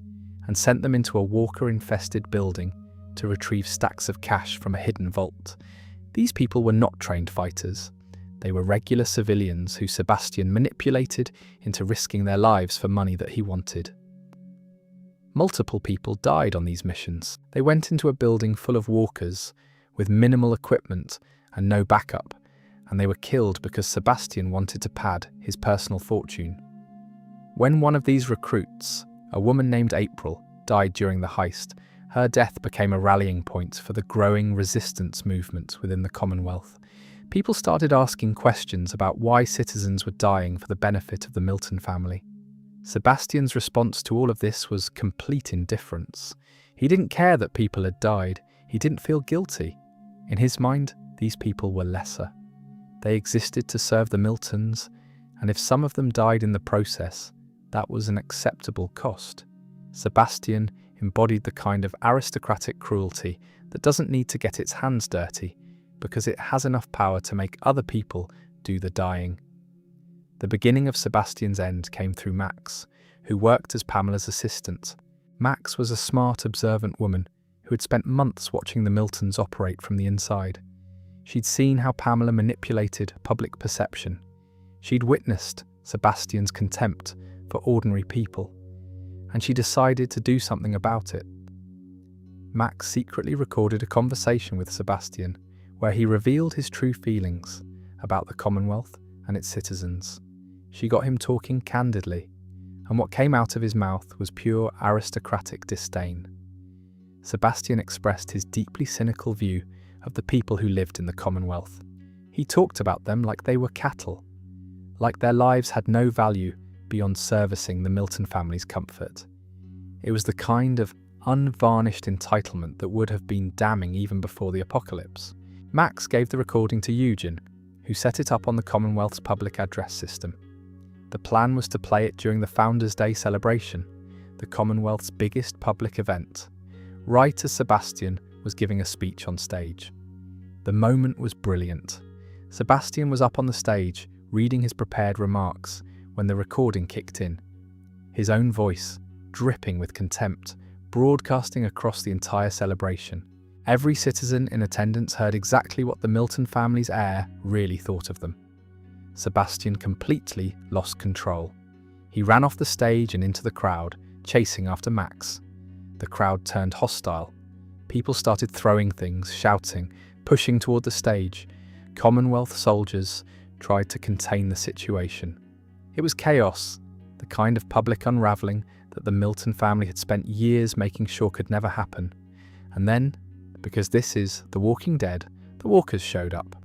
and sent them into a walker-infested building to retrieve stacks of cash from a hidden vault. These people were not trained fighters. They were regular civilians who Sebastian manipulated into risking their lives for money that he wanted. Multiple people died on these missions. They went into a building full of walkers with minimal equipment and no backup, and they were killed because Sebastian wanted to pad his personal fortune. When one of these recruits, a woman named April, died during the heist, her death became a rallying point for the growing resistance movement within the Commonwealth. People started asking questions about why citizens were dying for the benefit of the Milton family. Sebastian's response to all of this was complete indifference. He didn't care that people had died. He didn't feel guilty. In his mind, these people were lesser. They existed to serve the Miltons, and if some of them died in the process, that was an acceptable cost. Sebastian embodied the kind of aristocratic cruelty that doesn't need to get its hands dirty because it has enough power to make other people do the dying. The beginning of Sebastian's end came through Max, who worked as Pamela's assistant. Max was a smart, observant woman who had spent months watching the Miltons operate from the inside. She'd seen how Pamela manipulated public perception. She'd witnessed Sebastian's contempt for ordinary people, and she decided to do something about it. Max secretly recorded a conversation with Sebastian where he revealed his true feelings about the Commonwealth and its citizens. She got him talking candidly, and what came out of his mouth was pure aristocratic disdain. Sebastian expressed his deeply cynical view of the people who lived in the Commonwealth. He talked about them like they were cattle, like their lives had no value beyond servicing the Milton family's comfort. It was the kind of unvarnished entitlement that would have been damning even before the apocalypse. Max gave the recording to Eugen, who set it up on the Commonwealth's public address system. The plan was to play it during the Founders' Day celebration, the Commonwealth's biggest public event, right as Sebastian was giving a speech on stage. The moment was brilliant. Sebastian was up on the stage, reading his prepared remarks, when the recording kicked in. His own voice, dripping with contempt, broadcasting across the entire celebration. Every citizen in attendance heard exactly what the Milton family's heir really thought of them. Sebastian completely lost control. He ran off the stage and into the crowd, chasing after Max. The crowd turned hostile. People started throwing things, shouting, pushing toward the stage. Commonwealth soldiers tried to contain the situation. It was chaos, the kind of public unraveling that the Milton family had spent years making sure could never happen. And then, because this is The Walking Dead, the walkers showed up.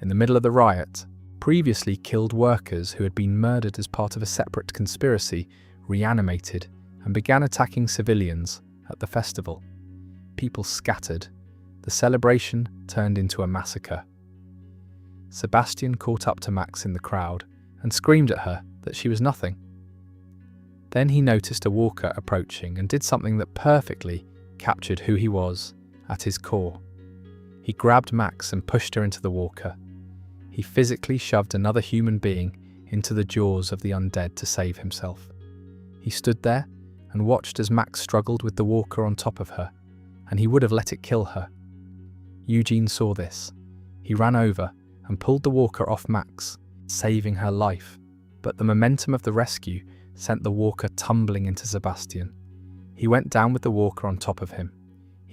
In the middle of the riot, previously killed workers who had been murdered as part of a separate conspiracy reanimated and began attacking civilians at the festival. People scattered. The celebration turned into a massacre. Sebastian caught up to Max in the crowd and screamed at her that she was nothing. Then he noticed a walker approaching and did something that perfectly captured who he was at his core. He grabbed Max and pushed her into the walker. He physically shoved another human being into the jaws of the undead to save himself. He stood there and watched as Max struggled with the walker on top of her, and he would have let it kill her. Eugene saw this. He ran over and pulled the walker off Max, saving her life. But the momentum of the rescue sent the walker tumbling into Sebastian. He went down with the walker on top of him.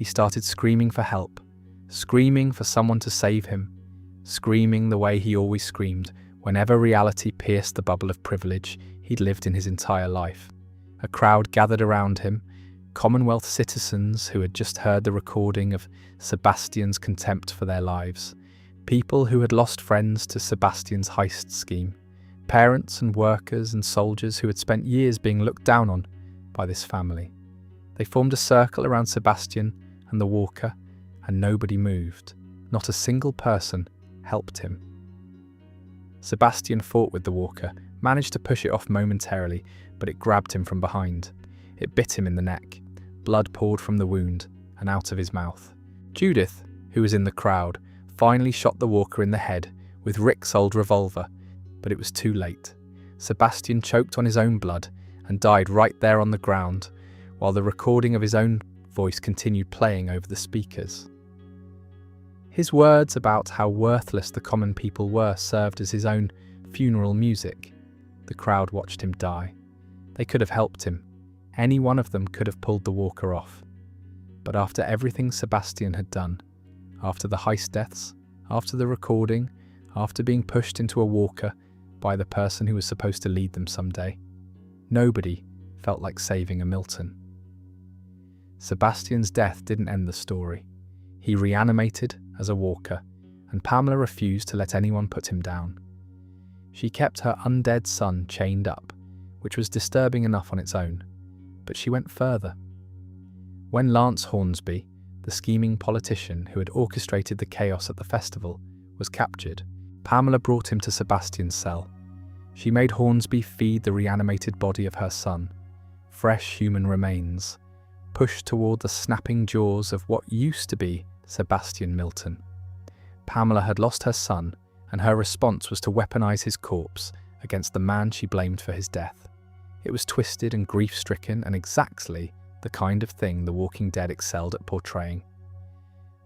He started screaming for help, screaming for someone to save him, screaming the way he always screamed whenever reality pierced the bubble of privilege he'd lived in his entire life. A crowd gathered around him, Commonwealth citizens who had just heard the recording of Sebastian's contempt for their lives, people who had lost friends to Sebastian's heist scheme, parents and workers and soldiers who had spent years being looked down on by this family. They formed a circle around Sebastian and the walker, and nobody moved. Not a single person helped him. Sebastian fought with the walker, managed to push it off momentarily, but it grabbed him from behind. It bit him in the neck. Blood poured from the wound and out of his mouth. Judith, who was in the crowd, finally shot the walker in the head with Rick's old revolver, but it was too late. Sebastian choked on his own blood and died right there on the ground, while the recording of his own voice continued playing over the speakers. His words about how worthless the common people were served as his own funeral music. The crowd watched him die. They could have helped him. Any one of them could have pulled the walker off. But after everything Sebastian had done, after the heist deaths, after the recording, after being pushed into a walker by the person who was supposed to lead them someday, nobody felt like saving a Milton. Sebastian's death didn't end the story. He reanimated as a walker, and Pamela refused to let anyone put him down. She kept her undead son chained up, which was disturbing enough on its own, but she went further. When Lance Hornsby, the scheming politician who had orchestrated the chaos at the festival, was captured, Pamela brought him to Sebastian's cell. She made Hornsby feed the reanimated body of her son, fresh human remains, pushed toward the snapping jaws of what used to be Sebastian Milton. Pamela had lost her son, and her response was to weaponize his corpse against the man she blamed for his death. It was twisted and grief-stricken, and exactly the kind of thing The Walking Dead excelled at portraying.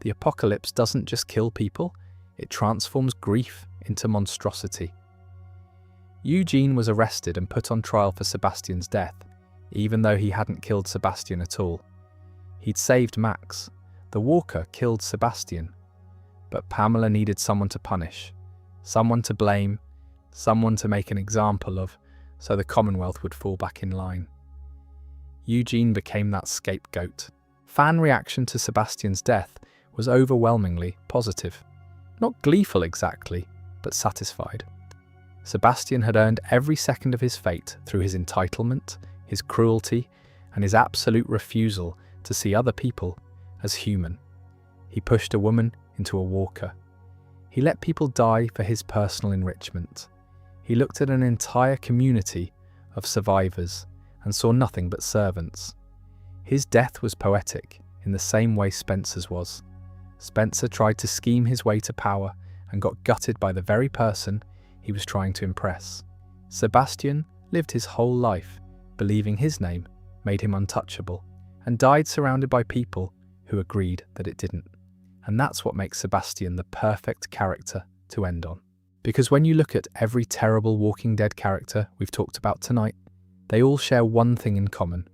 The apocalypse doesn't just kill people, it transforms grief into monstrosity. Eugene was arrested and put on trial for Sebastian's death, even though he hadn't killed Sebastian at all. He'd saved Max. The walker killed Sebastian. But Pamela needed someone to punish, someone to blame, someone to make an example of, so the Commonwealth would fall back in line. Eugene became that scapegoat. Fan reaction to Sebastian's death was overwhelmingly positive. Not gleeful exactly, but satisfied. Sebastian had earned every second of his fate through his entitlement, his cruelty, and his absolute refusal to see other people as human. He pushed a woman into a walker. He let people die for his personal enrichment. He looked at an entire community of survivors and saw nothing but servants. His death was poetic in the same way Spencer's was. Spencer tried to scheme his way to power and got gutted by the very person he was trying to impress. Sebastian lived his whole life believing his name made him untouchable, and died surrounded by people who agreed that it didn't. And that's what makes Sebastian the perfect character to end on. Because when you look at every terrible Walking Dead character we've talked about tonight, they all share one thing in common.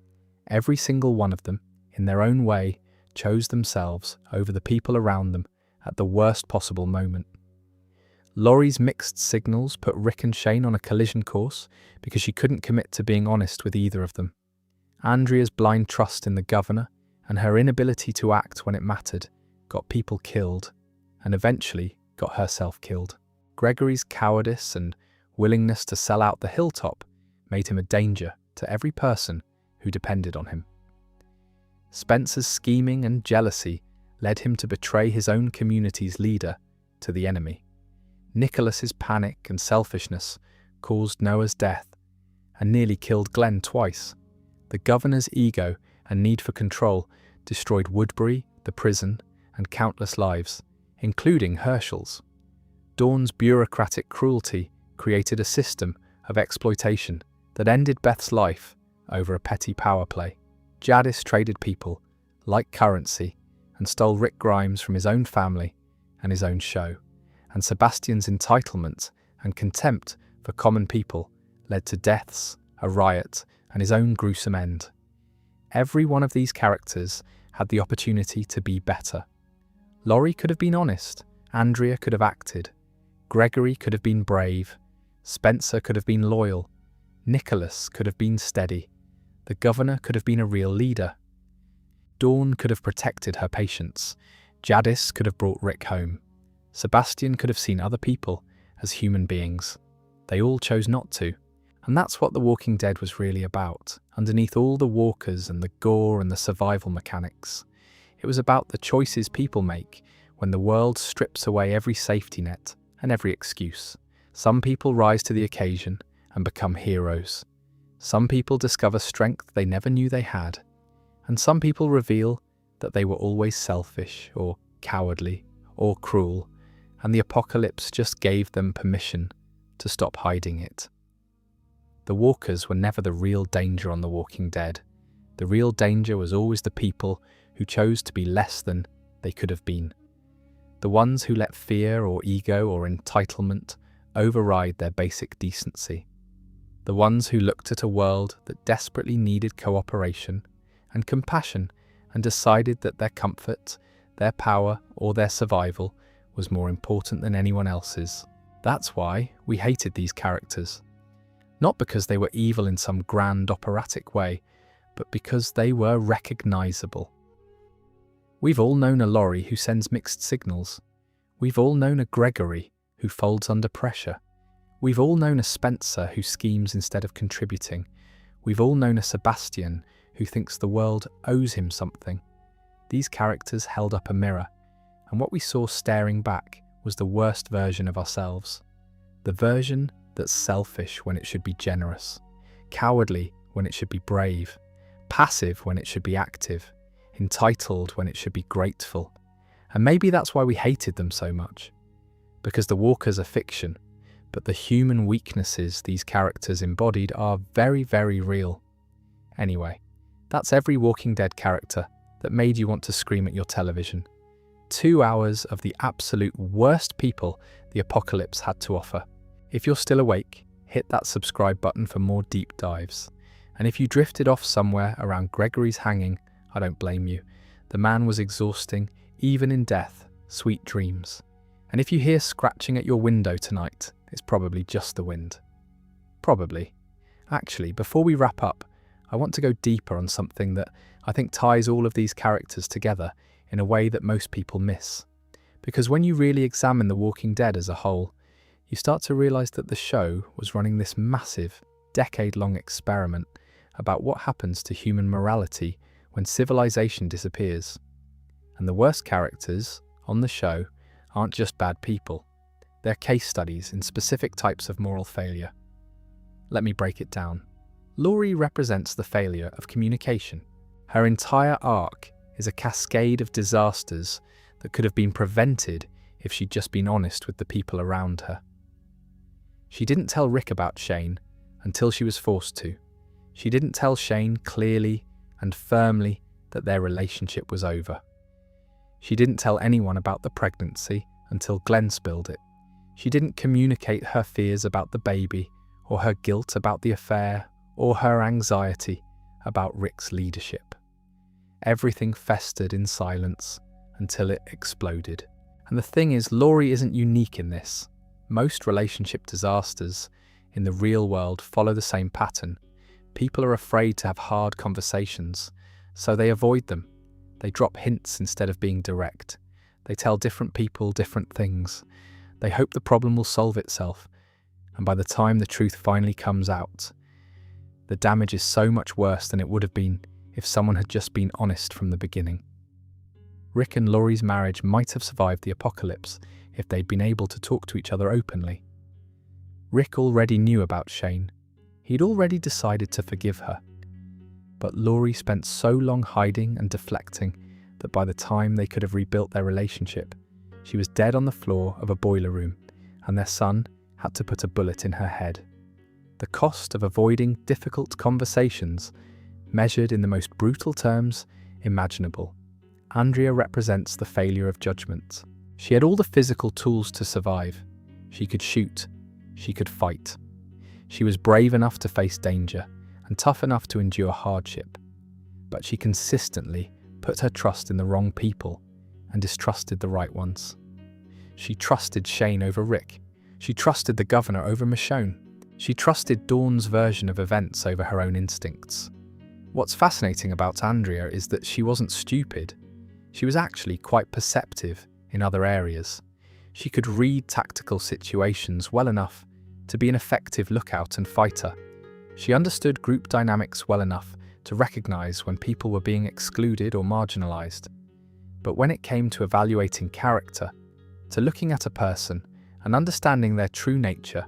Every single one of them, in their own way, chose themselves over the people around them at the worst possible moment. Laurie's mixed signals put Rick and Shane on a collision course because she couldn't commit to being honest with either of them. Andrea's blind trust in the governor and her inability to act when it mattered got people killed, and eventually got herself killed. Gregory's cowardice and willingness to sell out the hilltop made him a danger to every person who depended on him. Spencer's scheming and jealousy led him to betray his own community's leader to the enemy. Nicholas's panic and selfishness caused Noah's death and nearly killed Glenn twice. The governor's ego and need for control destroyed Woodbury, the prison, and countless lives, including Herschel's. Dawn's bureaucratic cruelty created a system of exploitation that ended Beth's life over a petty power play. Jadis traded people like currency and stole Rick Grimes from his own family and his own show. And Sebastian's entitlement and contempt for common people led to deaths, a riot, and his own gruesome end. Every one of these characters had the opportunity to be better. Laurie could have been honest, Andrea could have acted, Gregory could have been brave, Spencer could have been loyal, Nicholas could have been steady, the governor could have been a real leader. Dawn could have protected her patients, Jadis could have brought Rick home. Sebastian could have seen other people as human beings. They all chose not to. And that's what The Walking Dead was really about, underneath all the walkers and the gore and the survival mechanics. It was about the choices people make when the world strips away every safety net and every excuse. Some people rise to the occasion and become heroes. Some people discover strength they never knew they had. And some people reveal that they were always selfish or cowardly or cruel, and the apocalypse just gave them permission to stop hiding it. The walkers were never the real danger on The Walking Dead. The real danger was always the people who chose to be less than they could have been. The ones who let fear or ego or entitlement override their basic decency. The ones who looked at a world that desperately needed cooperation and compassion and decided that their comfort, their power, or their survival was more important than anyone else's. That's why we hated these characters. Not because they were evil in some grand operatic way, but because they were recognizable. We've all known a Laurie who sends mixed signals. We've all known a Gregory who folds under pressure. We've all known a Spencer who schemes instead of contributing. We've all known a Sebastian who thinks the world owes him something. These characters held up a mirror, and what we saw staring back was the worst version of ourselves. The version that's selfish when it should be generous, cowardly when it should be brave, passive when it should be active, entitled when it should be grateful. And maybe that's why we hated them so much. Because the walkers are fiction, but the human weaknesses these characters embodied are very, very real. Anyway, that's every Walking Dead character that made you want to scream at your television. 2 hours of the absolute worst people the apocalypse had to offer. If you're still awake, hit that subscribe button for more deep dives. And if you drifted off somewhere around Gregory's hanging, I don't blame you. The man was exhausting, even in death. Sweet dreams. And if you hear scratching at your window tonight, it's probably just the wind. Probably. Actually, before we wrap up, I want to go deeper on something that I think ties all of these characters together in a way that most people miss. Because when you really examine The Walking Dead as a whole, you start to realize that the show was running this massive, decade-long experiment about what happens to human morality when civilization disappears. And the worst characters on the show aren't just bad people. They're case studies in specific types of moral failure. Let me break it down. Laurie represents the failure of communication. Her entire arc is a cascade of disasters that could have been prevented if she'd just been honest with the people around her. She didn't tell Rick about Shane until she was forced to. She didn't tell Shane clearly and firmly that their relationship was over. She didn't tell anyone about the pregnancy until Glenn spilled it. She didn't communicate her fears about the baby, or her guilt about the affair, or her anxiety about Rick's leadership. Everything festered in silence until it exploded. And the thing is, Laurie isn't unique in this. Most relationship disasters in the real world follow the same pattern. People are afraid to have hard conversations, so they avoid them. They drop hints instead of being direct. They tell different people different things. They hope the problem will solve itself, and by the time the truth finally comes out, the damage is so much worse than it would have been if someone had just been honest from the beginning. Rick and Laurie's marriage might have survived the apocalypse if they'd been able to talk to each other openly. Rick already knew about Shane. He'd already decided to forgive her. But Laurie spent so long hiding and deflecting that by the time they could have rebuilt their relationship, she was dead on the floor of a boiler room, and their son had to put a bullet in her head. The cost of avoiding difficult conversations, measured in the most brutal terms imaginable. Andrea represents the failure of judgment. She had all the physical tools to survive. She could shoot. She could fight. She was brave enough to face danger and tough enough to endure hardship. But she consistently put her trust in the wrong people and distrusted the right ones. She trusted Shane over Rick. She trusted the governor over Michonne. She trusted Dawn's version of events over her own instincts. What's fascinating about Andrea is that she wasn't stupid. She was actually quite perceptive in other areas. She could read tactical situations well enough to be an effective lookout and fighter. She understood group dynamics well enough to recognize when people were being excluded or marginalized. But when it came to evaluating character, to looking at a person and understanding their true nature,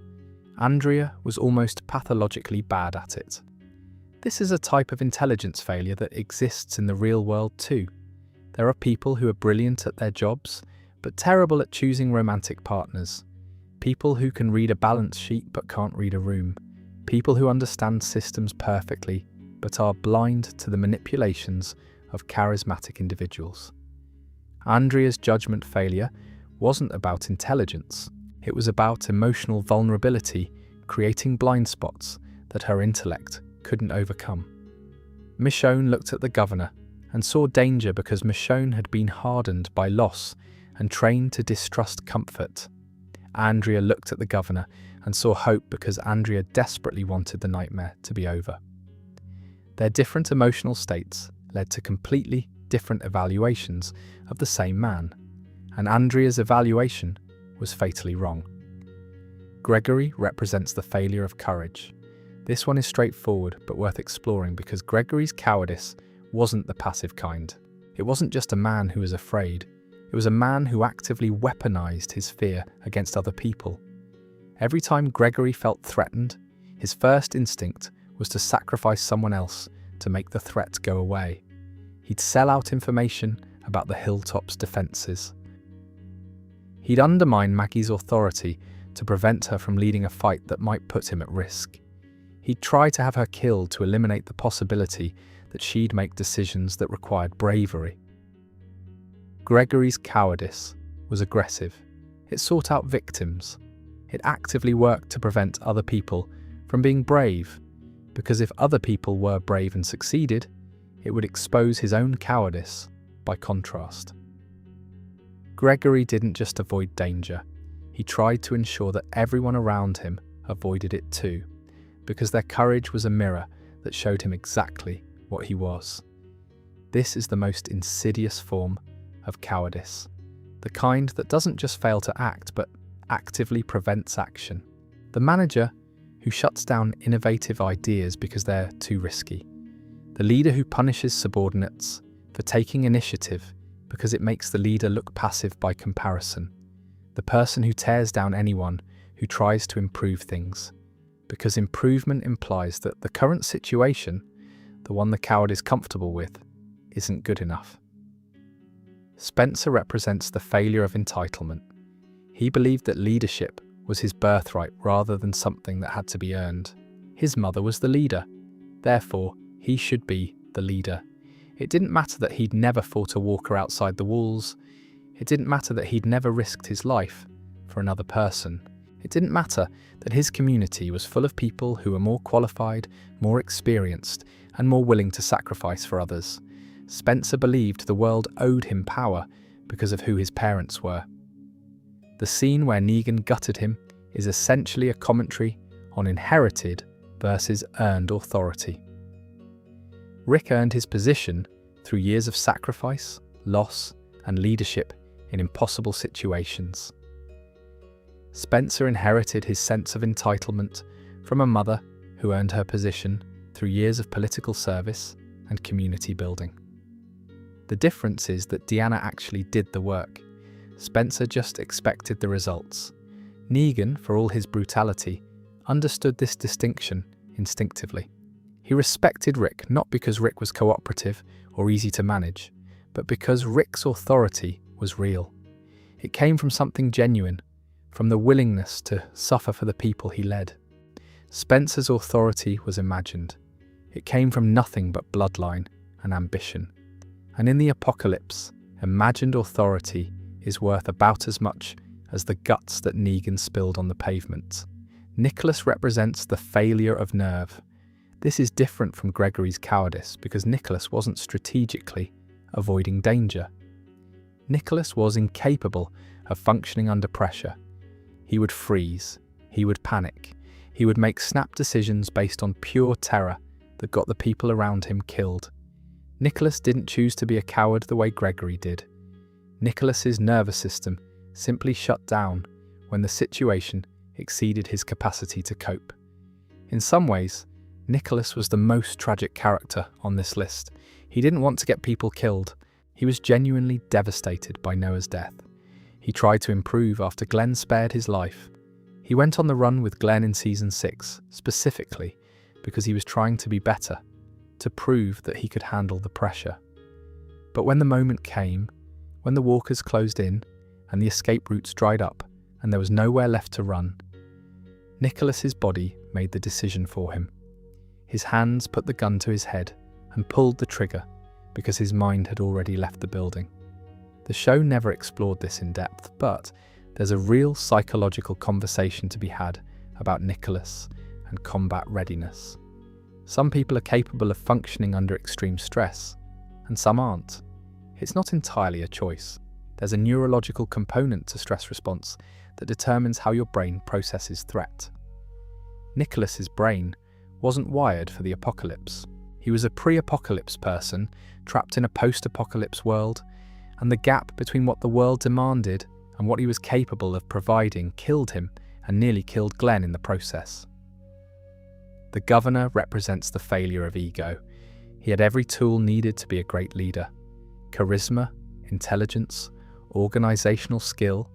Andrea was almost pathologically bad at it. This is a type of intelligence failure that exists in the real world too. There are people who are brilliant at their jobs, but terrible at choosing romantic partners. People who can read a balance sheet but can't read a room. People who understand systems perfectly, but are blind to the manipulations of charismatic individuals. Andrea's judgment failure wasn't about intelligence. It was about emotional vulnerability, creating blind spots that her intellect couldn't overcome. Michonne looked at the governor and saw danger because Michonne had been hardened by loss and trained to distrust comfort. Andrea looked at the governor and saw hope because Andrea desperately wanted the nightmare to be over. Their different emotional states led to completely different evaluations of the same man, and Andrea's evaluation was fatally wrong. Gregory represents the failure of courage. This one is straightforward but worth exploring because Gregory's cowardice wasn't the passive kind. It wasn't just a man who was afraid. It was a man who actively weaponized his fear against other people. Every time Gregory felt threatened, his first instinct was to sacrifice someone else to make the threat go away. He'd sell out information about the Hilltop's defenses. He'd undermine Maggie's authority to prevent her from leading a fight that might put him at risk. He'd try to have her killed to eliminate the possibility that she'd make decisions that required bravery. Gregory's cowardice was aggressive. It sought out victims. It actively worked to prevent other people from being brave, because if other people were brave and succeeded, it would expose his own cowardice by contrast. Gregory didn't just avoid danger. He tried to ensure that everyone around him avoided it too, because their courage was a mirror that showed him exactly what he was. This is the most insidious form of cowardice, the kind that doesn't just fail to act, but actively prevents action. The manager who shuts down innovative ideas because they're too risky. The leader who punishes subordinates for taking initiative because it makes the leader look passive by comparison. The person who tears down anyone who tries to improve things, because improvement implies that the current situation, the one the coward is comfortable with, isn't good enough. Spencer represents the failure of entitlement. He believed that leadership was his birthright rather than something that had to be earned. His mother was the leader, therefore he should be the leader. It didn't matter that he'd never fought a walker outside the walls. It didn't matter that he'd never risked his life for another person. It didn't matter that his community was full of people who were more qualified, more experienced, and more willing to sacrifice for others. Spencer believed the world owed him power because of who his parents were. The scene where Negan gutted him is essentially a commentary on inherited versus earned authority. Rick earned his position through years of sacrifice, loss, and leadership in impossible situations. Spencer inherited his sense of entitlement from a mother who earned her position through years of political service and community building. The difference is that Deanna actually did the work. Spencer just expected the results. Negan, for all his brutality, understood this distinction instinctively. He respected Rick not because Rick was cooperative or easy to manage, but because Rick's authority was real. It came from something genuine, from the willingness to suffer for the people he led. Spencer's authority was imagined. It came from nothing but bloodline and ambition. And in the apocalypse, imagined authority is worth about as much as the guts that Negan spilled on the pavement. Nicholas represents the failure of nerve. This is different from Gregory's cowardice because Nicholas wasn't strategically avoiding danger. Nicholas was incapable of functioning under pressure. He would freeze. He would panic. He would make snap decisions based on pure terror that got the people around him killed. Nicholas didn't choose to be a coward the way Gregory did. Nicholas's nervous system simply shut down when the situation exceeded his capacity to cope. In some ways, Nicholas was the most tragic character on this list. He didn't want to get people killed. He was genuinely devastated by Noah's death. He tried to improve after Glenn spared his life. He went on the run with Glenn in Season 6, specifically because he was trying to be better, to prove that he could handle the pressure. But when the moment came, when the walkers closed in and the escape routes dried up and there was nowhere left to run, Nicholas's body made the decision for him. His hands put the gun to his head and pulled the trigger because his mind had already left the building. The show never explored this in depth, but there's a real psychological conversation to be had about Nicholas and combat readiness. Some people are capable of functioning under extreme stress, and some aren't. It's not entirely a choice. There's a neurological component to stress response that determines how your brain processes threat. Nicholas's brain wasn't wired for the apocalypse. He was a pre-apocalypse person trapped in a post-apocalypse world, and the gap between what the world demanded and what he was capable of providing killed him and nearly killed Glenn in the process. The governor represents the failure of ego. He had every tool needed to be a great leader: charisma, intelligence, organizational skill,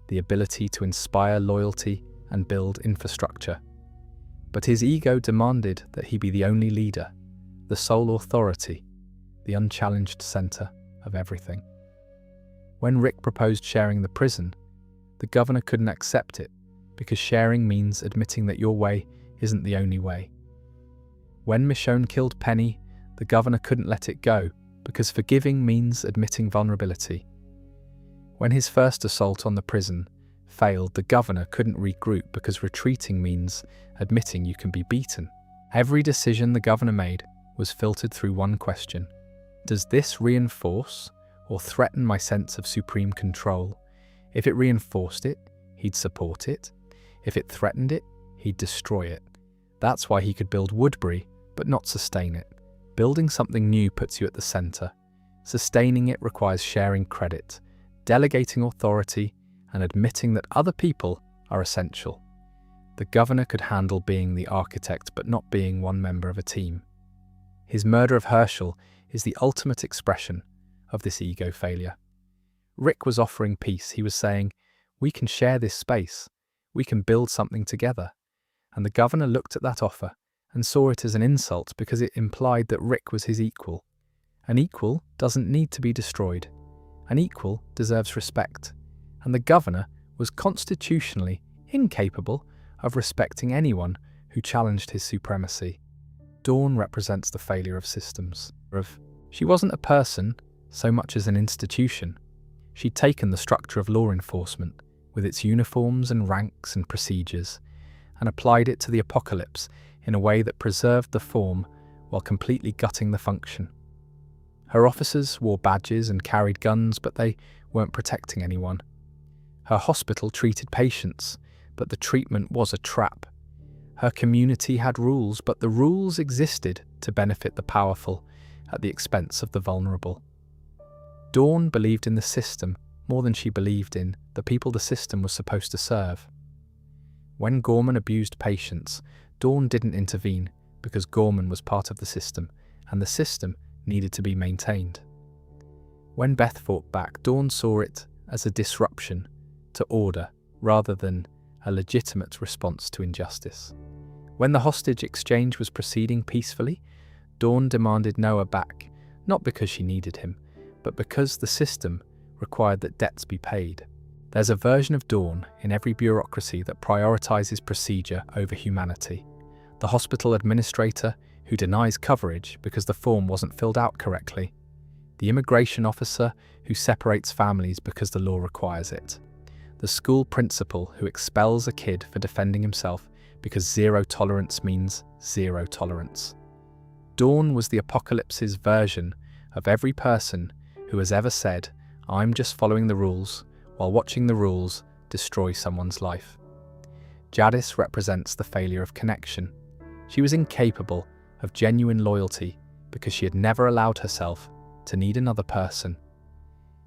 the ability to inspire loyalty and build infrastructure. But his ego demanded that he be the only leader, the sole authority, the unchallenged center of everything. When Rick proposed sharing the prison, the governor couldn't accept it because sharing means admitting that your way isn't the only way. When Michonne killed Penny, the governor couldn't let it go because forgiving means admitting vulnerability. When his first assault on the prison failed, the governor couldn't regroup because retreating means admitting you can be beaten. Every decision the governor made was filtered through one question: does this reinforce or threaten my sense of supreme control? If it reinforced it, he'd support it. If it threatened it, he'd destroy it. That's why he could build Woodbury, but not sustain it. Building something new puts you at the center. Sustaining it requires sharing credit, delegating authority, and admitting that other people are essential. The governor could handle being the architect, but not being one member of a team. His murder of Herschel is the ultimate expression of this ego failure. Rick was offering peace. He was saying, we can share this space. We can build something together. And the governor looked at that offer and saw it as an insult because it implied that Rick was his equal. An equal doesn't need to be destroyed. An equal deserves respect. And the governor was constitutionally incapable of respecting anyone who challenged his supremacy. Dawn represents the failure of systems, of She wasn't a person so much as an institution. She'd taken the structure of law enforcement, with its uniforms and ranks and procedures, and applied it to the apocalypse in a way that preserved the form while completely gutting the function. Her officers wore badges and carried guns, but they weren't protecting anyone. Her hospital treated patients, but the treatment was a trap. Her community had rules, but the rules existed to benefit the powerful at the expense of the vulnerable. Dawn believed in the system more than she believed in the people the system was supposed to serve. When Gorman abused patients, Dawn didn't intervene because Gorman was part of the system, and the system needed to be maintained. When Beth fought back, Dawn saw it as a disruption to order rather than a legitimate response to injustice. When the hostage exchange was proceeding peacefully, Dawn demanded Noah back, not because she needed him, but because the system required that debts be paid. There's a version of Dawn in every bureaucracy that prioritizes procedure over humanity. The hospital administrator who denies coverage because the form wasn't filled out correctly. The immigration officer who separates families because the law requires it. The school principal who expels a kid for defending himself because zero tolerance means zero tolerance. Dawn was the apocalypse's version of every person who has ever said, "I'm just following the rules," while watching the rules destroy someone's life. Jadis represents the failure of connection. She was incapable of genuine loyalty because she had never allowed herself to need another person.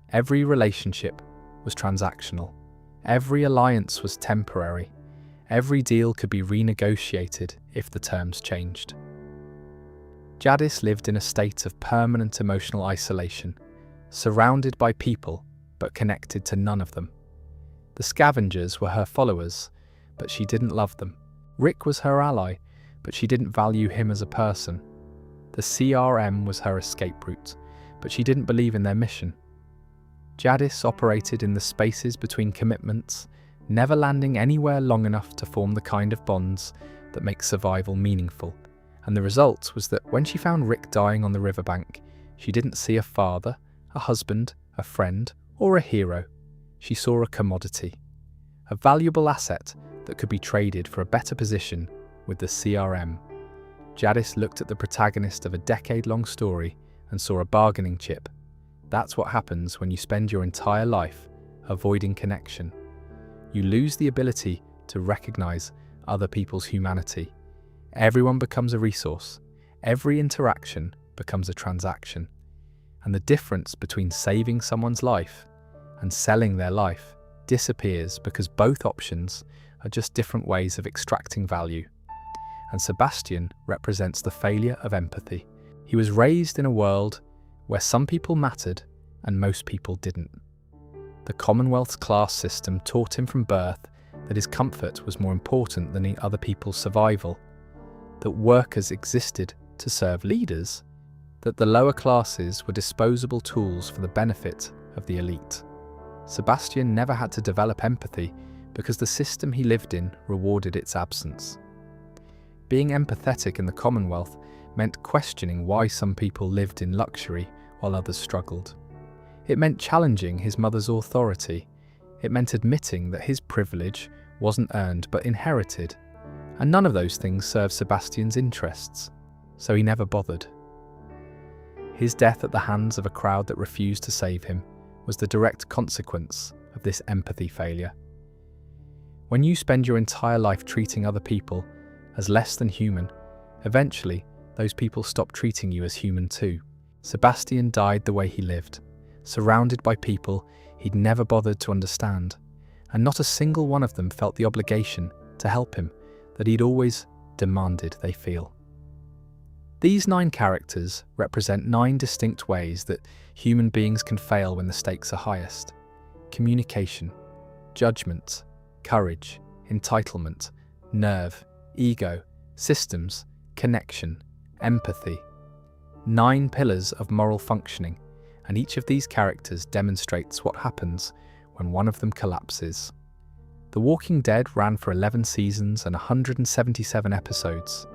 Every relationship was transactional. Every alliance was temporary. Every deal could be renegotiated if the terms changed. Jadis lived in a state of permanent emotional isolation, surrounded by people but connected to none of them. The scavengers were her followers, but she didn't love them. Rick was her ally, but she didn't value him as a person. The CRM was her escape route, but she didn't believe in their mission. Jadis operated in the spaces between commitments, never landing anywhere long enough to form the kind of bonds that make survival meaningful. And the result was that when she found Rick dying on the riverbank, she didn't see a father, a husband, a friend, or a hero. She saw a commodity, a valuable asset that could be traded for a better position with the CRM. Jadis looked at the protagonist of a decade-long story and saw a bargaining chip. That's what happens when you spend your entire life avoiding connection. You lose the ability to recognize other people's humanity. Everyone becomes a resource. Every interaction becomes a transaction. And the difference between saving someone's life and selling their life disappears because both options are just different ways of extracting value. And Sebastian represents the failure of empathy. He was raised in a world where some people mattered and most people didn't. The Commonwealth's class system taught him from birth that his comfort was more important than other people's survival, that workers existed to serve leaders, that the lower classes were disposable tools for the benefit of the elite. Sebastian never had to develop empathy because the system he lived in rewarded its absence. Being empathetic in the Commonwealth meant questioning why some people lived in luxury while others struggled. It meant challenging his mother's authority. It meant admitting that his privilege wasn't earned but inherited. And none of those things served Sebastian's interests, so he never bothered. His death at the hands of a crowd that refused to save him was the direct consequence of this empathy failure. When you spend your entire life treating other people as less than human, eventually those people stop treating you as human too. Sebastian died the way he lived, surrounded by people he'd never bothered to understand, and not a single one of them felt the obligation to help him that he'd always demanded they feel. These 9 characters represent 9 distinct ways that human beings can fail when the stakes are highest: communication, judgment, courage, entitlement, nerve, ego, systems, connection, empathy. 9 pillars of moral functioning, and each of these characters demonstrates what happens when one of them collapses. The Walking Dead ran for 11 seasons and 177 episodes.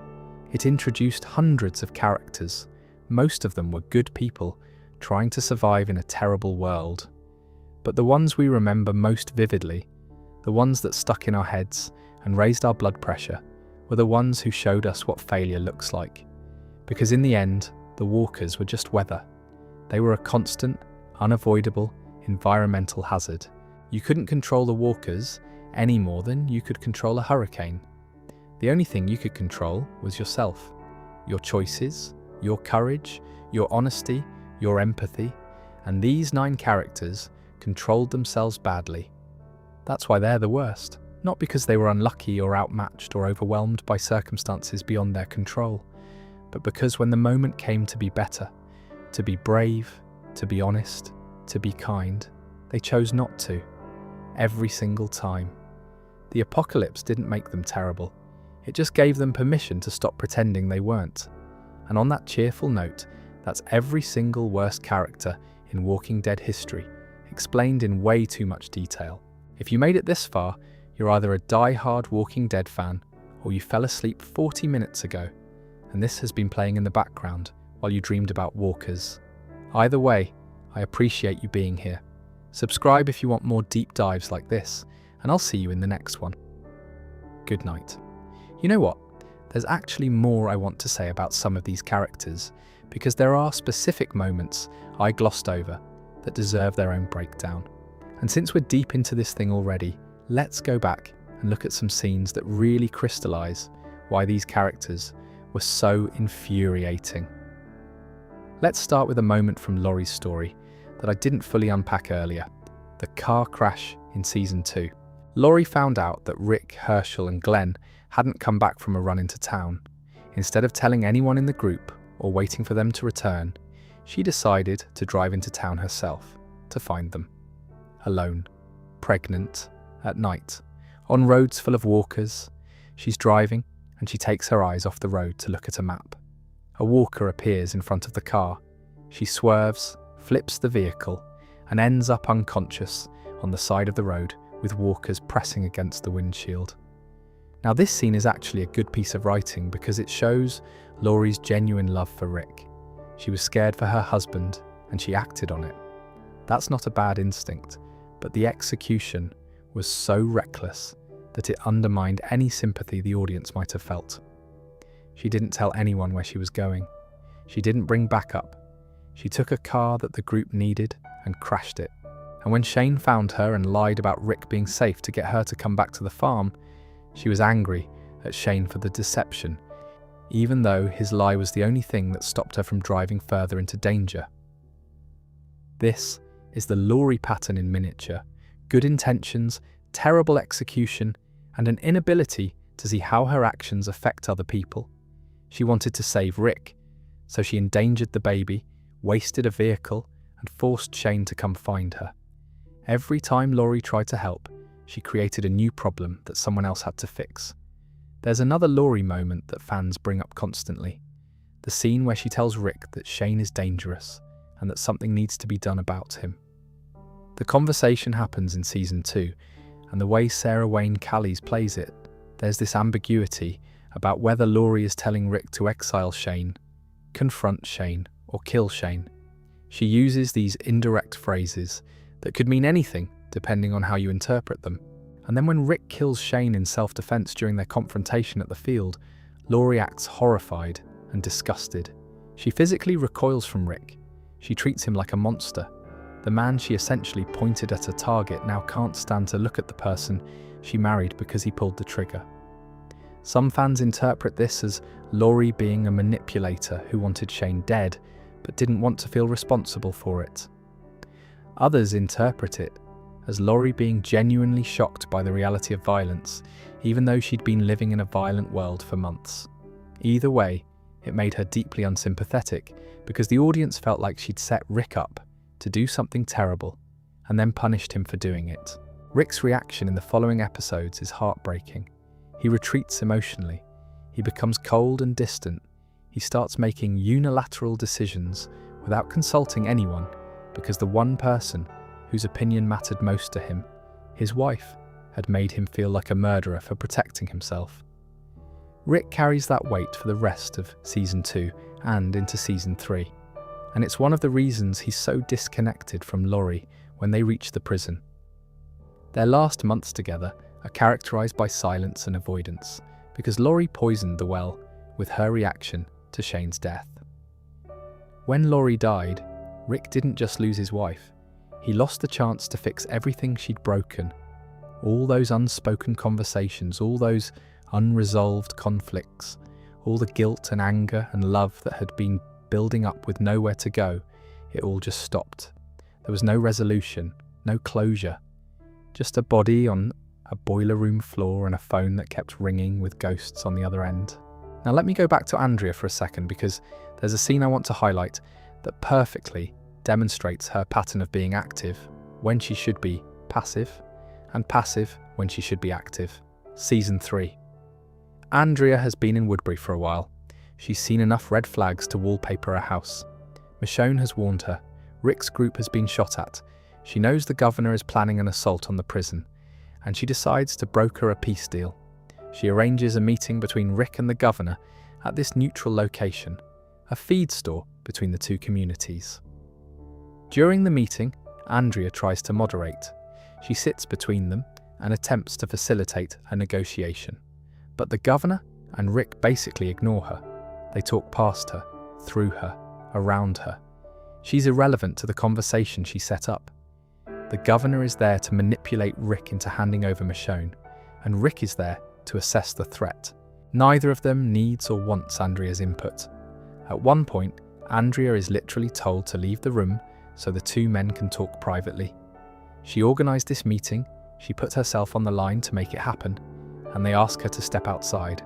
It introduced hundreds of characters, Most of them were good people trying to survive in a terrible world. But the ones we remember most vividly, the ones that stuck in our heads and raised our blood pressure, were the ones who showed us what failure looks like. Because in the end, the walkers were just weather. They were a constant, unavoidable environmental hazard. You couldn't control the walkers any more than you could control a hurricane. The only thing you could control was yourself, your choices, your courage, your honesty, your empathy, and these 9 characters controlled themselves badly. That's why they're the worst, not because they were unlucky or outmatched or overwhelmed by circumstances beyond their control, but because when the moment came to be better, to be brave, to be honest, to be kind, they chose not to, every single time. The apocalypse didn't make them terrible, it just gave them permission to stop pretending they weren't. And on that cheerful note, that's every single worst character in Walking Dead history, explained in way too much detail. If you made it this far, you're either a die-hard Walking Dead fan, or you fell asleep 40 minutes ago, and this has been playing in the background while you dreamed about walkers. Either way, I appreciate you being here. Subscribe if you want more deep dives like this, and I'll see you in the next one. Good night. You know what? There's actually more I want to say about some of these characters, because there are specific moments I glossed over that deserve their own breakdown. And since we're deep into this thing already, let's go back and look at some scenes that really crystallize why these characters were so infuriating. Let's start with a moment from Laurie's story that I didn't fully unpack earlier, the car crash in Season 2. Laurie found out that Rick, Herschel and Glenn hadn't come back from a run into town. Instead of telling anyone in the group or waiting for them to return, she decided to drive into town herself to find them. Alone, pregnant, at night, on roads full of walkers. She's driving and she takes her eyes off the road to look at a map. A walker appears in front of the car. She swerves, flips the vehicle, and ends up unconscious on the side of the road with walkers pressing against the windshield. Now this scene is actually a good piece of writing because it shows Laurie's genuine love for Rick. She was scared for her husband and she acted on it. That's not a bad instinct, but the execution was so reckless that it undermined any sympathy the audience might have felt. She didn't tell anyone where she was going. She didn't bring backup. She took a car that the group needed and crashed it. And when Shane found her and lied about Rick being safe to get her to come back to the farm, she was angry at Shane for the deception, even though his lie was the only thing that stopped her from driving further into danger. This is the Laurie pattern in miniature: good intentions, terrible execution, and an inability to see how her actions affect other people. She wanted to save Rick, so she endangered the baby, wasted a vehicle, and forced Shane to come find her. Every time Laurie tried to help, she created a new problem that someone else had to fix. There's another Laurie moment that fans bring up constantly: the scene where she tells Rick that Shane is dangerous and that something needs to be done about him. The conversation happens in Season 2, and the way Sarah Wayne Callies plays it, there's this ambiguity about whether Laurie is telling Rick to exile Shane, confront Shane, or kill Shane. She uses these indirect phrases that could mean anything depending on how you interpret them. And then when Rick kills Shane in self-defense during their confrontation at the field, Laurie acts horrified and disgusted. She physically recoils from Rick. She treats him like a monster. The man she essentially pointed at a target now can't stand to look at the person she married because he pulled the trigger. Some fans interpret this as Laurie being a manipulator who wanted Shane dead, but didn't want to feel responsible for it. Others interpret it as Laurie being genuinely shocked by the reality of violence, even though she'd been living in a violent world for months. Either way, it made her deeply unsympathetic because the audience felt like she'd set Rick up to do something terrible and then punished him for doing it. Rick's reaction in the following episodes is heartbreaking. He retreats emotionally. He becomes cold and distant. He starts making unilateral decisions without consulting anyone because the one person whose opinion mattered most to him, his wife, had made him feel like a murderer for protecting himself. Rick carries that weight for the rest of Season 2 and into Season 3, and it's one of the reasons he's so disconnected from Laurie when they reach the prison. Their last months together are characterized by silence and avoidance, because Laurie poisoned the well with her reaction to Shane's death. When Laurie died, Rick didn't just lose his wife, he lost the chance to fix everything she'd broken. All those unspoken conversations, all those unresolved conflicts, all the guilt and anger and love that had been building up with nowhere to go, it all just stopped. There was no resolution, no closure, just a body on a boiler room floor and a phone that kept ringing with ghosts on the other end. Now let me go back to Andrea for a second, because there's a scene I want to highlight that perfectly demonstrates her pattern of being active when she should be passive, and passive when she should be active. Season 3. Andrea has been in Woodbury for a while. She's seen enough red flags to wallpaper her house. Michonne has warned her. Rick's group has been shot at. She knows the governor is planning an assault on the prison, and she decides to broker a peace deal. She arranges a meeting between Rick and the governor at this neutral location, a feed store between the two communities. During the meeting, Andrea tries to moderate. She sits between them and attempts to facilitate a negotiation. But the governor and Rick basically ignore her. They talk past her, through her, around her. She's irrelevant to the conversation she set up. The governor is there to manipulate Rick into handing over Michonne, and Rick is there to assess the threat. Neither of them needs or wants Andrea's input. At one point, Andrea is literally told to leave the room so the two men can talk privately. She organised this meeting, she put herself on the line to make it happen, and they ask her to step outside.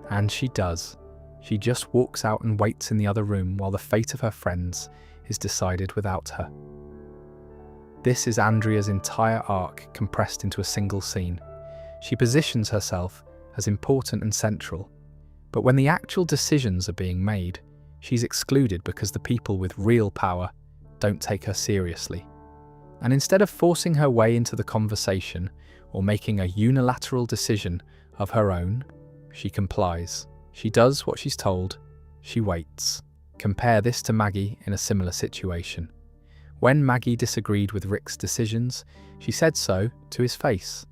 And she does. She just walks out and waits in the other room while the fate of her friends is decided without her. This is Andrea's entire arc compressed into a single scene. She positions herself as important and central, but when the actual decisions are being made, she's excluded because the people with real power don't take her seriously. And instead of forcing her way into the conversation or making a unilateral decision of her own, she complies. She does what she's told. She waits. Compare this to Maggie in a similar situation. When Maggie disagreed with Rick's decisions, she said so to his face,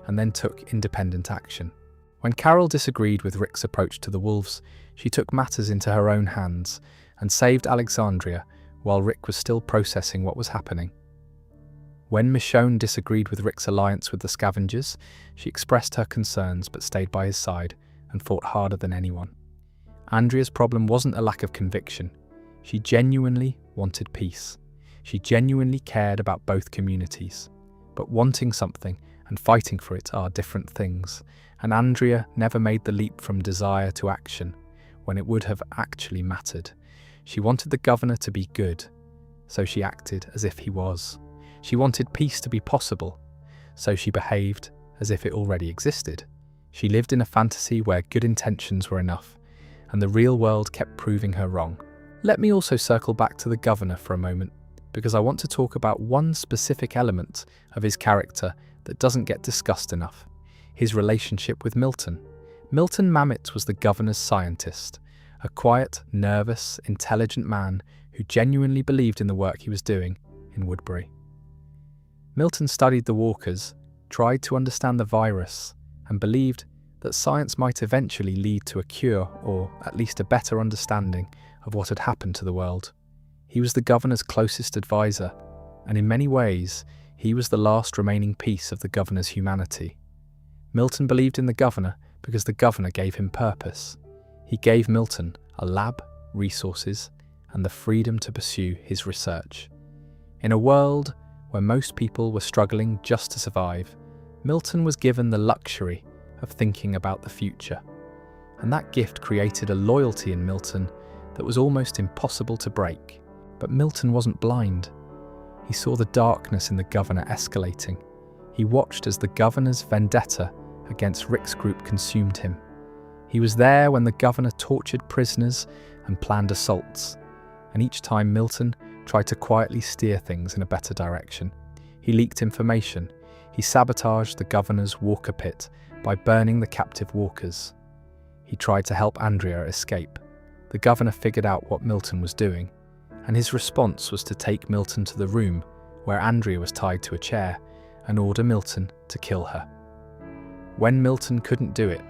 and then took independent action. When Carol disagreed with Rick's approach to the wolves, she took matters into her own hands and saved Alexandria while Rick was still processing what was happening. When Michonne disagreed with Rick's alliance with the scavengers, she expressed her concerns but stayed by his side and fought harder than anyone. Andrea's problem wasn't a lack of conviction. She genuinely wanted peace. She genuinely cared about both communities. But wanting something and fighting for it are different things, and Andrea never made the leap from desire to action when it would have actually mattered. She wanted the governor to be good, so she acted as if he was. She wanted peace to be possible, so she behaved as if it already existed. She lived in a fantasy where good intentions were enough, and the real world kept proving her wrong. Let me also circle back to the governor for a moment, because I want to talk about one specific element of his character that doesn't get discussed enough: his relationship with Milton. Milton Mamet was the governor's scientist, a quiet, nervous, intelligent man who genuinely believed in the work he was doing in Woodbury. Milton studied the walkers, tried to understand the virus, and believed that science might eventually lead to a cure or at least a better understanding of what had happened to the world. He was the governor's closest advisor, and in many ways, he was the last remaining piece of the governor's humanity. Milton believed in the governor because the governor gave him purpose. He gave Milton a lab, resources, and the freedom to pursue his research. In a world where most people were struggling just to survive, Milton was given the luxury of thinking about the future. And that gift created a loyalty in Milton that was almost impossible to break. But Milton wasn't blind. He saw the darkness in the governor escalating. He watched as the governor's vendetta against Rick's group consumed him. He was there when the governor tortured prisoners and planned assaults, and each time Milton tried to quietly steer things in a better direction. He leaked information. He sabotaged the governor's walker pit by burning the captive walkers. He tried to help Andrea escape. The governor figured out what Milton was doing, and his response was to take Milton to the room where Andrea was tied to a chair and order Milton to kill her. When Milton couldn't do it,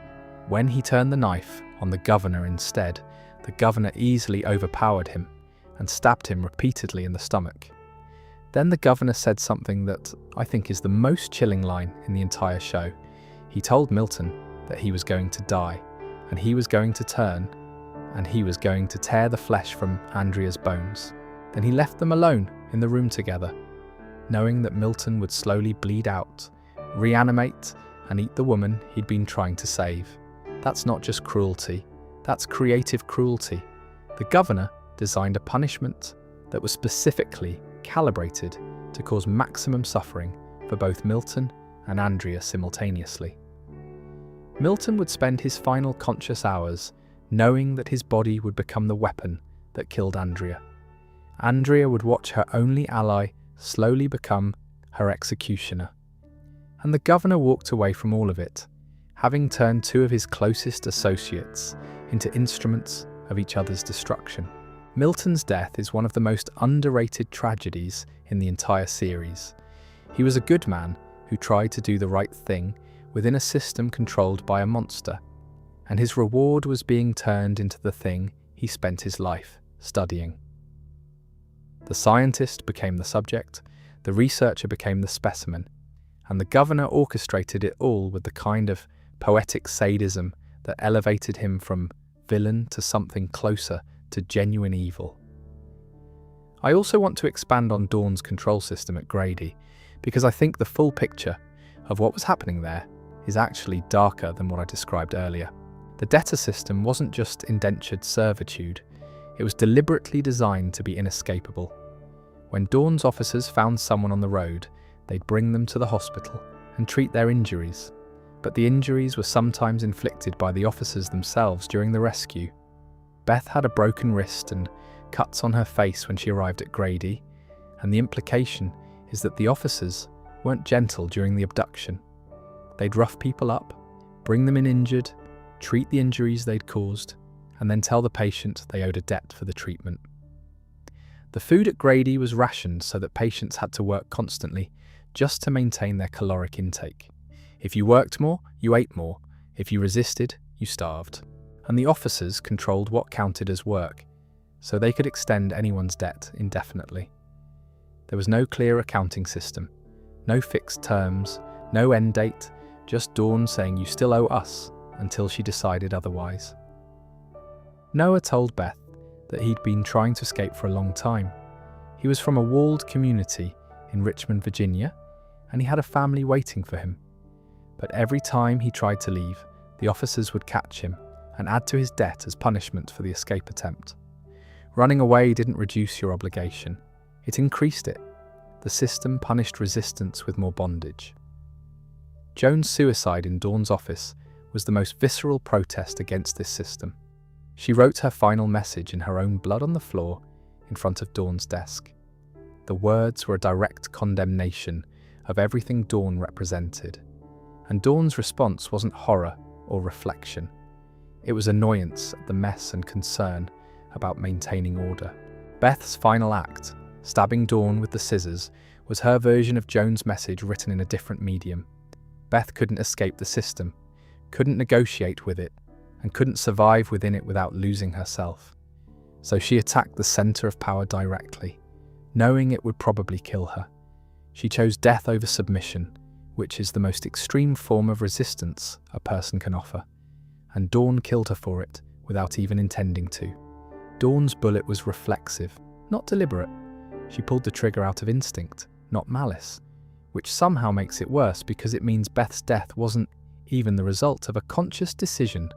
when he turned the knife on the governor instead, the governor easily overpowered him and stabbed him repeatedly in the stomach. Then the governor said something that I think is the most chilling line in the entire show. He told Milton that he was going to die, and he was going to turn, and he was going to tear the flesh from Andrea's bones. Then he left them alone in the room together, knowing that Milton would slowly bleed out, reanimate, and eat the woman he'd been trying to save. That's not just cruelty, that's creative cruelty. The governor designed a punishment that was specifically calibrated to cause maximum suffering for both Milton and Andrea simultaneously. Milton would spend his final conscious hours knowing that his body would become the weapon that killed Andrea. Andrea would watch her only ally slowly become her executioner. And the governor walked away from all of it, having turned two of his closest associates into instruments of each other's destruction. Milton's death is one of the most underrated tragedies in the entire series. He was a good man who tried to do the right thing within a system controlled by a monster, and his reward was being turned into the thing he spent his life studying. The scientist became the subject, the researcher became the specimen, and the governor orchestrated it all with the kind of poetic sadism that elevated him from villain to something closer to genuine evil. I also want to expand on Dawn's control system at Grady, because I think the full picture of what was happening there is actually darker than what I described earlier. The debtor system wasn't just indentured servitude, it was deliberately designed to be inescapable. When Dawn's officers found someone on the road, they'd bring them to the hospital and treat their injuries. But the injuries were sometimes inflicted by the officers themselves during the rescue. Beth had a broken wrist and cuts on her face when she arrived at Grady, and the implication is that the officers weren't gentle during the abduction. They'd rough people up, bring them in injured, treat the injuries they'd caused, and then tell the patient they owed a debt for the treatment. The food at Grady was rationed so that patients had to work constantly just to maintain their caloric intake. If you worked more, you ate more. If you resisted, you starved. And the officers controlled what counted as work, so they could extend anyone's debt indefinitely. There was no clear accounting system, no fixed terms, no end date, just Dawn saying you still owe us until she decided otherwise. Noah told Beth that he'd been trying to escape for a long time. He was from a walled community in Richmond, Virginia, and he had a family waiting for him. But every time he tried to leave, the officers would catch him and add to his debt as punishment for the escape attempt. Running away didn't reduce your obligation, it increased it. The system punished resistance with more bondage. Joan's suicide in Dawn's office was the most visceral protest against this system. She wrote her final message in her own blood on the floor in front of Dawn's desk. The words were a direct condemnation of everything Dawn represented. And Dawn's response wasn't horror or reflection. It was annoyance at the mess and concern about maintaining order. Beth's final act, stabbing Dawn with the scissors, was her version of Joan's message written in a different medium. Beth couldn't escape the system, couldn't negotiate with it, and couldn't survive within it without losing herself. So she attacked the center of power directly, knowing it would probably kill her. She chose death over submission, which is the most extreme form of resistance a person can offer, and Dawn killed her for it without even intending to. Dawn's bullet was reflexive, not deliberate. She pulled the trigger out of instinct, not malice, which somehow makes it worse because it means Beth's death wasn't even the result of a conscious decision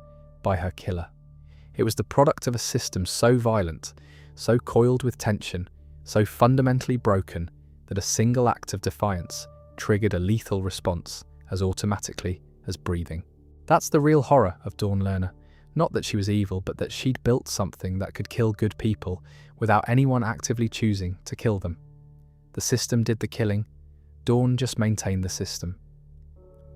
by her killer. It was the product of a system so violent, so coiled with tension, so fundamentally broken that a single act of defiance triggered a lethal response as automatically as breathing. That's the real horror of Dawn Lerner. Not that she was evil, but that she'd built something that could kill good people without anyone actively choosing to kill them. The system did the killing. Dawn just maintained the system.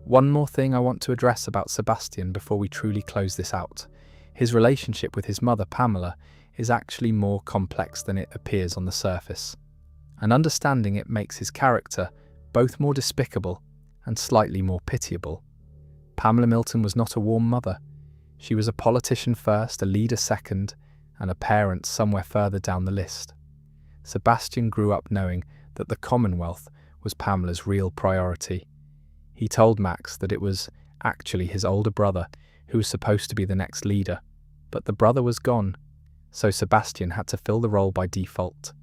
One more thing I want to address about Sebastian before we truly close this out. His relationship with his mother, Pamela, is actually more complex than it appears on the surface. And understanding it makes his character both more despicable and slightly more pitiable. Pamela Milton was not a warm mother. She was a politician first, a leader second, and a parent somewhere further down the list. Sebastian grew up knowing that the Commonwealth was Pamela's real priority. He told Max that it was actually his older brother who was supposed to be the next leader, but the brother was gone, so Sebastian had to fill the role by default.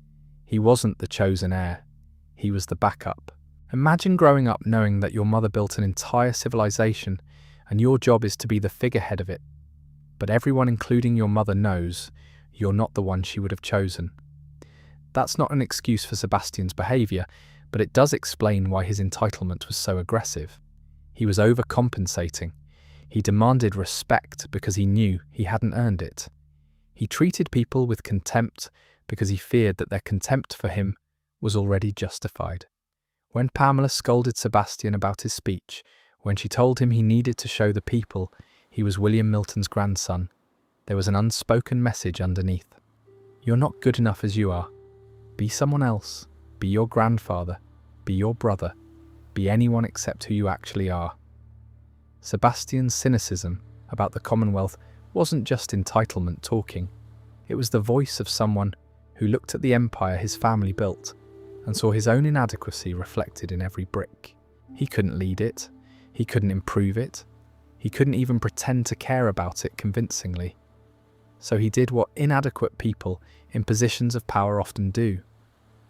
He wasn't the chosen heir, he was the backup. Imagine growing up knowing that your mother built an entire civilization and your job is to be the figurehead of it, but everyone including your mother knows you're not the one she would have chosen. That's not an excuse for Sebastian's behaviour, but it does explain why his entitlement was so aggressive. He was overcompensating. He demanded respect because he knew he hadn't earned it. He treated people with contempt because he feared that their contempt for him was already justified. When Pamela scolded Sebastian about his speech, when she told him he needed to show the people he was William Milton's grandson, there was an unspoken message underneath. You're not good enough as you are. Be someone else. Be your grandfather. Be your brother. Be anyone except who you actually are. Sebastian's cynicism about the Commonwealth wasn't just entitlement talking. It was the voice of someone who looked at the empire his family built and saw his own inadequacy reflected in every brick. He couldn't lead it. He couldn't improve it. He couldn't even pretend to care about it convincingly. So he did what inadequate people in positions of power often do.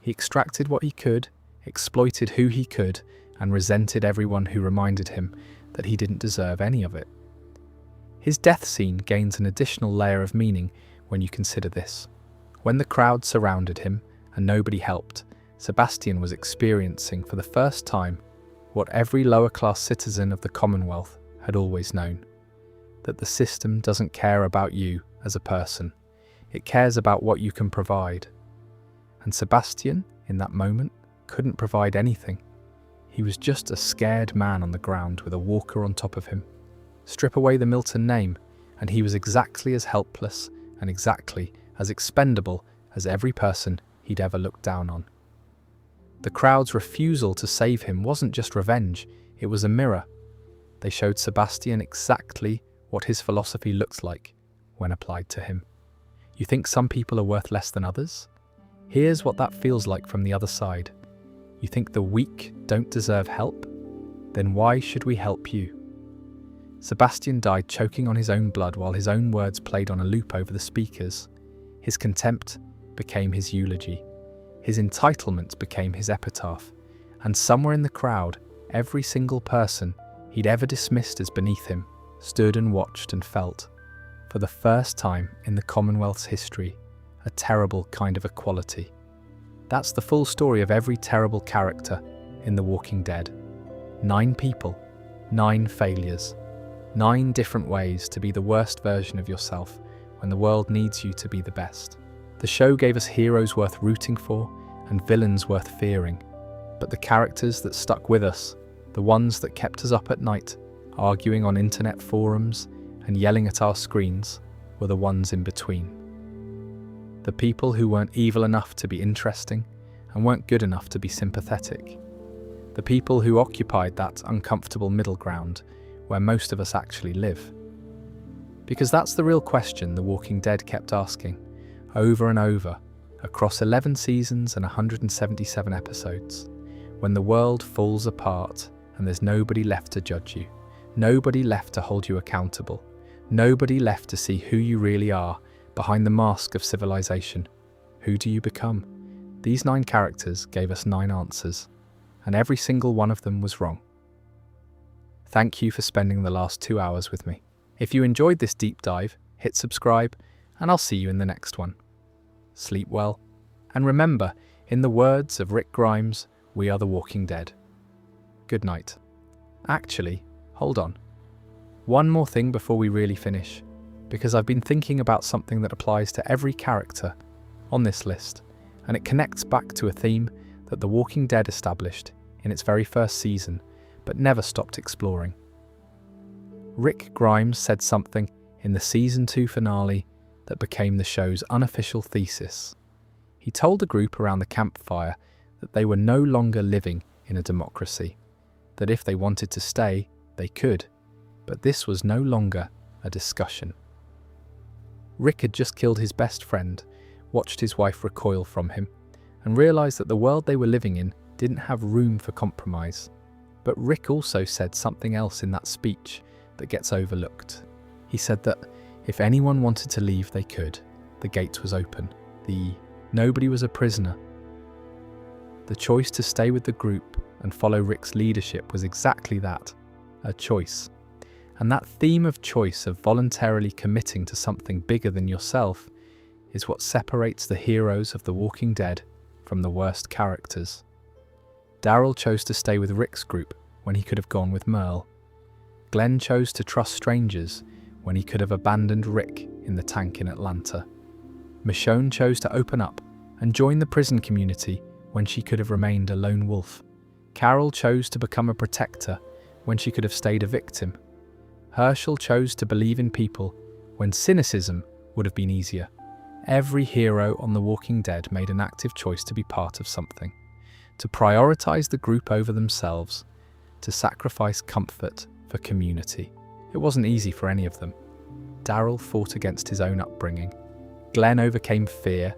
He extracted what he could, exploited who he could, and resented everyone who reminded him that he didn't deserve any of it. His death scene gains an additional layer of meaning when you consider this. When the crowd surrounded him and nobody helped, Sebastian was experiencing for the first time what every lower-class citizen of the Commonwealth had always known, that the system doesn't care about you as a person. It cares about what you can provide. And Sebastian, in that moment, couldn't provide anything. He was just a scared man on the ground with a walker on top of him. Strip away the Milton name, and he was exactly as helpless and exactly as expendable as every person he'd ever looked down on. The crowd's refusal to save him wasn't just revenge, it was a mirror. They showed Sebastian exactly what his philosophy looks like when applied to him. You think some people are worth less than others? Here's what that feels like from the other side. You think the weak don't deserve help? Then why should we help you? Sebastian died choking on his own blood while his own words played on a loop over the speakers. His contempt became his eulogy. His entitlement became his epitaph. And somewhere in the crowd, every single person he'd ever dismissed as beneath him stood and watched and felt, for the first time in the Commonwealth's history, a terrible kind of equality. That's the full story of every terrible character in The Walking Dead. 9 people, 9 failures, 9 different ways to be the worst version of yourself when the world needs you to be the best. The show gave us heroes worth rooting for and villains worth fearing, but the characters that stuck with us, the ones that kept us up at night, arguing on internet forums and yelling at our screens, were the ones in between. The people who weren't evil enough to be interesting and weren't good enough to be sympathetic. The people who occupied that uncomfortable middle ground where most of us actually live. Because that's the real question The Walking Dead kept asking, over and over, across 11 seasons and 177 episodes. When the world falls apart and there's nobody left to judge you, nobody left to hold you accountable, nobody left to see who you really are behind the mask of civilization, who do you become? These 9 characters gave us 9 answers, and every single one of them was wrong. Thank you for spending the last 2 hours with me. If you enjoyed this deep dive, hit subscribe, and I'll see you in the next one. Sleep well, and remember, in the words of Rick Grimes, we are the Walking Dead. Good night. Actually, hold on. One more thing before we really finish, because I've been thinking about something that applies to every character on this list, and it connects back to a theme that The Walking Dead established in its very first season, but never stopped exploring. Rick Grimes said something in the Season 2 finale that became the show's unofficial thesis. He told the group around the campfire that they were no longer living in a democracy, that if they wanted to stay, they could, but this was no longer a discussion. Rick had just killed his best friend, watched his wife recoil from him, and realised that the world they were living in didn't have room for compromise. But Rick also said something else in that speech that gets overlooked. He said that if anyone wanted to leave, they could. The gate was open. Nobody was a prisoner. The choice to stay with the group and follow Rick's leadership was exactly that, a choice. And that theme of choice, of voluntarily committing to something bigger than yourself, is what separates the heroes of The Walking Dead from the worst characters. Daryl chose to stay with Rick's group when he could have gone with Merle. Glenn chose to trust strangers when he could have abandoned Rick in the tank in Atlanta. Michonne chose to open up and join the prison community when she could have remained a lone wolf. Carol chose to become a protector when she could have stayed a victim. Herschel chose to believe in people when cynicism would have been easier. Every hero on The Walking Dead made an active choice to be part of something, to prioritize the group over themselves, to sacrifice comfort for community. It wasn't easy for any of them. Daryl fought against his own upbringing. Glenn overcame fear.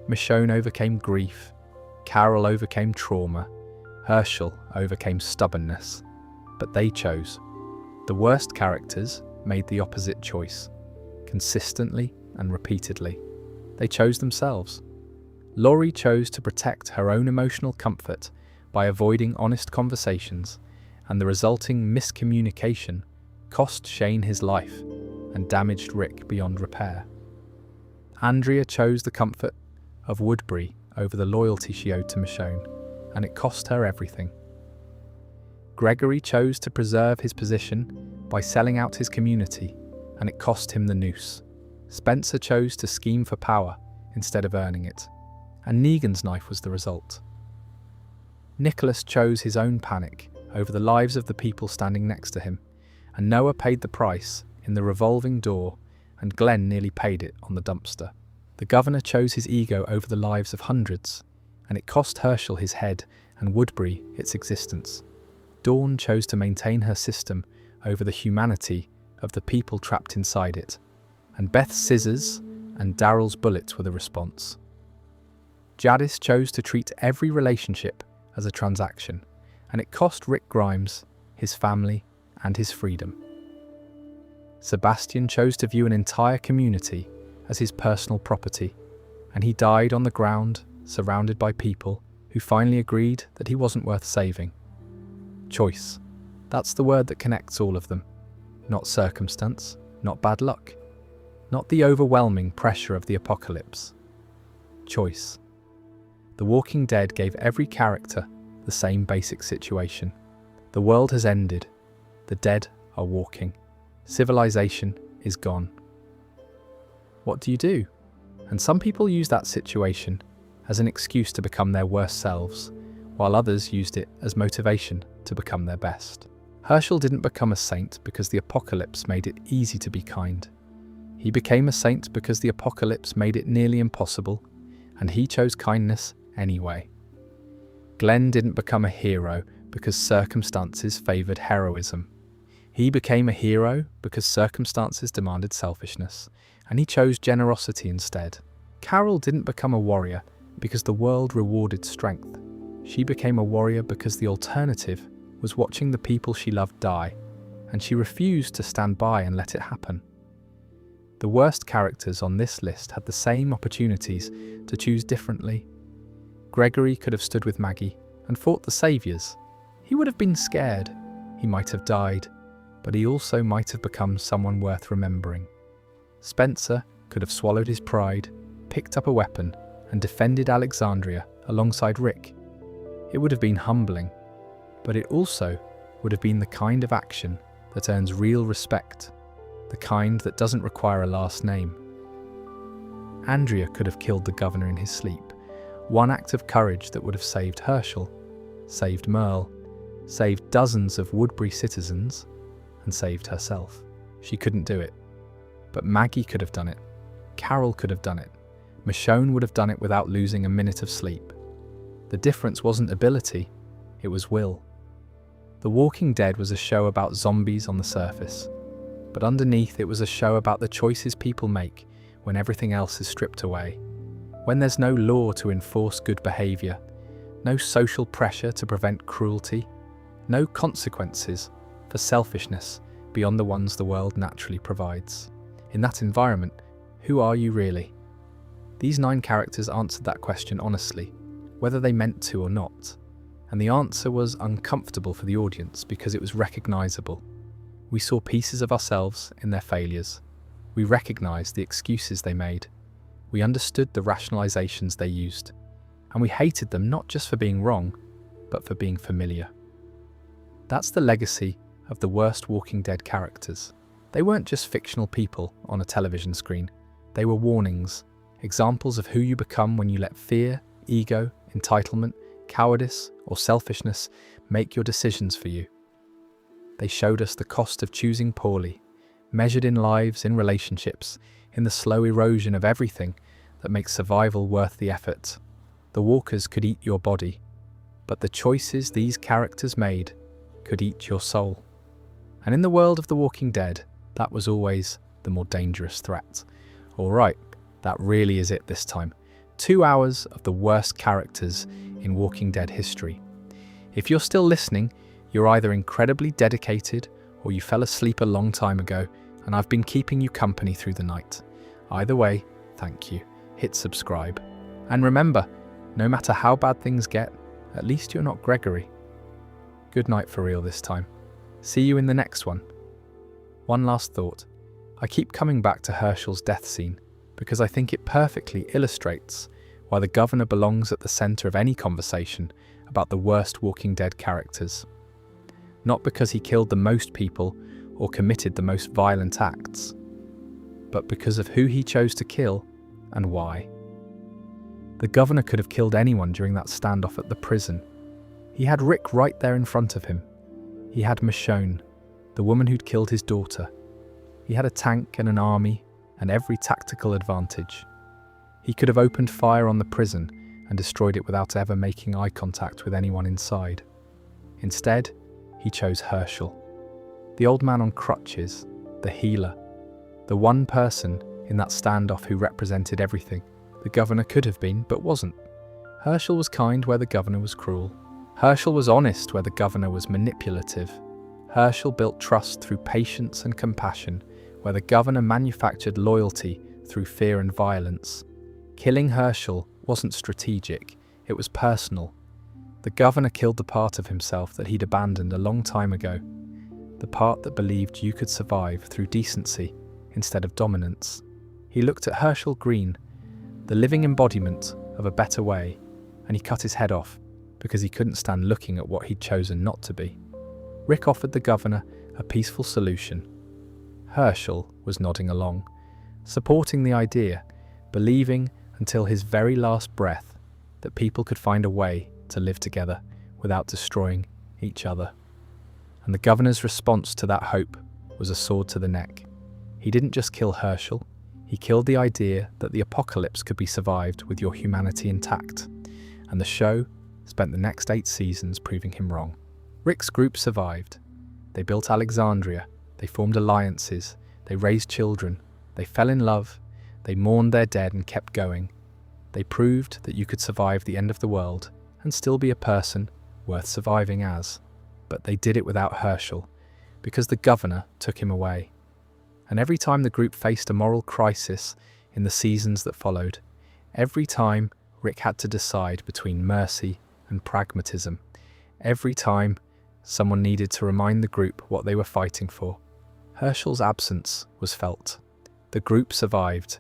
Michonne overcame grief. Carol overcame trauma. Herschel overcame stubbornness. But they chose. The worst characters made the opposite choice, consistently and repeatedly. They chose themselves. Laurie chose to protect her own emotional comfort by avoiding honest conversations, and the resulting miscommunication cost Shane his life and damaged Rick beyond repair. Andrea chose the comfort of Woodbury over the loyalty she owed to Michonne, and it cost her everything. Gregory chose to preserve his position by selling out his community, and it cost him the noose. Spencer chose to scheme for power instead of earning it, and Negan's knife was the result. Nicholas chose his own panic over the lives of the people standing next to him, and Noah paid the price in the revolving door, and Glenn nearly paid it on the dumpster. The governor chose his ego over the lives of hundreds, and it cost Herschel his head and Woodbury its existence. Dawn chose to maintain her system over the humanity of the people trapped inside it, and Beth's scissors and Daryl's bullets were the response. Jadis chose to treat every relationship as a transaction, and it cost Rick Grimes, his family, and his freedom. Sebastian chose to view an entire community as his personal property, and he died on the ground, surrounded by people who finally agreed that he wasn't worth saving. Choice. That's the word that connects all of them. Not circumstance, not bad luck, not the overwhelming pressure of the apocalypse. Choice. The Walking Dead gave every character the same basic situation. The world has ended. The dead are walking. Civilization is gone. What do you do? And some people use that situation as an excuse to become their worst selves, while others used it as motivation to become their best. Herschel didn't become a saint because the apocalypse made it easy to be kind. He became a saint because the apocalypse made it nearly impossible, and he chose kindness anyway. Glenn didn't become a hero because circumstances favoured heroism. He became a hero because circumstances demanded selfishness, and he chose generosity instead. Carol didn't become a warrior because the world rewarded strength. She became a warrior because the alternative was watching the people she loved die, and she refused to stand by and let it happen. The worst characters on this list had the same opportunities to choose differently. Gregory could have stood with Maggie and fought the saviors. He would have been scared. He might have died, but he also might have become someone worth remembering. Spencer could have swallowed his pride, picked up a weapon, and defended Alexandria alongside Rick. It would have been humbling, but it also would have been the kind of action that earns real respect, the kind that doesn't require a last name. Andrea could have killed the governor in his sleep, one act of courage that would have saved Herschel, saved Merle, saved dozens of Woodbury citizens, and saved herself. She couldn't do it. But Maggie could have done it. Carol could have done it. Michonne would have done it without losing a minute of sleep. The difference wasn't ability, it was will. The Walking Dead was a show about zombies on the surface, but underneath it was a show about the choices people make when everything else is stripped away. When there's no law to enforce good behaviour, no social pressure to prevent cruelty, no consequences for selfishness beyond the ones the world naturally provides. In that environment, who are you really? These 9 characters answered that question honestly, whether they meant to or not. And the answer was uncomfortable for the audience because it was recognisable. We saw pieces of ourselves in their failures. We recognised the excuses they made. We understood the rationalizations they used. And we hated them not just for being wrong, but for being familiar. That's the legacy of the worst Walking Dead characters. They weren't just fictional people on a television screen. They were warnings, examples of who you become when you let fear, ego, entitlement, cowardice, or selfishness make your decisions for you. They showed us the cost of choosing poorly, measured in lives, in relationships, in the slow erosion of everything that makes survival worth the effort. The walkers could eat your body, but the choices these characters made could eat your soul. And in the world of The Walking Dead, that was always the more dangerous threat. All right, that really is it this time. 2 hours of the worst characters in Walking Dead history. If you're still listening, you're either incredibly dedicated or you fell asleep a long time ago and I've been keeping you company through the night. Either way, thank you. Hit subscribe. And remember, no matter how bad things get, at least you're not Gregory. Good night for real this time. See you in the next one. One last thought. I keep coming back to Herschel's death scene because I think it perfectly illustrates why the governor belongs at the centre of any conversation about the worst Walking Dead characters. Not because he killed the most people or committed the most violent acts, but because of who he chose to kill and why. The governor could have killed anyone during that standoff at the prison. He had Rick right there in front of him. He had Michonne, the woman who'd killed his daughter. He had a tank and an army and every tactical advantage. He could have opened fire on the prison and destroyed it without ever making eye contact with anyone inside. Instead, he chose Herschel, the old man on crutches, the healer, the one person in that standoff who represented everything the governor could have been but wasn't. Herschel was kind where the governor was cruel. Herschel was honest where the governor was manipulative. Herschel built trust through patience and compassion where the governor manufactured loyalty through fear and violence. Killing Herschel wasn't strategic, it was personal. The governor killed the part of himself that he'd abandoned a long time ago, the part that believed you could survive through decency instead of dominance. He looked at Herschel Green, the living embodiment of a better way, and he cut his head off because he couldn't stand looking at what he'd chosen not to be. Rick offered the governor a peaceful solution. Herschel was nodding along, supporting the idea, believing until his very last breath that people could find a way to live together without destroying each other. And the governor's response to that hope was a sword to the neck. He didn't just kill Herschel, he killed the idea that the apocalypse could be survived with your humanity intact. And the show spent the next 8 seasons proving him wrong. Rick's group survived. They built Alexandria, they formed alliances, they raised children, they fell in love, they mourned their dead and kept going. They proved that you could survive the end of the world and still be a person worth surviving as. But they did it without Herschel, because the governor took him away. And every time the group faced a moral crisis in the seasons that followed, every time Rick had to decide between mercy and pragmatism, every time someone needed to remind the group what they were fighting for, Herschel's absence was felt. The group survived,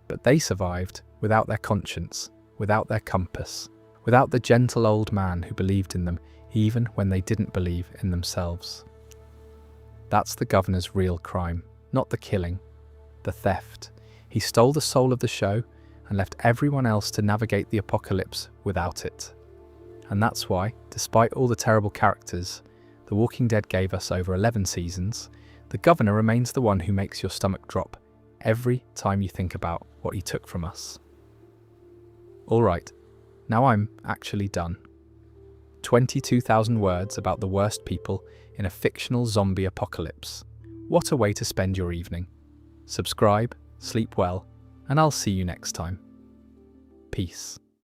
but they survived without their conscience, without their compass, without the gentle old man who believed in them even when they didn't believe in themselves. That's the governor's real crime, not the killing, the theft. He stole the soul of the show and left everyone else to navigate the apocalypse without it. And that's why, despite all the terrible characters The Walking Dead gave us over 11 seasons, the governor remains the one who makes your stomach drop every time you think about what he took from us. Alright, now I'm actually done. 22,000 words about the worst people in a fictional zombie apocalypse. What a way to spend your evening. Subscribe, sleep well, and I'll see you next time. Peace.